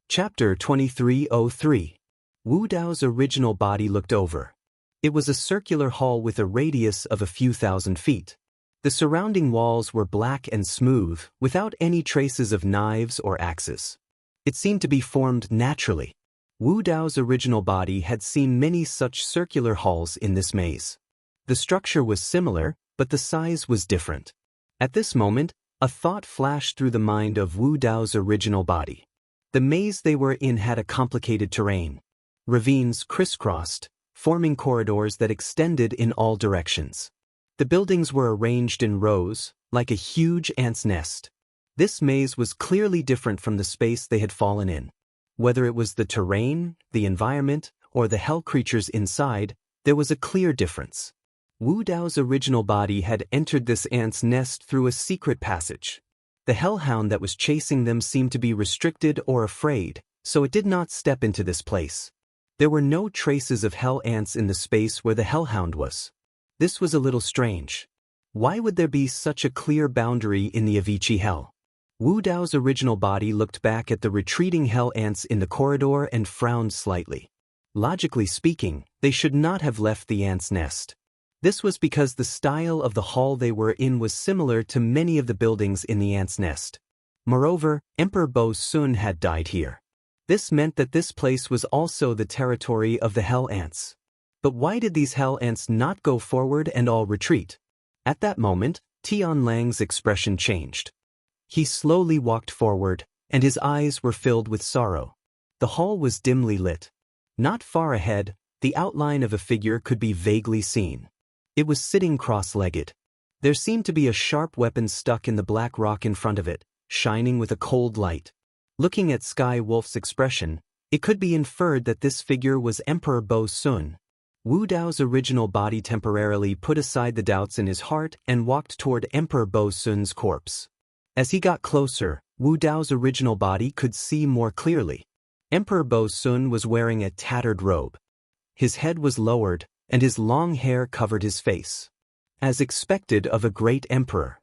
Chapter 2303. Wu Dao's original body looked over. It was a circular hall with a radius of a few thousand feet. The surrounding walls were black and smooth, without any traces of knives or axes. It seemed to be formed naturally. Wu Dao's original body had seen many such circular halls in this maze. The structure was similar, but the size was different. At this moment, a thought flashed through the mind of Wu Dao's original body. The maze they were in had a complicated terrain. Ravines crisscrossed, forming corridors that extended in all directions. The buildings were arranged in rows, like a huge ant's nest. This maze was clearly different from the space they had fallen in. Whether it was the terrain, the environment, or the hell creatures inside, there was a clear difference. Wu Dao's original body had entered this ant's nest through a secret passage. The hellhound that was chasing them seemed to be restricted or afraid, so it did not step into this place. There were no traces of hell ants in the space where the hellhound was. This was a little strange. Why would there be such a clear boundary in the Avicii hell? Wu Dao's original body looked back at the retreating hell ants in the corridor and frowned slightly. Logically speaking, they should not have left the ant's nest. This was because the style of the hall they were in was similar to many of the buildings in the ant's nest. Moreover, Emperor Bo Sun had died here. This meant that this place was also the territory of the hell ants. But why did these hell ants not go forward and all retreat? At that moment, Tian Lang's expression changed. He slowly walked forward, and his eyes were filled with sorrow. The hall was dimly lit. Not far ahead, the outline of a figure could be vaguely seen. It was sitting cross-legged. There seemed to be a sharp weapon stuck in the black rock in front of it, shining with a cold light. Looking at Sky Wolf's expression, it could be inferred that this figure was Emperor Bo Sun. Wu Dao's original body temporarily put aside the doubts in his heart and walked toward Emperor Bo Sun's corpse. As he got closer, Wu Dao's original body could see more clearly. Emperor Bo Sun was wearing a tattered robe. His head was lowered, and his long hair covered his face. As expected of a great emperor,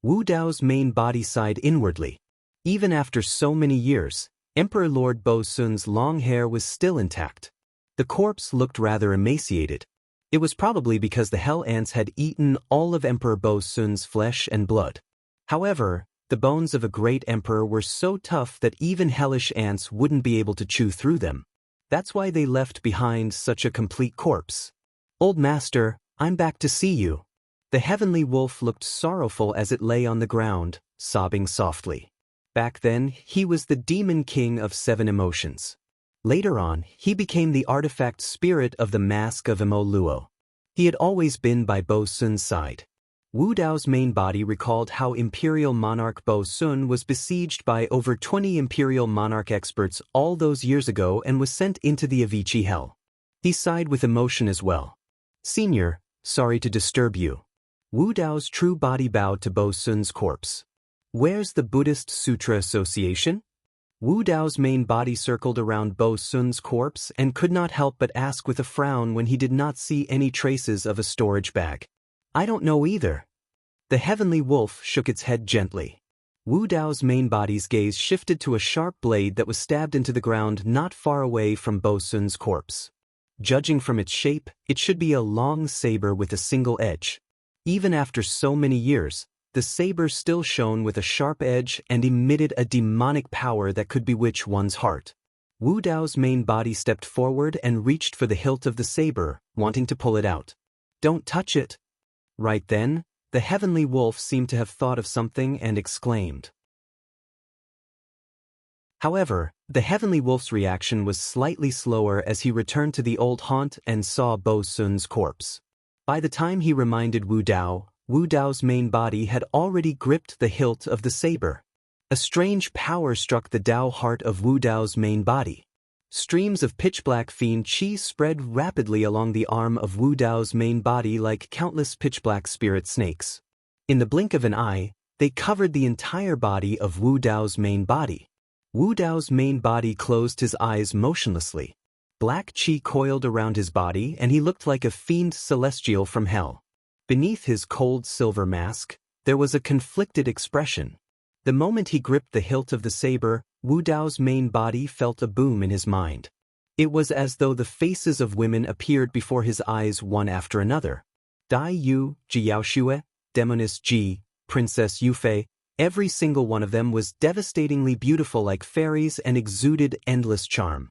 Wu Dao's main body sighed inwardly. Even after so many years, Emperor Lord Bo Sun's long hair was still intact. The corpse looked rather emaciated. It was probably because the hell ants had eaten all of Emperor Bo Sun's flesh and blood. However, the bones of a great emperor were so tough that even hellish ants wouldn't be able to chew through them. That's why they left behind such a complete corpse. Old master, I'm back to see you. The heavenly wolf looked sorrowful as it lay on the ground, sobbing softly. Back then, he was the demon king of 7 emotions. Later on, he became the artifact spirit of the Mask of Emo Luo. He had always been by Bo Sun's side. Wu Dao's main body recalled how Imperial Monarch Bo Sun was besieged by over 20 Imperial Monarch experts all those years ago and was sent into the Avicii Hell. He sighed with emotion as well. "Senior, sorry to disturb you." Wu Dao's true body bowed to Bo Sun's corpse. "Where's the Buddhist Sutra Association?" Wu Dao's main body circled around Bo Sun's corpse and could not help but ask with a frown when he did not see any traces of a storage bag. "I don't know either." The heavenly wolf shook its head gently. Wu Dao's main body's gaze shifted to a sharp blade that was stabbed into the ground not far away from Bo Sun's corpse. Judging from its shape, it should be a long saber with a single edge. Even after so many years, the saber still shone with a sharp edge and emitted a demonic power that could bewitch one's heart. Wu Dao's main body stepped forward and reached for the hilt of the saber, wanting to pull it out. "Don't touch it." Right then, the heavenly wolf seemed to have thought of something and exclaimed. However, the heavenly wolf's reaction was slightly slower as he returned to the old haunt and saw Bo Sun's corpse. By the time he reminded Wu Dao's main body had already gripped the hilt of the saber. A strange power struck the Dao heart of Wu Dao's main body. Streams of pitch-black fiend chi spread rapidly along the arm of Wu Dao's main body like countless pitch-black spirit snakes. In the blink of an eye, they covered the entire body of Wu Dao's main body. Wu Dao's main body closed his eyes motionlessly. Black chi coiled around his body and he looked like a fiend celestial from hell. Beneath his cold silver mask, there was a conflicted expression. The moment he gripped the hilt of the saber, Wu Dao's main body felt a boom in his mind. It was as though the faces of women appeared before his eyes one after another. Dai Yu, Jiaoxue, Demoness Ji, Princess Yufei, every single one of them was devastatingly beautiful like fairies and exuded endless charm.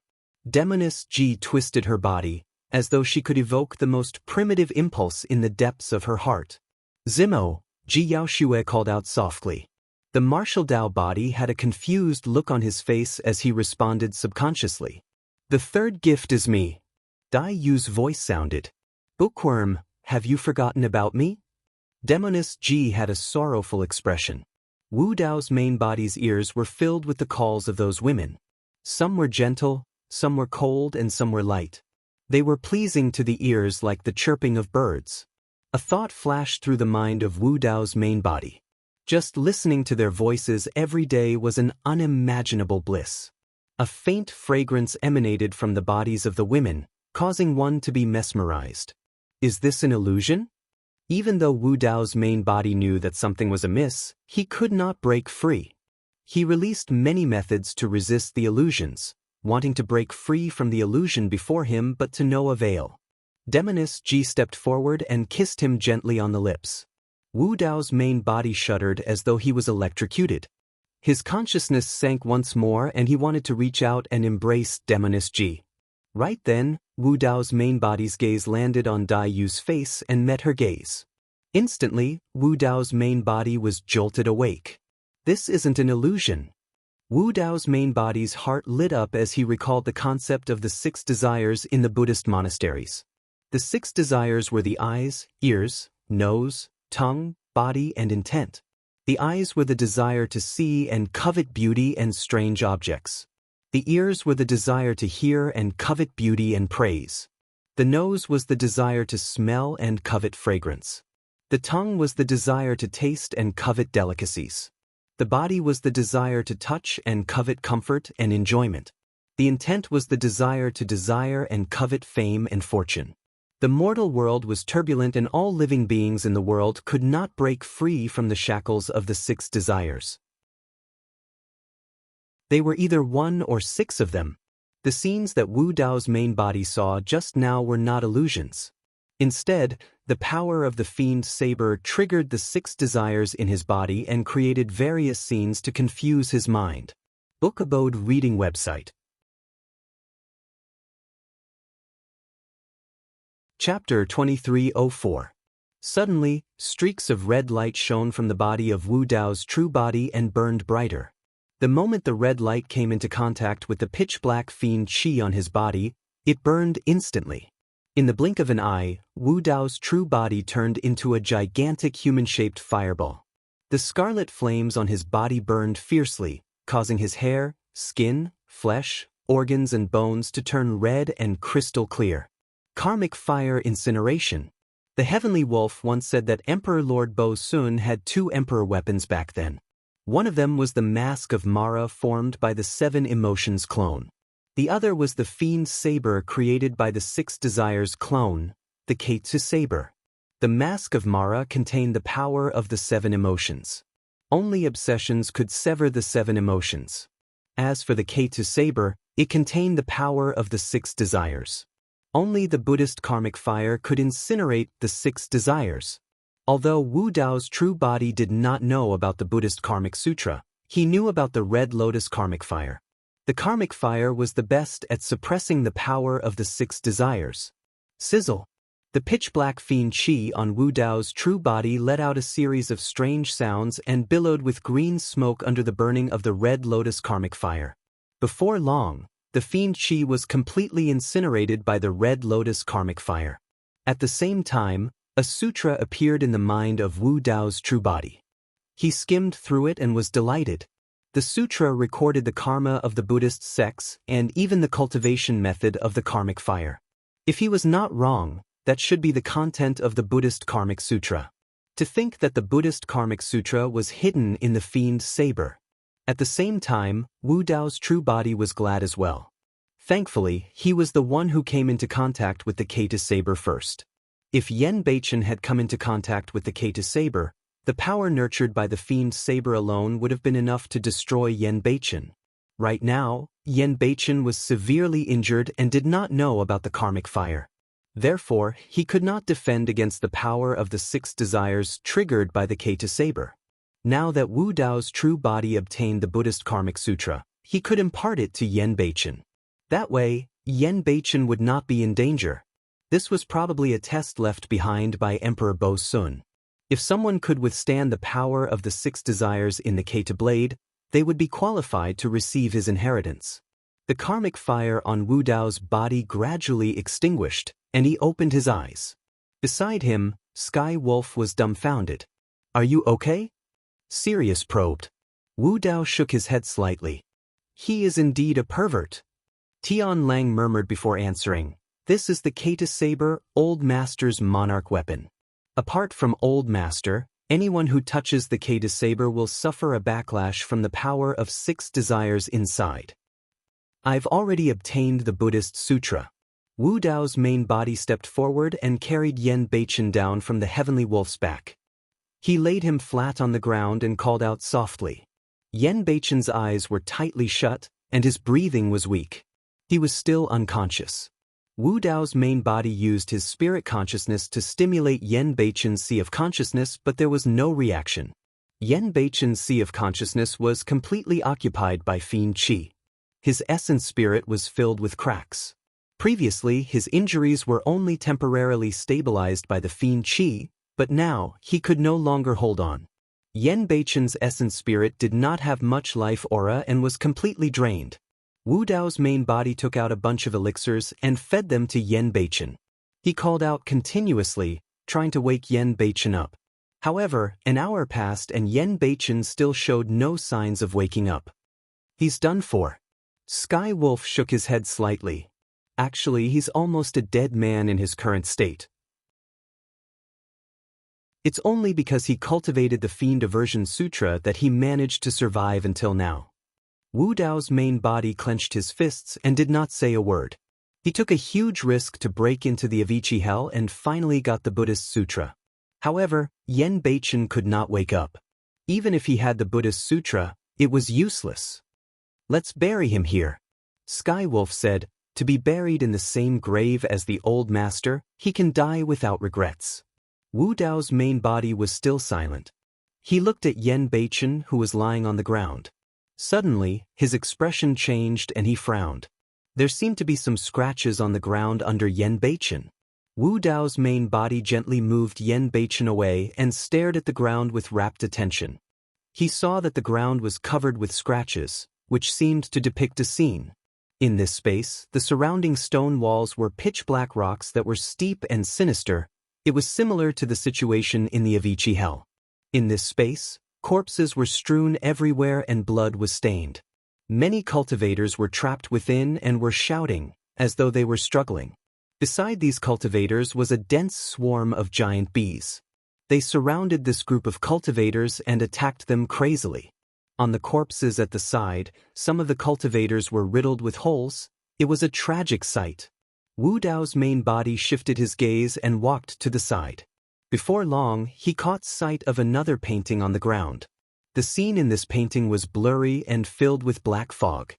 Demoness Ji twisted her body, as though she could evoke the most primitive impulse in the depths of her heart. "Zimo," Jiaoxue called out softly. The martial Dao body had a confused look on his face as he responded subconsciously. "The third gift is me." Dai Yu's voice sounded. "Bookworm, have you forgotten about me?" Demoness Ji had a sorrowful expression. Wu Dao's main body's ears were filled with the calls of those women. Some were gentle, some were cold, and some were light. They were pleasing to the ears like the chirping of birds. A thought flashed through the mind of Wu Dao's main body. Just listening to their voices every day was an unimaginable bliss. A faint fragrance emanated from the bodies of the women, causing one to be mesmerized. Is this an illusion? Even though Wu Dao's main body knew that something was amiss, he could not break free. He released many methods to resist the illusions, wanting to break free from the illusion before him but to no avail. Demoness Ji stepped forward and kissed him gently on the lips. Wu Dao's main body shuddered as though he was electrocuted. His consciousness sank once more and he wanted to reach out and embrace Demoness Ji. Right then, Wu Dao's main body's gaze landed on Dai Yu's face and met her gaze. Instantly, Wu Dao's main body was jolted awake. This isn't an illusion. Wu Dao's main body's heart lit up as he recalled the concept of the 6 desires in the Buddhist monasteries. The 6 desires were the eyes, ears, nose, tongue, body, and intent. The eyes were the desire to see and covet beauty and strange objects. The ears were the desire to hear and covet beauty and praise. The nose was the desire to smell and covet fragrance. The tongue was the desire to taste and covet delicacies. The body was the desire to touch and covet comfort and enjoyment. The intent was the desire to desire and covet fame and fortune. The mortal world was turbulent and all living beings in the world could not break free from the shackles of the 6 desires. They were either 1 or 6 of them. The scenes that Wu Dao's main body saw just now were not illusions. Instead, the power of the fiend saber triggered the 6 desires in his body and created various scenes to confuse his mind. Book Abode Reading Website. Chapter 2304. Suddenly, streaks of red light shone from the body of Wu Dao's true body and burned brighter. The moment the red light came into contact with the pitch-black fiend qi on his body, it burned instantly. In the blink of an eye, Wu Dao's true body turned into a gigantic human-shaped fireball. The scarlet flames on his body burned fiercely, causing his hair, skin, flesh, organs and bones to turn red and crystal clear. Karmic fire incineration. The Heavenly Wolf once said that Emperor Lord Bo Sun had two emperor weapons back then. One of them was the Mask of Mara formed by the Seven Emotions clone. The other was the Fiend Saber created by the Six Desires clone, the Ketu Saber. The Mask of Mara contained the power of the Seven Emotions. Only obsessions could sever the Seven Emotions. As for the Ketu Saber, it contained the power of the Six Desires. Only the Buddhist karmic fire could incinerate the Six Desires. Although Wu Dao's true body did not know about the Buddhist karmic sutra, he knew about the Red Lotus karmic fire. The karmic fire was the best at suppressing the power of the Six Desires. Sizzle. The pitch-black fiend qi on Wu Dao's true body let out a series of strange sounds and billowed with green smoke under the burning of the Red Lotus karmic fire. Before long, the fiend qi was completely incinerated by the Red Lotus karmic fire. At the same time, a sutra appeared in the mind of Wu Dao's true body. He skimmed through it and was delighted. The sutra recorded the karma of the Buddhist sects and even the cultivation method of the karmic fire. If he was not wrong, that should be the content of the Buddhist karmic sutra. To think that the Buddhist karmic sutra was hidden in the fiend saber. At the same time, Wu Dao's true body was glad as well. Thankfully, he was the one who came into contact with the Ketu saber first. If Yen Beichen had come into contact with the Ketu saber, the power nurtured by the fiend saber alone would have been enough to destroy Yen Beichen. Right now, Yen Beichen was severely injured and did not know about the karmic fire. Therefore, he could not defend against the power of the Six Desires triggered by the Ketu saber. Now that Wu Dao's true body obtained the Buddhist karmic sutra, he could impart it to Yen Beichen. That way, Yen Beichen would not be in danger. This was probably a test left behind by Emperor Bo Sun. If someone could withstand the power of the Six Desires in the Ketu blade, they would be qualified to receive his inheritance. The karmic fire on Wu Dao's body gradually extinguished, and he opened his eyes. Beside him, Sky Wolf was dumbfounded. "Are you okay?" Sirius probed. Wu Dao shook his head slightly. "He is indeed a pervert." Tian Lang murmured before answering. "This is the Ketu saber, Old Master's monarch weapon. Apart from Old Master, anyone who touches the Ketu saber will suffer a backlash from the power of Six Desires inside. I've already obtained the Buddhist sutra." Wu Dao's main body stepped forward and carried Yen Beichen down from the Heavenly Wolf's back. He laid him flat on the ground and called out softly. Yen Beichen's eyes were tightly shut, and his breathing was weak. He was still unconscious. Wu Dao's main body used his spirit consciousness to stimulate Yen Beichen's sea of consciousness, but there was no reaction. Yen Beichen's sea of consciousness was completely occupied by fiend qi. His essence spirit was filled with cracks. Previously, his injuries were only temporarily stabilized by the fiend qi, but now, he could no longer hold on. Yen Beichen's essence spirit did not have much life aura and was completely drained. Wu Dao's main body took out a bunch of elixirs and fed them to Yen Beichen. He called out continuously, trying to wake Yen Beichen up. However, an hour passed and Yen Beichen still showed no signs of waking up. "He's done for." Sky Wolf shook his head slightly. "Actually, he's almost a dead man in his current state. It's only because he cultivated the Fiend Aversion Sutra that he managed to survive until now." Wu Dao's main body clenched his fists and did not say a word. He took a huge risk to break into the Avicii Hell and finally got the Buddhist Sutra. However, Yen Beichen could not wake up. Even if he had the Buddhist Sutra, it was useless. "Let's bury him here," Sky Wolf said. "To be buried in the same grave as the Old Master, he can die without regrets." Wu Dao's main body was still silent. He looked at Yen Beichen, who was lying on the ground. Suddenly, his expression changed and he frowned. There seemed to be some scratches on the ground under Yen Beichen. Wu Dao's main body gently moved Yan Beichen away and stared at the ground with rapt attention. He saw that the ground was covered with scratches, which seemed to depict a scene. In this space, the surrounding stone walls were pitch-black rocks that were steep and sinister. It was similar to the situation in the Avicii Hell. In this space, corpses were strewn everywhere and blood was stained. Many cultivators were trapped within and were shouting, as though they were struggling. Beside these cultivators was a dense swarm of giant bees. They surrounded this group of cultivators and attacked them crazily. On the corpses at the side, some of the cultivators were riddled with holes. It was a tragic sight. Wu Dao's main body shifted his gaze and walked to the side. Before long, he caught sight of another painting on the ground. The scene in this painting was blurry and filled with black fog.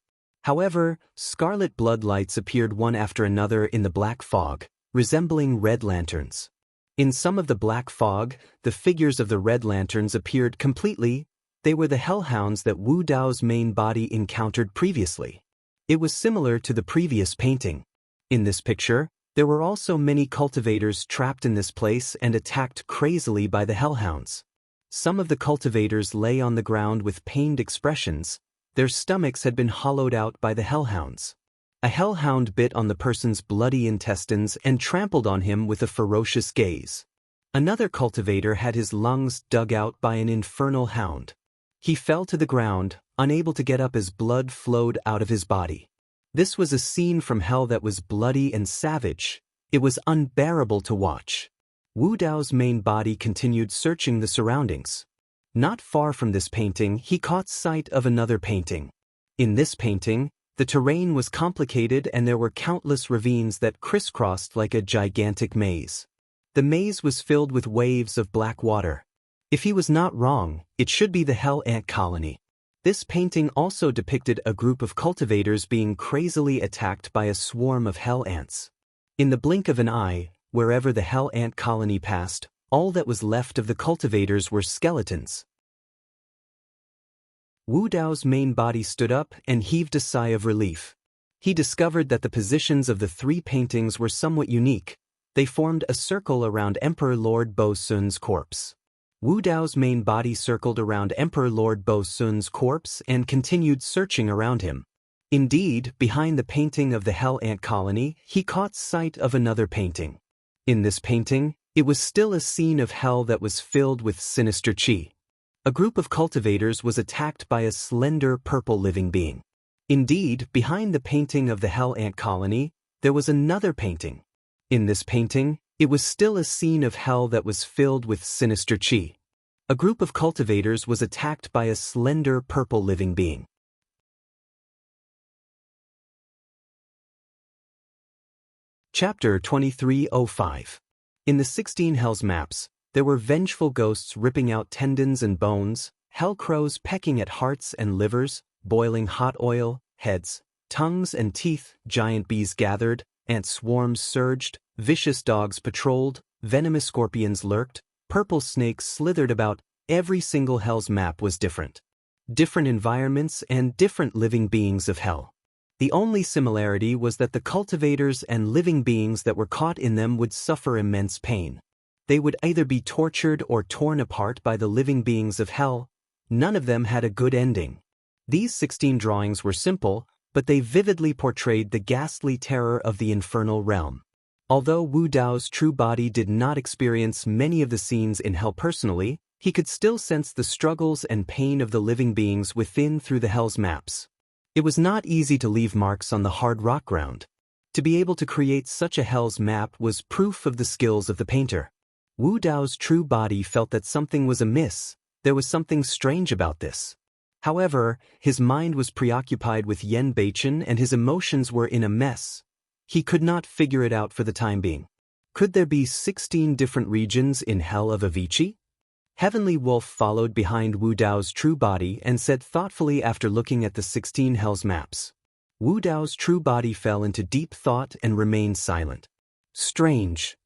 However, scarlet blood lights appeared one after another in the black fog, resembling red lanterns. In some of the black fog, the figures of the red lanterns appeared completely. They were the hellhounds that Wu Dao's main body encountered previously. It was similar to the previous painting. In this picture, there were also many cultivators trapped in this place and attacked crazily by the hellhounds. Some of the cultivators lay on the ground with pained expressions. Their stomachs had been hollowed out by the hellhounds. A hellhound bit on the person's bloody intestines and trampled on him with a ferocious gaze. Another cultivator had his lungs dug out by an infernal hound. He fell to the ground, unable to get up as blood flowed out of his body. This was a scene from hell that was bloody and savage. It was unbearable to watch. Wu Dao's main body continued searching the surroundings. Not far from this painting, he caught sight of another painting. In this painting, the terrain was complicated and there were countless ravines that crisscrossed like a gigantic maze. The maze was filled with waves of black water. If he was not wrong, it should be the Hell Ant Colony. This painting also depicted a group of cultivators being crazily attacked by a swarm of hell ants. In the blink of an eye, wherever the Hell Ant Colony passed, all that was left of the cultivators were skeletons. Wu Dao's main body stood up and heaved a sigh of relief. He discovered that the positions of the three paintings were somewhat unique. They formed a circle around Emperor Lord Bo Sun's corpse. Wu Dao's main body circled around Emperor Lord Bo Sun's corpse and continued searching around him. Indeed, behind the painting of the Hell Ant Colony, he caught sight of another painting. In this painting, it was still a scene of hell that was filled with sinister qi. A group of cultivators was attacked by a slender purple living being. Indeed, behind the painting of the Hell Ant Colony, there was another painting. In this painting, it was still a scene of hell that was filled with sinister qi. A group of cultivators was attacked by a slender purple living being. Chapter 2305. In the 16 Hells maps, there were vengeful ghosts ripping out tendons and bones, hell crows pecking at hearts and livers, boiling hot oil, heads, tongues and teeth, giant bees gathered, ant swarms surged, vicious dogs patrolled, venomous scorpions lurked, purple snakes slithered about. Every single hell's map was different. Different environments and different living beings of hell. The only similarity was that the cultivators and living beings that were caught in them would suffer immense pain. They would either be tortured or torn apart by the living beings of hell. None of them had a good ending. These 16 drawings were simple, but they vividly portrayed the ghastly terror of the infernal realm. Although Wu Dao's true body did not experience many of the scenes in hell personally, he could still sense the struggles and pain of the living beings within through the hell's maps. It was not easy to leave marks on the hard rock ground. To be able to create such a hell's map was proof of the skills of the painter. Wu Dao's true body felt that something was amiss. There was something strange about this. However, his mind was preoccupied with Yan Beichen and his emotions were in a mess. He could not figure it out for the time being. Could there be 16 different regions in Hell of Avicii? Heavenly Wolf followed behind Wu Dao's true body and said thoughtfully after looking at the 16 Hells maps. Wu Dao's true body fell into deep thought and remained silent. Strange.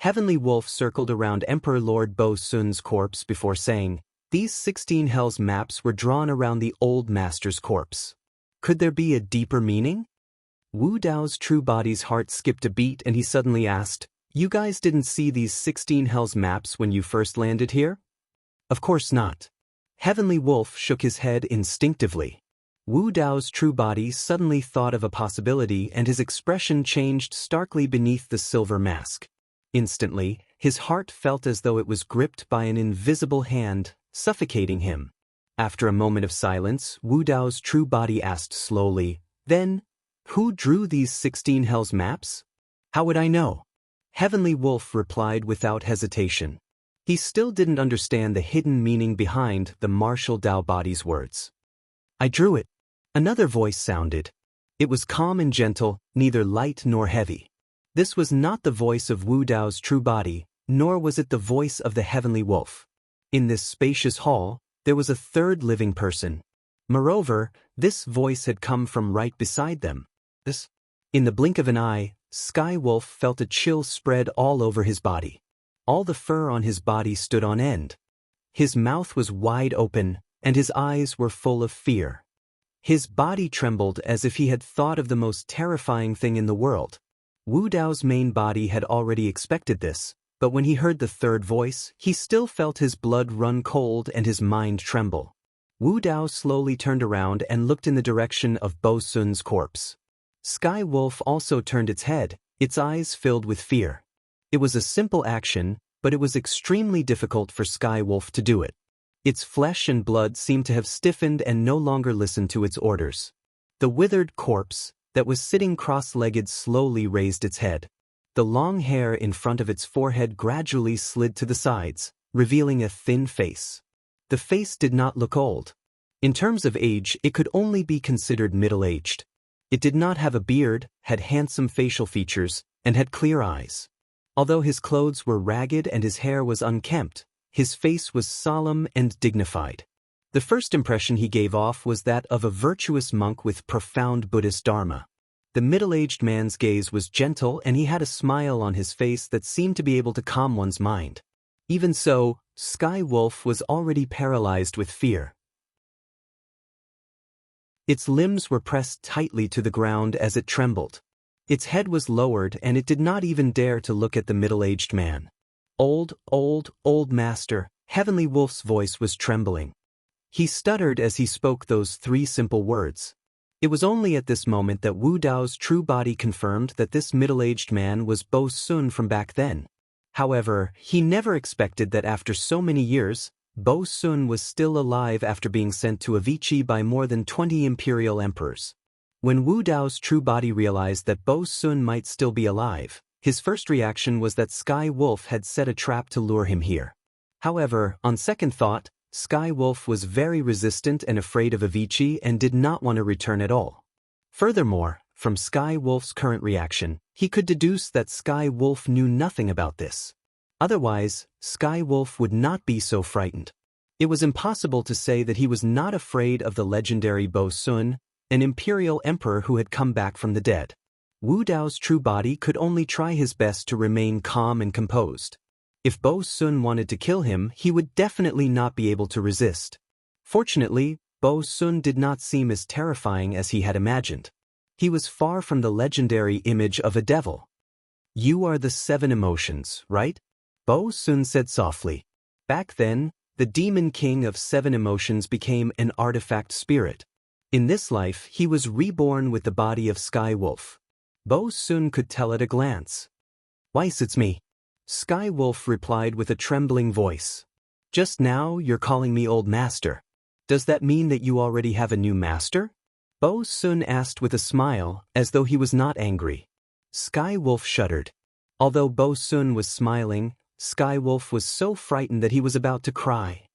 Heavenly Wolf circled around Emperor Lord Bo Sun's corpse before saying, "These 16 Hells maps were drawn around the old master's corpse. Could there be a deeper meaning?" Wu Dao's true body's heart skipped a beat and he suddenly asked, You guys didn't see these 16 Hells maps when you first landed here? Of course not. Heavenly Wolf shook his head instinctively. Wu Dao's true body suddenly thought of a possibility and his expression changed starkly beneath the silver mask. Instantly, his heart felt as though it was gripped by an invisible hand, suffocating him. After a moment of silence, Wu Dao's true body asked slowly, "Then, who drew these 16 Hells maps?" "How would I know?" Heavenly Wolf replied without hesitation. He still didn't understand the hidden meaning behind the martial Dao body's words. "I drew it." Another voice sounded. It was calm and gentle, neither light nor heavy. This was not the voice of Wu Dao's true body, nor was it the voice of the Heavenly Wolf. In this spacious hall, there was a third living person. Moreover, this voice had come from right beside them. In the blink of an eye, Sky Wolf felt a chill spread all over his body. All the fur on his body stood on end. His mouth was wide open, and his eyes were full of fear. His body trembled as if he had thought of the most terrifying thing in the world. Wu Dao's main body had already expected this, but when he heard the third voice, he still felt his blood run cold and his mind tremble. Wu Dao slowly turned around and looked in the direction of Bo Sun's corpse. Sky Wolf also turned its head, its eyes filled with fear. It was a simple action, but it was extremely difficult for Sky Wolf to do it. Its flesh and blood seemed to have stiffened and no longer listened to its orders. The withered corpse, that was sitting cross-legged, slowly raised its head. The long hair in front of its forehead gradually slid to the sides, revealing a thin face. The face did not look old. In terms of age, it could only be considered middle-aged. It did not have a beard, had handsome facial features, and had clear eyes. Although his clothes were ragged and his hair was unkempt, his face was solemn and dignified. The first impression he gave off was that of a virtuous monk with profound Buddhist dharma. The middle-aged man's gaze was gentle and he had a smile on his face that seemed to be able to calm one's mind. Even so, Sky Wolf was already paralyzed with fear. Its limbs were pressed tightly to the ground as it trembled. Its head was lowered and it did not even dare to look at the middle-aged man. "Old master," Heavenly Wolf's voice was trembling. He stuttered as he spoke those three simple words. It was only at this moment that Wu Dao's true body confirmed that this middle-aged man was Bo Sun from back then. However, he never expected that after so many years, Bo Sun was still alive after being sent to Avicii by more than 20 imperial emperors. When Wu Dao's true body realized that Bo Sun might still be alive, his first reaction was that Sky Wolf had set a trap to lure him here. However, on second thought, Sky Wolf was very resistant and afraid of Avicii and did not want to return at all. Furthermore, from Sky Wolf's current reaction, he could deduce that Sky Wolf knew nothing about this. Otherwise, Sky Wolf would not be so frightened. It was impossible to say that he was not afraid of the legendary Bo Sun, an imperial emperor who had come back from the dead. Wu Dao's true body could only try his best to remain calm and composed. If Bo Sun wanted to kill him, he would definitely not be able to resist. Fortunately, Bo Sun did not seem as terrifying as he had imagined. He was far from the legendary image of a devil. "You are the 7 emotions, right?" Bo Sun said softly. Back then, the demon king of 7 emotions became an artifact spirit. In this life, he was reborn with the body of Sky Wolf. Bo Sun could tell at a glance. "Weiss, it's me." Sky Wolf replied with a trembling voice. "Just now you're calling me old master. Does that mean that you already have a new master?" Bo Sun asked with a smile, as though he was not angry. Sky Wolf shuddered. Although Bo Sun was smiling, Sky Wolf was so frightened that he was about to cry.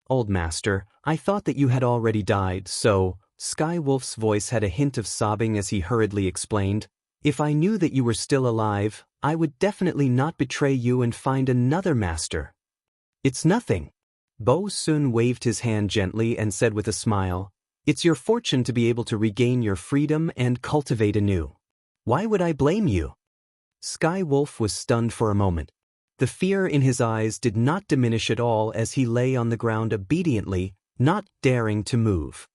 "Old master, I thought that you had already died, so..." Sky Wolf's voice had a hint of sobbing as he hurriedly explained. "If I knew that you were still alive, I would definitely not betray you and find another master." "It's nothing." Bo Sun waved his hand gently and said with a smile, "It's your fortune to be able to regain your freedom and cultivate anew. Why would I blame you?" Sky Wolf was stunned for a moment. The fear in his eyes did not diminish at all as he lay on the ground obediently, not daring to move.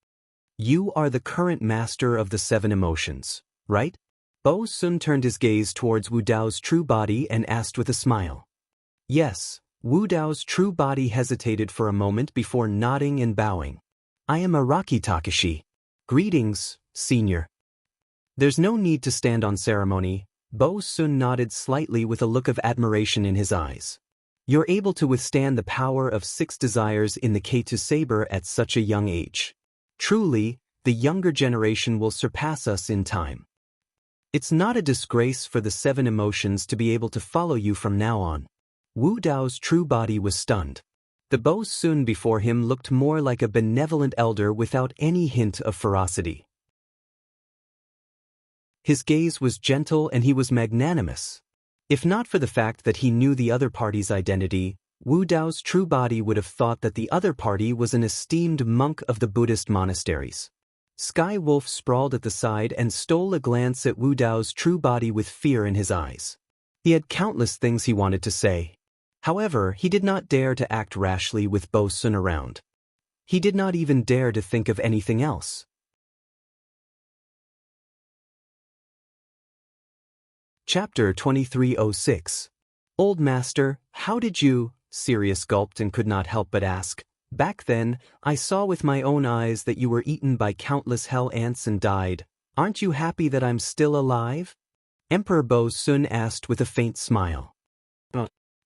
"You are the current master of the 7 emotions, right?" Bo Sun turned his gaze towards Wu Dao's true body and asked with a smile. Yes, Wu Dao's true body hesitated for a moment before nodding and bowing. I am Araki Takashi. Greetings, senior. There's no need to stand on ceremony. Bo Sun nodded slightly with a look of admiration in his eyes. You're able to withstand the power of 6 desires in the K2 saber at such a young age. Truly, the younger generation will surpass us in time. It's not a disgrace for the 7 emotions to be able to follow you from now on. Wu Dao's true body was stunned. The Bo Sun before him looked more like a benevolent elder without any hint of ferocity. His gaze was gentle and he was magnanimous. If not for the fact that he knew the other party's identity, Wu Dao's true body would have thought that the other party was an esteemed monk of the Buddhist monasteries. Sky Wolf sprawled at the side and stole a glance at Wu Dao's true body with fear in his eyes. He had countless things he wanted to say. However, he did not dare to act rashly with Bo Sun around. He did not even dare to think of anything else. Chapter 2306. Old Master, how did you? Sirius gulped and could not help but ask. Back then, I saw with my own eyes that you were eaten by countless hell ants and died. Aren't you happy that I'm still alive? Emperor Bo Sun asked with a faint smile.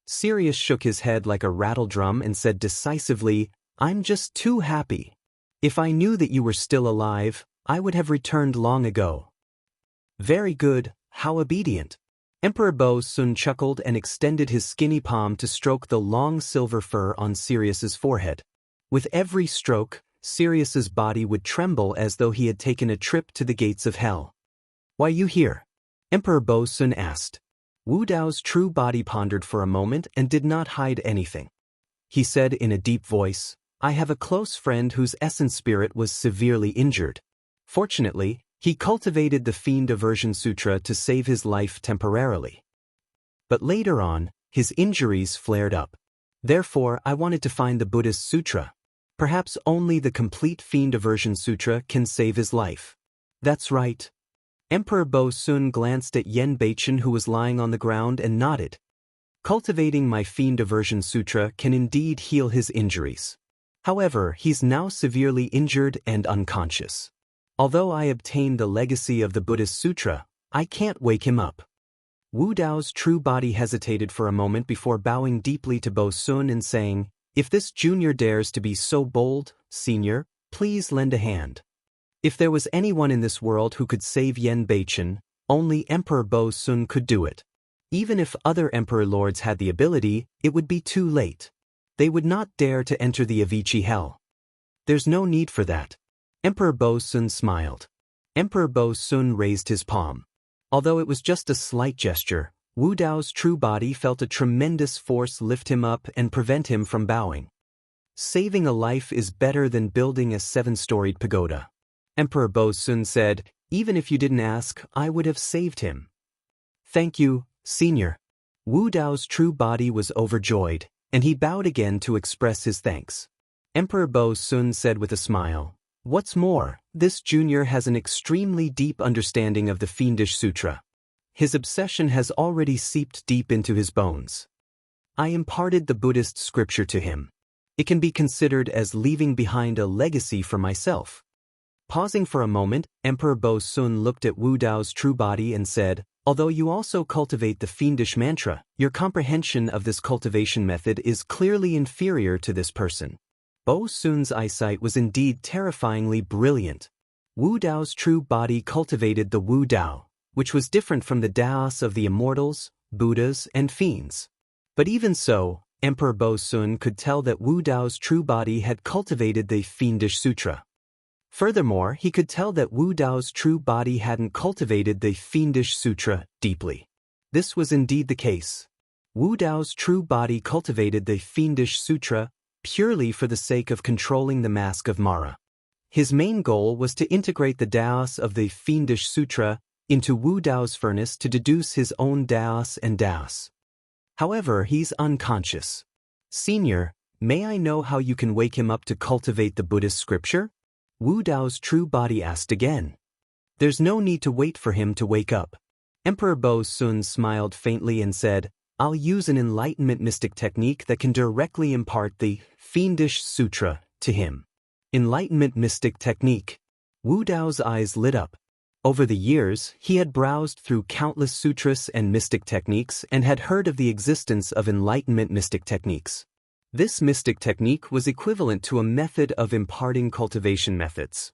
Sirius shook his head like a rattle drum and said decisively, I'm just too happy. If I knew that you were still alive, I would have returned long ago. Very good, how obedient. Emperor Bo Sun chuckled and extended his skinny palm to stroke the long silver fur on Sirius's forehead. With every stroke, Sirius's body would tremble as though he had taken a trip to the gates of hell. Why you here? Emperor Bo Sun asked. Wu Dao's true body pondered for a moment and did not hide anything. He said in a deep voice, I have a close friend whose essence spirit was severely injured. Fortunately, he cultivated the Fiend Aversion Sutra to save his life temporarily. But later on, his injuries flared up. Therefore, I wanted to find the Buddhist Sutra. Perhaps only the complete Fiend Aversion Sutra can save his life. That's right. Emperor Bo Sun glanced at Yen Beichen who was lying on the ground and nodded. Cultivating my Fiend Aversion Sutra can indeed heal his injuries. However, he's now severely injured and unconscious. Although I obtained the legacy of the Buddhist Sutra, I can't wake him up. Wu Dao's true body hesitated for a moment before bowing deeply to Bo Sun and saying, If this junior dares to be so bold, senior, please lend a hand. If there was anyone in this world who could save Yen Beichen, only Emperor Bo Sun could do it. Even if other Emperor Lords had the ability, it would be too late. They would not dare to enter the Avicii Hell. There's no need for that. Emperor Bo Sun smiled. Emperor Bo Sun raised his palm. Although it was just a slight gesture, Wu Dao's true body felt a tremendous force lift him up and prevent him from bowing. Saving a life is better than building a 7-storied pagoda. Emperor Bo Sun said, Even if you didn't ask, I would have saved him. Thank you, senior. Wu Dao's true body was overjoyed, and he bowed again to express his thanks. Emperor Bo Sun said with a smile, What's more, this junior has an extremely deep understanding of the Fiendish Sutra. His obsession has already seeped deep into his bones. I imparted the Buddhist scripture to him. It can be considered as leaving behind a legacy for myself. Pausing for a moment, Emperor Bo Sun looked at Wu Dao's true body and said, Although you also cultivate the Fiendish mantra, your comprehension of this cultivation method is clearly inferior to this person. Bo Sun's eyesight was indeed terrifyingly brilliant. Wu Dao's true body cultivated the Wu Dao, which was different from the Daos of the immortals, Buddhas, and fiends. But even so, Emperor Bo Sun could tell that Wu Dao's true body had cultivated the Fiendish Sutra. Furthermore, he could tell that Wu Dao's true body hadn't cultivated the Fiendish Sutra deeply. This was indeed the case. Wu Dao's true body cultivated the Fiendish Sutra purely for the sake of controlling the mask of Mara. His main goal was to integrate the Daos of the Fiendish Sutra into Wu Dao's furnace to deduce his own Daos and Daos. However, he's unconscious. Senior, may I know how you can wake him up to cultivate the Buddhist scripture? Wu Dao's true body asked again. There's no need to wait for him to wake up. Emperor Bo Sun smiled faintly and said, "I'll use an enlightenment mystic technique that can directly impart the fiendish sutra to him." Enlightenment mystic technique. Wu Dao's eyes lit up. Over the years, he had browsed through countless sutras and mystic techniques and had heard of the existence of enlightenment mystic techniques. This mystic technique was equivalent to a method of imparting cultivation methods.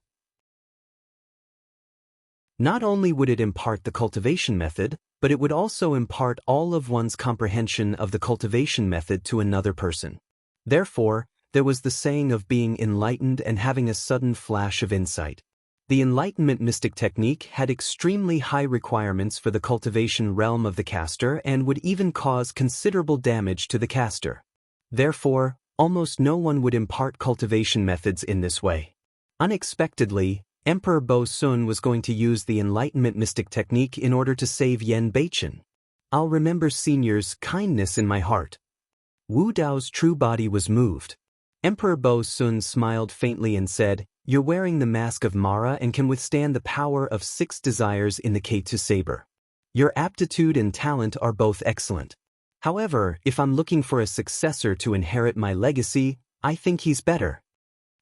Not only would it impart the cultivation method, but it would also impart all of one's comprehension of the cultivation method to another person. Therefore, there was the saying of being enlightened and having a sudden flash of insight. The enlightenment mystic technique had extremely high requirements for the cultivation realm of the caster and would even cause considerable damage to the caster. Therefore, almost no one would impart cultivation methods in this way. Unexpectedly, Emperor Bo Sun was going to use the enlightenment mystic technique in order to save Yen Beichen. "I'll remember Senior's kindness in my heart." Wu Dao's true body was moved. Emperor Bo Sun smiled faintly and said, "You're wearing the mask of Mara and can withstand the power of 6 desires in the K2 saber. Your aptitude and talent are both excellent. However, if I'm looking for a successor to inherit my legacy, I think he's better."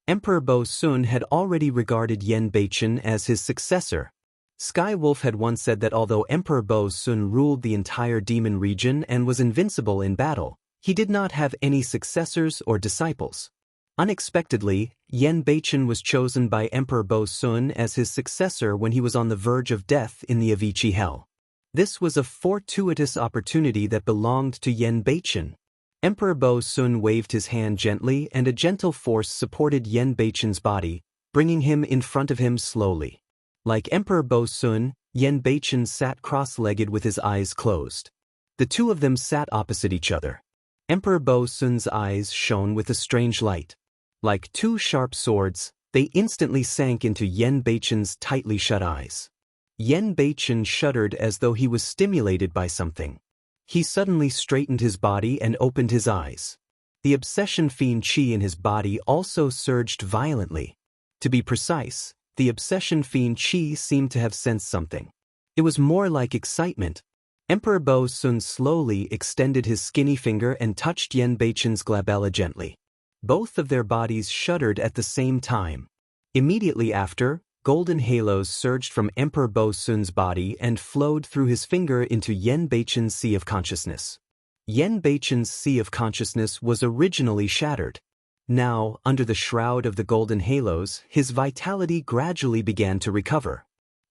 Emperor Bo Sun had already regarded Yen Beichen as his successor. Sky Wolf had once said that although Emperor Bo Sun ruled the entire demon region and was invincible in battle, he did not have any successors or disciples. Unexpectedly, Yen Beichen was chosen by Emperor Bo Sun as his successor when he was on the verge of death in the Avicii Hell. This was a fortuitous opportunity that belonged to Yen Beichen. Emperor Bo Sun waved his hand gently and a gentle force supported Yen Beichen's body, bringing him in front of him slowly. Like Emperor Bo Sun, Yen Beichen sat cross-legged with his eyes closed. The two of them sat opposite each other. Emperor Bo Sun's eyes shone with a strange light. Like 2 sharp swords, they instantly sank into Yen Beichen's tightly shut eyes. Yen Beichen shuddered as though he was stimulated by something. He suddenly straightened his body and opened his eyes. The obsession fiend chi in his body also surged violently. To be precise, the obsession fiend chi seemed to have sensed something. It was more like excitement. Emperor Bo Sun slowly extended his skinny finger and touched Yen Beichen's glabella gently. Both of their bodies shuddered at the same time. Immediately after, golden halos surged from Emperor Bo Sun's body and flowed through his finger into Yen Beichen's sea of consciousness. Yen Beichen's sea of consciousness was originally shattered. Now, under the shroud of the golden halos, his vitality gradually began to recover.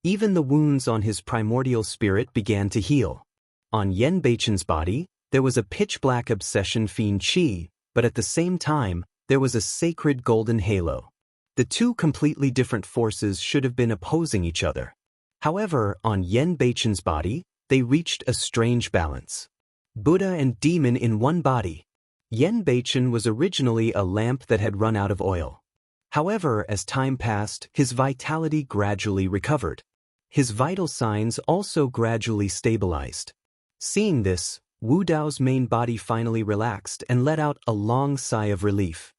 Even the wounds on his primordial spirit began to heal. On Yen Beichen's body, there was a pitch-black obsession fiend chi, but at the same time, there was a sacred golden halo. The two completely different forces should have been opposing each other. However, on Yen Beichen's body, they reached a strange balance. Buddha and demon in one body. Yen Beichen was originally a lamp that had run out of oil. However, as time passed, his vitality gradually recovered. His vital signs also gradually stabilized. Seeing this, Wu Dao's main body finally relaxed and let out a long sigh of relief.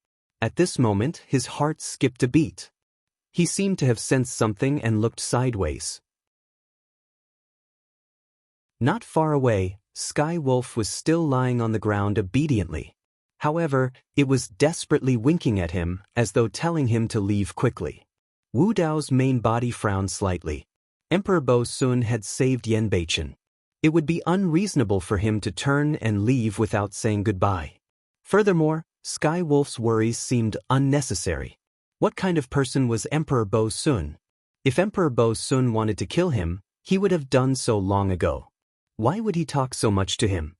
At this moment, his heart skipped a beat. He seemed to have sensed something and looked sideways. Not far away, Sky Wolf was still lying on the ground obediently. However, it was desperately winking at him, as though telling him to leave quickly. Wu Dao's main body frowned slightly. Emperor Bo Sun had saved Yen Beichen. It would be unreasonable for him to turn and leave without saying goodbye. Furthermore, Sky Wolf's worries seemed unnecessary. What kind of person was Emperor Bo Sun? If Emperor Bo Sun wanted to kill him, he would have done so long ago. Why would he talk so much to him?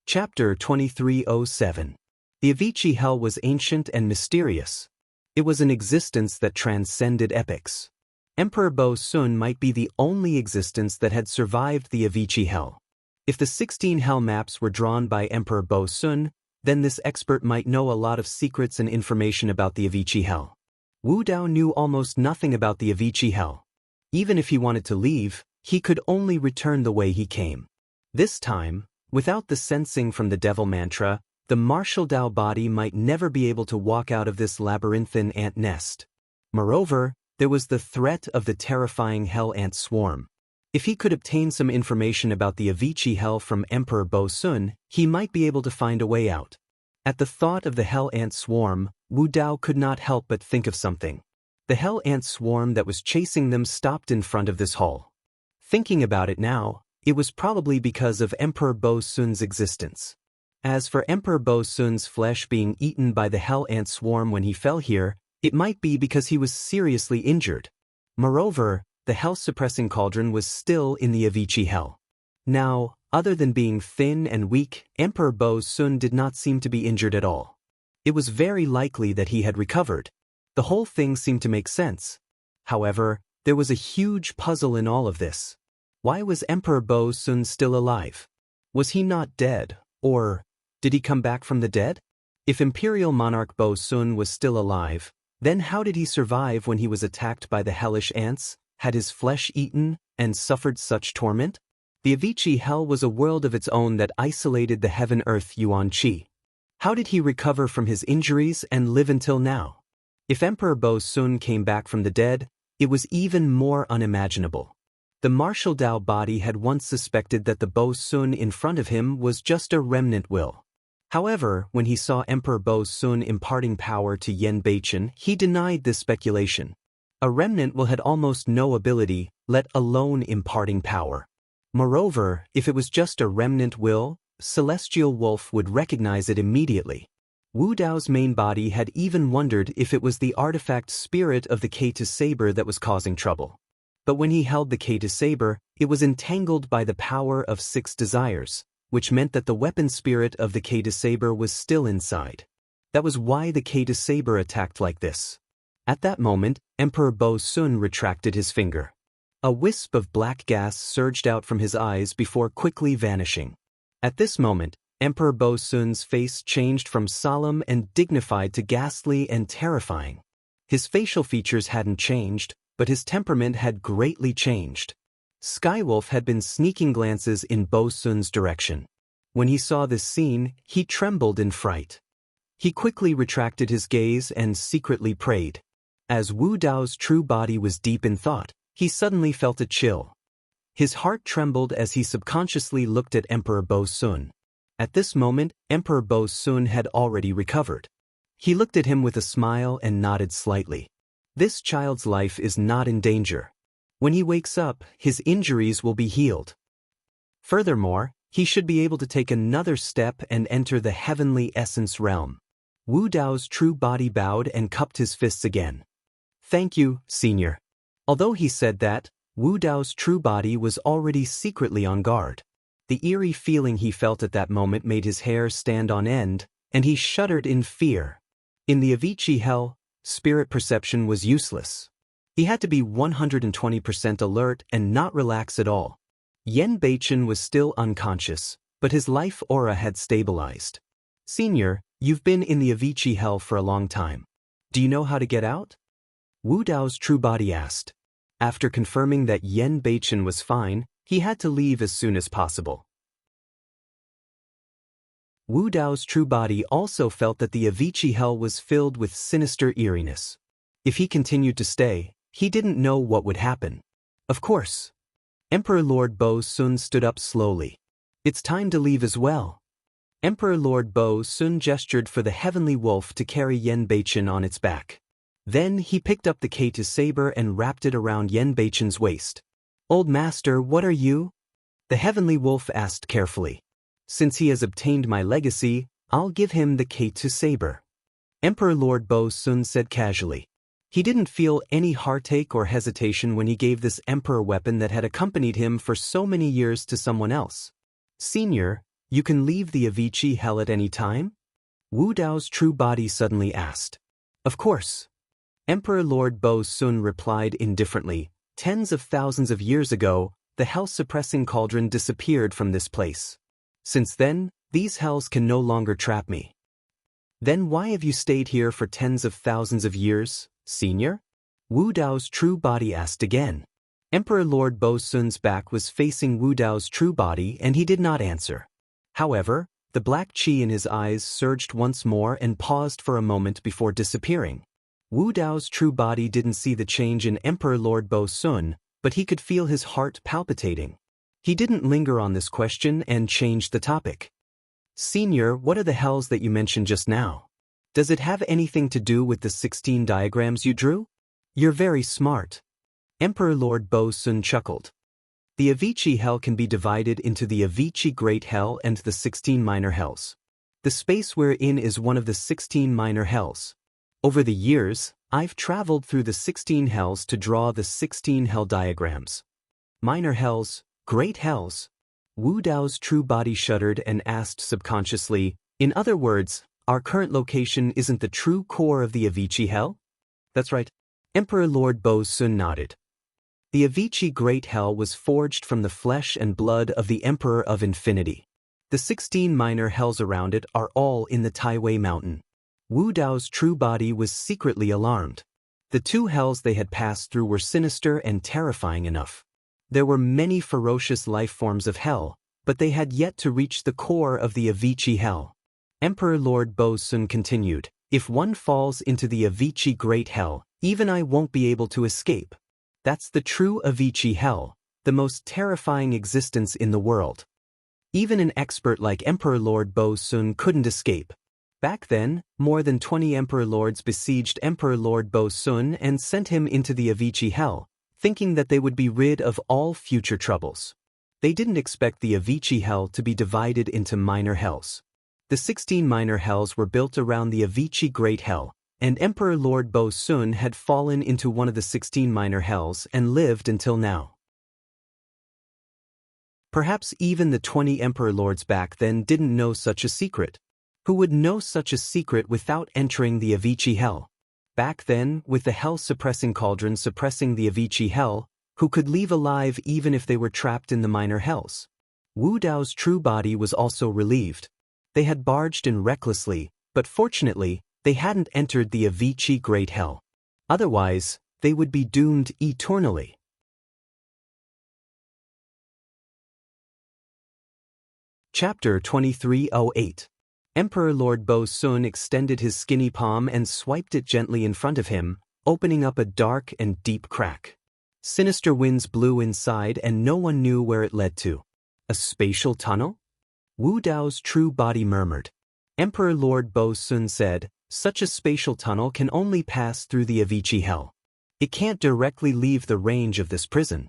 Chapter 2307. The Avicii Hell was ancient and mysterious. It was an existence that transcended epochs. Emperor Bo Sun might be the only existence that had survived the Avicii Hell. If the 16 hell maps were drawn by Emperor Bo Sun, then this expert might know a lot of secrets and information about the Avicii Hell. Wu Dao knew almost nothing about the Avicii Hell. Even if he wanted to leave, he could only return the way he came. This time, without the sensing from the devil mantra, the martial Dao body might never be able to walk out of this labyrinthine ant nest. Moreover, there was the threat of the terrifying hell ant swarm. If he could obtain some information about the Avicii hell from Emperor Bo-sun, he might be able to find a way out. At the thought of the hell ant swarm, Wu Dao could not help but think of something. The hell ant swarm that was chasing them stopped in front of this hall. Thinking about it now, it was probably because of Emperor Bo-sun's existence. As for Emperor Bo-sun's flesh being eaten by the hell ant swarm when he fell here, it might be because he was seriously injured. Moreover, the hell-suppressing cauldron was still in the Avicii hell. Now, other than being thin and weak, Emperor Bo-sun did not seem to be injured at all. It was very likely that he had recovered. The whole thing seemed to make sense. However, there was a huge puzzle in all of this. Why was Emperor Bo-sun still alive? Was he not dead, or did he come back from the dead? If Imperial Monarch Bo-sun was still alive, then how did he survive when he was attacked by the hellish ants, had his flesh eaten, and suffered such torment? The Avicii hell was a world of its own that isolated the heaven-earth Yuan Qi. How did he recover from his injuries and live until now? If Emperor Bo-sun came back from the dead, it was even more unimaginable. The martial Dao body had once suspected that the Bo-sun in front of him was just a remnant will. However, when he saw Emperor Bo-sun imparting power to Yen Beichen, he denied this speculation. A remnant will had almost no ability, let alone imparting power. Moreover, if it was just a remnant will, Celestial Wolf would recognize it immediately. Wu Dao's main body had even wondered if it was the artifact spirit of the Kata saber that was causing trouble. But when he held the Kata saber, it was entangled by the power of 6 desires, which meant that the weapon spirit of the Kata saber was still inside. That was why the Kata saber attacked like this. At that moment, Emperor Bo-sun retracted his finger. A wisp of black gas surged out from his eyes before quickly vanishing. At this moment, Emperor Bo-sun's face changed from solemn and dignified to ghastly and terrifying. His facial features hadn't changed, but his temperament had greatly changed. Skywolf had been sneaking glances in Bo-sun's direction. When he saw this scene, he trembled in fright. He quickly retracted his gaze and secretly prayed. As Wu Dao's true body was deep in thought, he suddenly felt a chill. His heart trembled as he subconsciously looked at Emperor Bo-sun. At this moment, Emperor Bo-sun had already recovered. He looked at him with a smile and nodded slightly. This child's life is not in danger. When he wakes up, his injuries will be healed. Furthermore, he should be able to take another step and enter the heavenly essence realm. Wu Dao's true body bowed and cupped his fists again. Thank you, Senior. Although he said that, Wu Dao's true body was already secretly on guard. The eerie feeling he felt at that moment made his hair stand on end, and he shuddered in fear. In the Avicii hell, spirit perception was useless. He had to be 120% alert and not relax at all. Yen Beichen was still unconscious, but his life aura had stabilized. Senior, you've been in the Avicii hell for a long time. Do you know how to get out? Wu Dao's true body asked. After confirming that Yen Beichen was fine, he had to leave as soon as possible. Wu Dao's true body also felt that the Avicii hell was filled with sinister eeriness. If he continued to stay, he didn't know what would happen. Of course. Emperor Lord Bo-sun stood up slowly. It's time to leave as well. Emperor Lord Bo-sun gestured for the heavenly wolf to carry Yen Beichen on its back. Then he picked up the Kata saber and wrapped it around Yen Beichen's waist. Old master, what are you? The heavenly wolf asked carefully. Since he has obtained my legacy, I'll give him the Kata saber. Emperor Lord Bo-sun said casually. He didn't feel any heartache or hesitation when he gave this emperor weapon that had accompanied him for so many years to someone else. Senior, you can leave the Avicii hell at any time? Wu Dao's true body suddenly asked. Of course. Emperor Lord Bo-sun replied indifferently. Tens of thousands of years ago, the hell-suppressing cauldron disappeared from this place. Since then, these hells can no longer trap me. Then why have you stayed here for tens of thousands of years, Senior? Wu Dao's true body asked again. Emperor Lord Bo-sun's back was facing Wu Dao's true body and he did not answer. However, the black chi in his eyes surged once more and paused for a moment before disappearing. Wu Dao's true body didn't see the change in Emperor Lord Bo Sun, but he could feel his heart palpitating. He didn't linger on this question and changed the topic. Senior, what are the hells that you mentioned just now? Does it have anything to do with the 16 diagrams you drew? You're very smart. Emperor Lord Bo Sun chuckled. The Avicii Hell can be divided into the Avicii Great Hell and the 16 Minor Hells. The space we're in is one of the 16 Minor Hells. Over the years, I've traveled through the 16 Hells to draw the 16 Hell diagrams. Minor Hells, Great Hells. Wu Dao's true body shuddered and asked subconsciously, in other words, our current location isn't the true core of the Avicii Hell? That's right. Emperor Lord Bo Sun nodded. The Avicii Great Hell was forged from the flesh and blood of the Emperor of Infinity. The 16 minor hells around it are all in the Taiwei Mountain. Wu Dao's true body was secretly alarmed. The 2 hells they had passed through were sinister and terrifying enough. There were many ferocious life forms of hell, but they had yet to reach the core of the Avicii Hell. Emperor Lord Bo Sun continued, if one falls into the Avicii Great Hell, even I won't be able to escape. That's the true Avicii Hell, the most terrifying existence in the world. Even an expert like Emperor Lord Bo Sun couldn't escape. Back then, more than 20 Emperor Lords besieged Emperor Lord Bo Sun and sent him into the Avicii Hell, thinking that they would be rid of all future troubles. They didn't expect the Avicii Hell to be divided into minor hells. The 16 minor hells were built around the Avicii Great Hell, and Emperor Lord Bo Sun had fallen into one of the 16 minor hells and lived until now. Perhaps even the 20 Emperor Lords back then didn't know such a secret. Who would know such a secret without entering the Avicii Hell? Back then, with the hell-suppressing cauldron suppressing the Avicii Hell, who could leave alive even if they were trapped in the minor hells? Wu Dao's true body was also relieved. They had barged in recklessly, but fortunately, they hadn't entered the Avicii Great Hell. Otherwise, they would be doomed eternally. Chapter 2308. Emperor Lord Bo Sun extended his skinny palm and swiped it gently in front of him, opening up a dark and deep crack. Sinister winds blew inside and no one knew where it led to. A spatial tunnel? Wu Dao's true body murmured. Emperor Lord Bo Sun said, such a spatial tunnel can only pass through the Avicii Hell. It can't directly leave the range of this prison.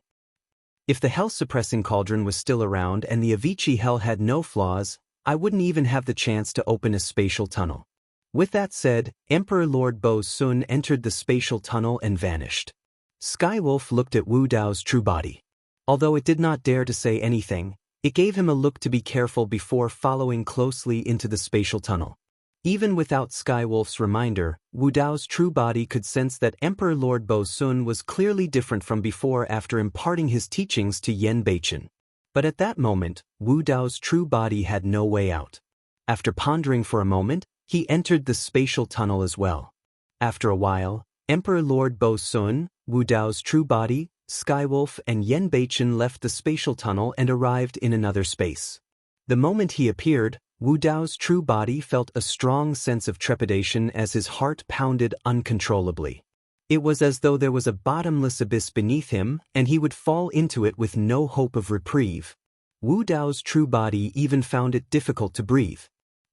If the hell-suppressing cauldron was still around and the Avicii Hell had no flaws, I wouldn't even have the chance to open a spatial tunnel. With that said, Emperor Lord Bo Sun entered the spatial tunnel and vanished. Skywolf looked at Wu Dao's true body. Although it did not dare to say anything, it gave him a look to be careful before following closely into the spatial tunnel. Even without Skywolf's reminder, Wu Dao's true body could sense that Emperor Lord Bo Sun was clearly different from before after imparting his teachings to Yen Beichen. But at that moment, Wu Dao's true body had no way out. After pondering for a moment, he entered the spatial tunnel as well. After a while, Emperor Lord Bo Sun, Wu Dao's true body, Skywolf and Yen Beichen left the spatial tunnel and arrived in another space. The moment he appeared, Wu Dao's true body felt a strong sense of trepidation as his heart pounded uncontrollably. It was as though there was a bottomless abyss beneath him and he would fall into it with no hope of reprieve. Wu Dao's true body even found it difficult to breathe.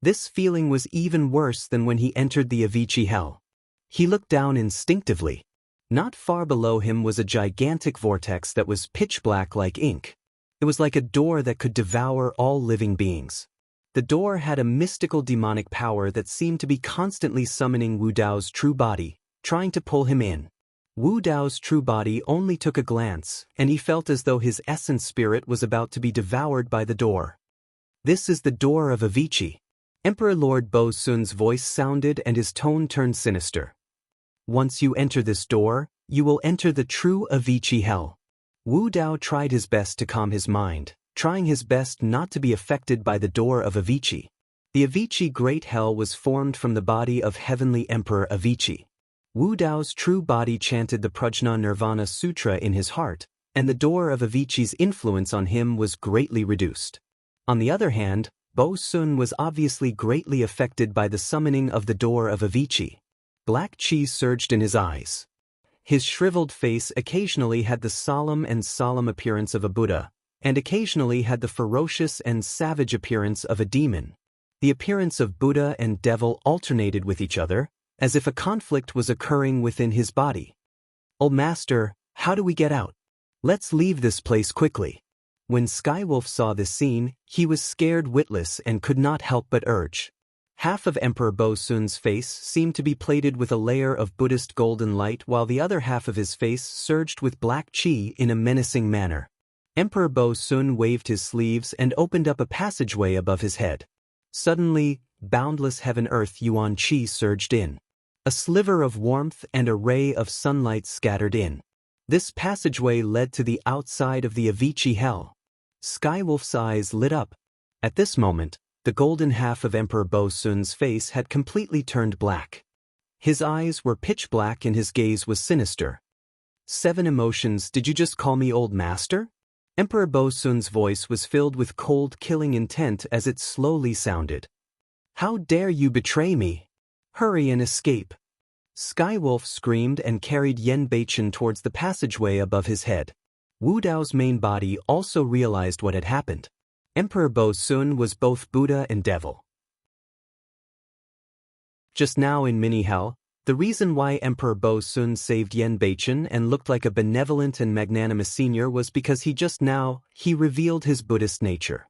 This feeling was even worse than when he entered the Avicii Hell. He looked down instinctively. Not far below him was a gigantic vortex that was pitch black like ink. It was like a door that could devour all living beings. The door had a mystical demonic power that seemed to be constantly summoning Wu Dao's true body, trying to pull him in. Wu Dao's true body only took a glance, and he felt as though his essence spirit was about to be devoured by the door. This is the door of Avicii. Emperor Lord Bo Sun's voice sounded and his tone turned sinister. Once you enter this door, you will enter the true Avicii Hell. Wu Dao tried his best to calm his mind, trying his best not to be affected by the door of Avicii. The Avicii Great Hell was formed from the body of Heavenly Emperor Avicii. Wu Dao's true body chanted the Prajna Nirvana Sutra in his heart, and the door of Avicii's influence on him was greatly reduced. On the other hand, Bo Sun was obviously greatly affected by the summoning of the door of Avicii. Black chi surged in his eyes. His shriveled face occasionally had the solemn appearance of a Buddha, and occasionally had the ferocious and savage appearance of a demon. The appearance of Buddha and devil alternated with each other, as if a conflict was occurring within his body. "Old Master, how do we get out? Let's leave this place quickly." When Skywolf saw this scene, he was scared witless and could not help but urge. Half of Emperor Bo-sun's face seemed to be plated with a layer of Buddhist golden light, while the other half of his face surged with black chi in a menacing manner. Emperor Bo-sun waved his sleeves and opened up a passageway above his head. Suddenly, boundless heaven-earth yuan chi surged in. A sliver of warmth and a ray of sunlight scattered in. This passageway led to the outside of the Avicii hell. Skywolf's eyes lit up. At this moment, the golden half of Emperor Bo-sun's face had completely turned black. His eyes were pitch black and his gaze was sinister. "7 emotions, did you just call me Old Master?" Emperor Bo-sun's voice was filled with cold, killing intent as it slowly sounded. "How dare you betray me? Hurry and escape." Skywolf screamed and carried Yen Beichen towards the passageway above his head. Wu Dao's main body also realized what had happened. Emperor Bo-sun was both Buddha and devil. Just now in mini-hell, the reason why Emperor Bo-sun saved Yen Beichen and looked like a benevolent and magnanimous senior was because he revealed his Buddhist nature.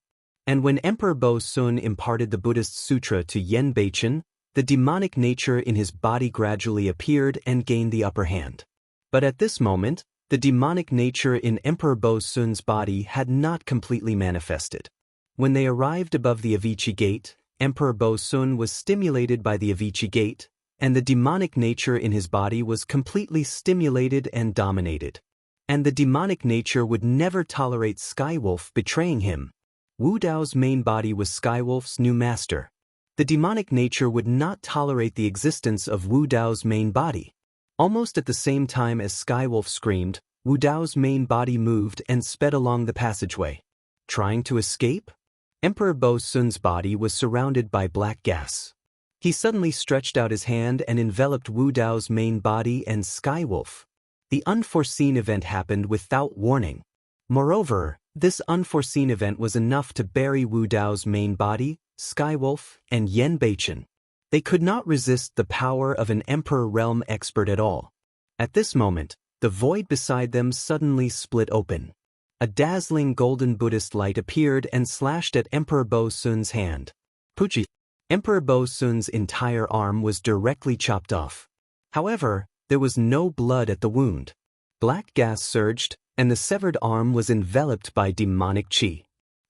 And when Emperor Bo-sun imparted the Buddhist sutra to Yen Beichen, the demonic nature in his body gradually appeared and gained the upper hand. But at this moment, the demonic nature in Emperor Bo-sun's body had not completely manifested. When they arrived above the Avicii gate, Emperor Bo-sun was stimulated by the Avicii gate, and the demonic nature in his body was completely stimulated and dominated. And the demonic nature would never tolerate Skywolf betraying him. Wu Dao's main body was Skywolf's new master. The demonic nature would not tolerate the existence of Wu Dao's main body. Almost at the same time as Skywolf screamed, Wu Dao's main body moved and sped along the passageway. Trying to escape? Emperor Bo-sun's body was surrounded by black gas. He suddenly stretched out his hand and enveloped Wu Dao's main body and Skywolf. The unforeseen event happened without warning. Moreover, this unforeseen event was enough to bury Wu Dao's main body, Skywolf, and Yen Beichen. They could not resist the power of an Emperor Realm expert at all. At this moment, the void beside them suddenly split open. A dazzling golden Buddhist light appeared and slashed at Emperor Bo-sun's hand. Puchi! Emperor Bo-sun's entire arm was directly chopped off. However, there was no blood at the wound. Black gas surged, and the severed arm was enveloped by demonic chi.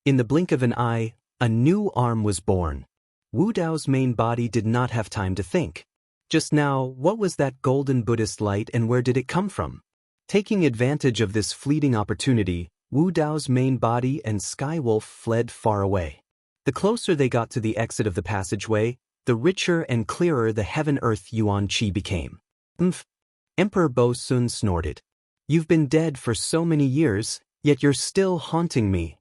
In the blink of an eye, a new arm was born. Wu Dao's main body did not have time to think. Just now, what was that golden Buddhist light and where did it come from? Taking advantage of this fleeting opportunity, Wu Dao's main body and Skywolf fled far away. The closer they got to the exit of the passageway, the richer and clearer the heaven-earth yuan chi became. Emperor Bo-sun snorted. "You've been dead for so many years, yet you're still haunting me."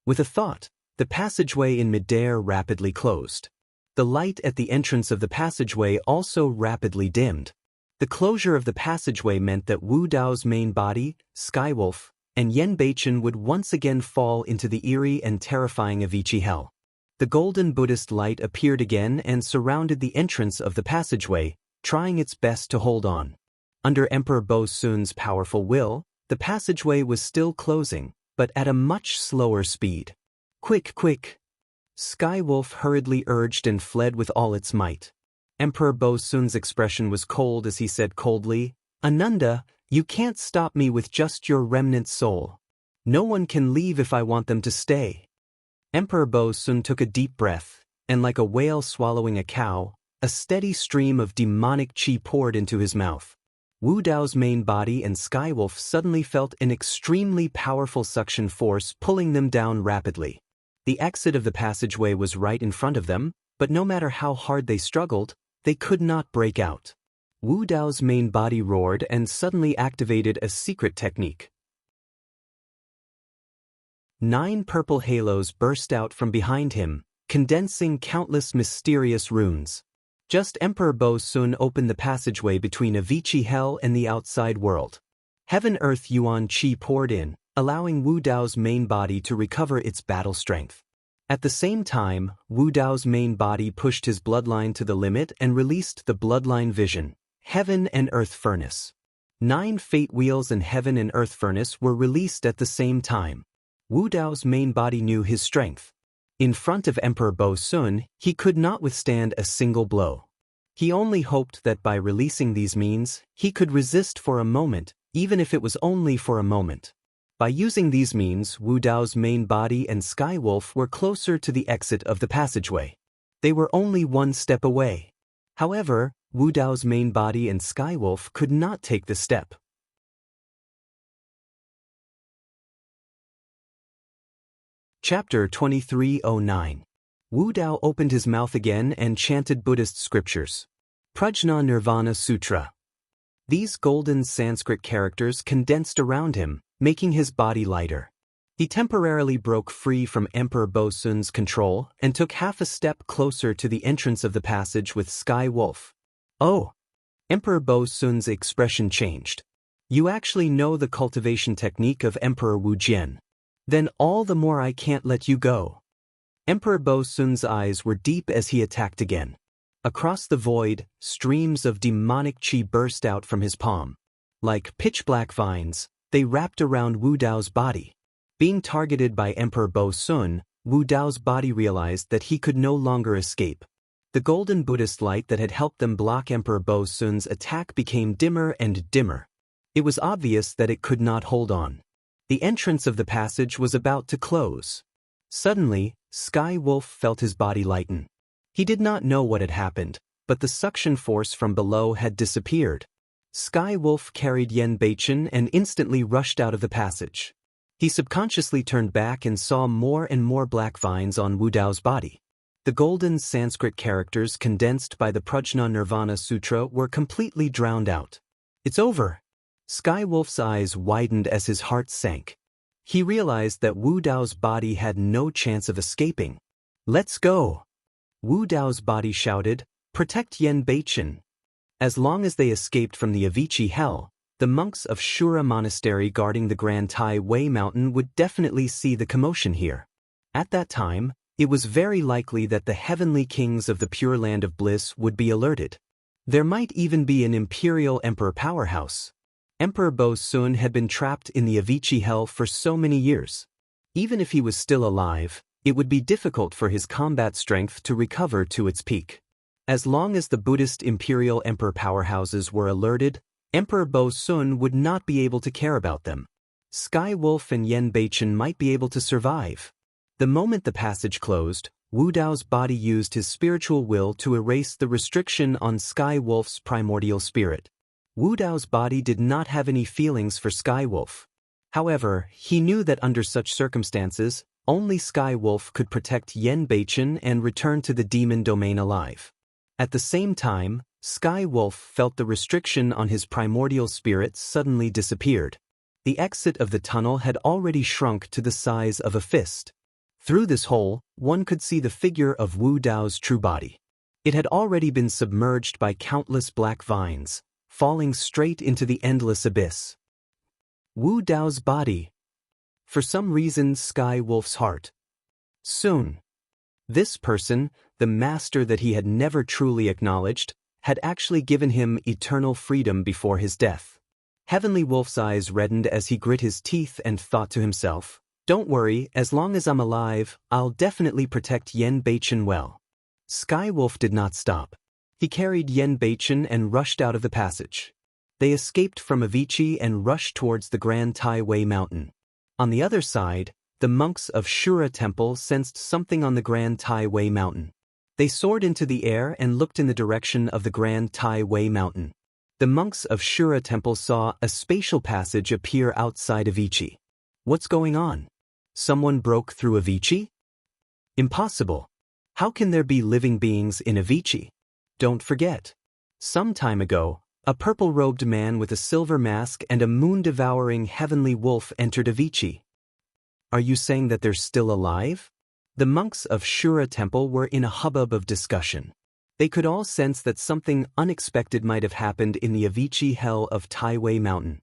With a thought, the passageway in midair rapidly closed. The light at the entrance of the passageway also rapidly dimmed. The closure of the passageway meant that Wu Dao's main body, Skywolf, and Yen Beichen would once again fall into the eerie and terrifying Avicii hell. The golden Buddhist light appeared again and surrounded the entrance of the passageway, trying its best to hold on. Under Emperor Bo-sun's powerful will, the passageway was still closing, but at a much slower speed. "Quick, quick!" Skywolf hurriedly urged and fled with all its might. Emperor Bo-sun's expression was cold as he said coldly, "Ananda, you can't stop me with just your remnant soul. No one can leave if I want them to stay." Emperor Bo-sun took a deep breath, and like a whale swallowing a cow, a steady stream of demonic chi poured into his mouth. Wu Dao's main body and Skywolf suddenly felt an extremely powerful suction force pulling them down rapidly. The exit of the passageway was right in front of them, but no matter how hard they struggled, they could not break out. Wu Dao's main body roared and suddenly activated a secret technique. 9 purple halos burst out from behind him, condensing countless mysterious runes. Just Emperor Bo-sun opened the passageway between Avicii Hell and the outside world. Heaven-Earth Yuan Qi poured in, allowing Wu Dao's main body to recover its battle strength. At the same time, Wu Dao's main body pushed his bloodline to the limit and released the bloodline vision, Heaven and Earth Furnace. 9 Fate Wheels and Heaven and Earth Furnace were released at the same time. Wu Dao's main body knew his strength. In front of Emperor Bo-sun, he could not withstand a single blow. He only hoped that by releasing these means, he could resist for a moment, even if it was only for a moment. By using these means, Wu Dao's main body and Skywolf were closer to the exit of the passageway. They were only 1 step away. However, Wu Dao's main body and Skywolf could not take the step. Chapter 2309. Wu Dao opened his mouth again and chanted Buddhist scriptures. Prajna Nirvana Sutra. These golden Sanskrit characters condensed around him, making his body lighter. He temporarily broke free from Emperor Bo-sun's control and took half a step closer to the entrance of the passage with Skywolf. Oh! Emperor Bo-sun's expression changed. You actually know the cultivation technique of Emperor Wu Jian. Then all the more I can't let you go. Emperor Bo-sun's eyes were deep as he attacked again. Across the void, streams of demonic qi burst out from his palm. Like pitch-black vines, they wrapped around Wu Dao's body. Being targeted by Emperor Bo-sun, Wu Dao's body realized that he could no longer escape. The golden Buddhist light that had helped them block Emperor Bo-sun's attack became dimmer and dimmer. It was obvious that it could not hold on. The entrance of the passage was about to close. Suddenly, Skywolf felt his body lighten. He did not know what had happened, but the suction force from below had disappeared. Skywolf carried Yen Beichen and instantly rushed out of the passage. He subconsciously turned back and saw more and more black vines on Wu Dao's body. The golden Sanskrit characters condensed by the Prajna Nirvana Sutra were completely drowned out. It's over. Skywolf's eyes widened as his heart sank. He realized that Wu Dao's body had no chance of escaping. Let's go! Wu Dao's body shouted, protect Yen Beichen. As long as they escaped from the Avicii Hell, the monks of Shura Monastery guarding the Grand Tai Wei Mountain would definitely see the commotion here. At that time, it was very likely that the heavenly kings of the Pure Land of Bliss would be alerted. There might even be an imperial emperor powerhouse. Emperor Bo-sun had been trapped in the Avicii Hell for so many years. Even if he was still alive, it would be difficult for his combat strength to recover to its peak. As long as the Buddhist imperial emperor powerhouses were alerted, Emperor Bo-sun would not be able to care about them. Skywolf and Yen Beichen might be able to survive. The moment the passage closed, Wu Dao's body used his spiritual will to erase the restriction on Skywolf's primordial spirit. Wu Dao's body did not have any feelings for Skywolf. However, he knew that under such circumstances, only Skywolf could protect Yen Beichen and return to the demon domain alive. At the same time, Skywolf felt the restriction on his primordial spirit suddenly disappeared. The exit of the tunnel had already shrunk to the size of a fist. Through this hole, one could see the figure of Wu Dao's true body. It had already been submerged by countless black vines, falling straight into the endless abyss. Wu Dao's body. For some reason, Skywolf's heart. Soon. This person, the master that he had never truly acknowledged, had actually given him eternal freedom before his death. Heavenly Wolf's eyes reddened as he grit his teeth and thought to himself, don't worry, as long as I'm alive, I'll definitely protect Yen Beichen well. Skywolf did not stop. He carried Yen Beichen and rushed out of the passage. They escaped from Avicii and rushed towards the Grand Tai Wei Mountain. On the other side, the monks of Shura Temple sensed something on the Grand Tai Wei Mountain. They soared into the air and looked in the direction of the Grand Tai Wei Mountain. The monks of Shura Temple saw a spatial passage appear outside Avicii. What's going on? Someone broke through Avicii? Impossible. How can there be living beings in Avicii? Don't forget. Some time ago, a purple-robed man with a silver mask and a moon-devouring heavenly wolf entered Avicii. Are you saying that they're still alive? The monks of Shura Temple were in a hubbub of discussion. They could all sense that something unexpected might have happened in the Avicii hell of Taiwei Mountain.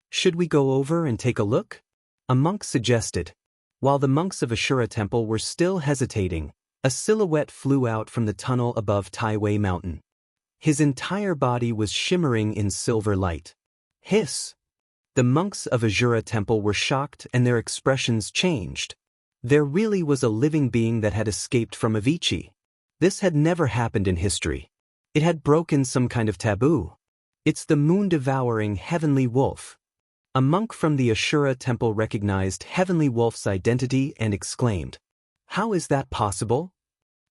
Should we go over and take a look? A monk suggested. While the monks of Ashura Temple were still hesitating, a silhouette flew out from the tunnel above Taiwei Mountain. His entire body was shimmering in silver light. Hiss! The monks of Ashura Temple were shocked and their expressions changed. There really was a living being that had escaped from Avicii. This had never happened in history. It had broken some kind of taboo. It's the moon-devouring heavenly wolf. A monk from the Ashura Temple recognized Heavenly Wolf's identity and exclaimed, "How is that possible?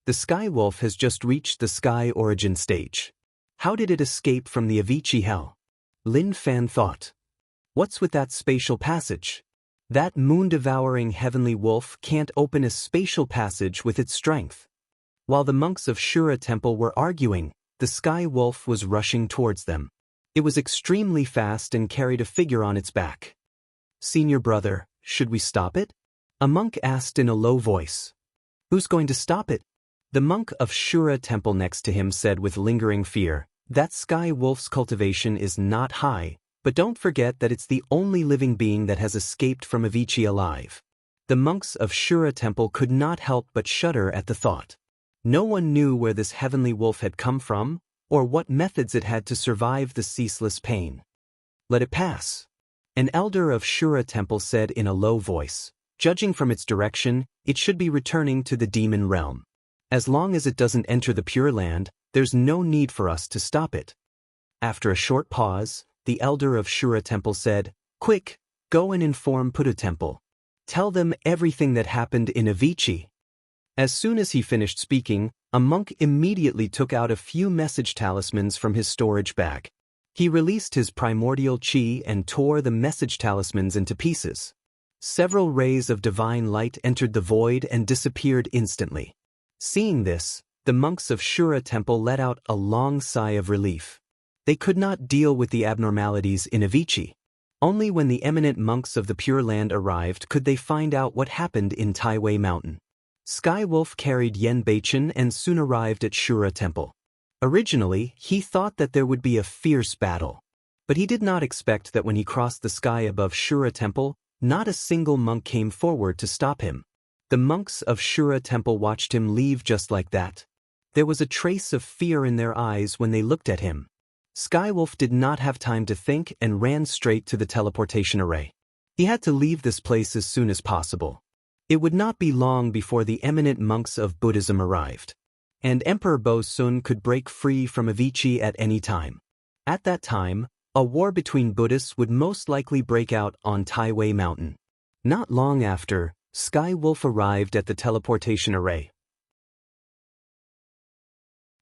The Sky Wolf has just reached the Sky Origin stage. How did it escape from the Avicii hell?" Lin Fan thought. What's with that spatial passage? That moon-devouring heavenly wolf can't open a spatial passage with its strength. While the monks of Ashura Temple were arguing, the Sky Wolf was rushing towards them. It was extremely fast and carried a figure on its back. "Senior brother, should we stop it?" a monk asked in a low voice. "Who's going to stop it?" The monk of Ashura Temple next to him said with lingering fear, "That Sky Wolf's cultivation is not high, but don't forget that it's the only living being that has escaped from Avicii alive." The monks of Ashura Temple could not help but shudder at the thought. No one knew where this heavenly wolf had come from, or what methods it had to survive the ceaseless pain. "Let it pass," an elder of Ashura Temple said in a low voice. "Judging from its direction, it should be returning to the demon realm. As long as it doesn't enter the Pure Land, there's no need for us to stop it." After a short pause, the elder of Ashura Temple said, "Quick, go and inform Buddha Temple. Tell them everything that happened in Avicii." As soon as he finished speaking, a monk immediately took out a few message talismans from his storage bag. He released his primordial chi and tore the message talismans into pieces. Several rays of divine light entered the void and disappeared instantly. Seeing this, the monks of Ashura Temple let out a long sigh of relief. They could not deal with the abnormalities in Avicii. Only when the eminent monks of the Pure Land arrived could they find out what happened in Taiwei Mountain. Sky Wolf carried Yen Baichen and soon arrived at Ashura Temple. Originally, he thought that there would be a fierce battle. But he did not expect that when he crossed the sky above Ashura Temple, not a single monk came forward to stop him. The monks of Ashura Temple watched him leave just like that. There was a trace of fear in their eyes when they looked at him. Skywolf did not have time to think and ran straight to the teleportation array. He had to leave this place as soon as possible. It would not be long before the eminent monks of Buddhism arrived. And Emperor Bo-sun could break free from Avicii at any time. At that time, a war between Buddhists would most likely break out on Taiwei Mountain. Not long after, Skywolf arrived at the teleportation array.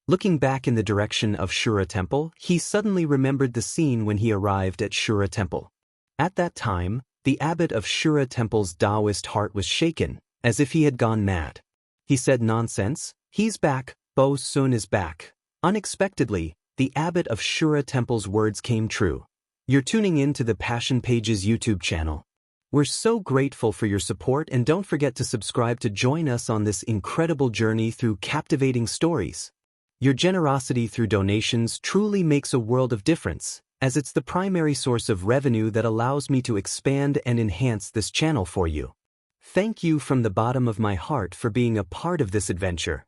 Looking back in the direction of Ashura Temple, he suddenly remembered the scene when he arrived at Ashura Temple. At that time, the abbot of Ashura Temple's Taoist heart was shaken, as if he had gone mad. He said, "Nonsense, he's back, Bo-sun is back." Unexpectedly, the abbot of Ashura Temple's words came true. You're tuning in to the Passion Pages YouTube channel. We're so grateful for your support, and don't forget to subscribe to join us on this incredible journey through captivating stories. Your generosity through donations truly makes a world of difference, as it's the primary source of revenue that allows me to expand and enhance this channel for you. Thank you from the bottom of my heart for being a part of this adventure.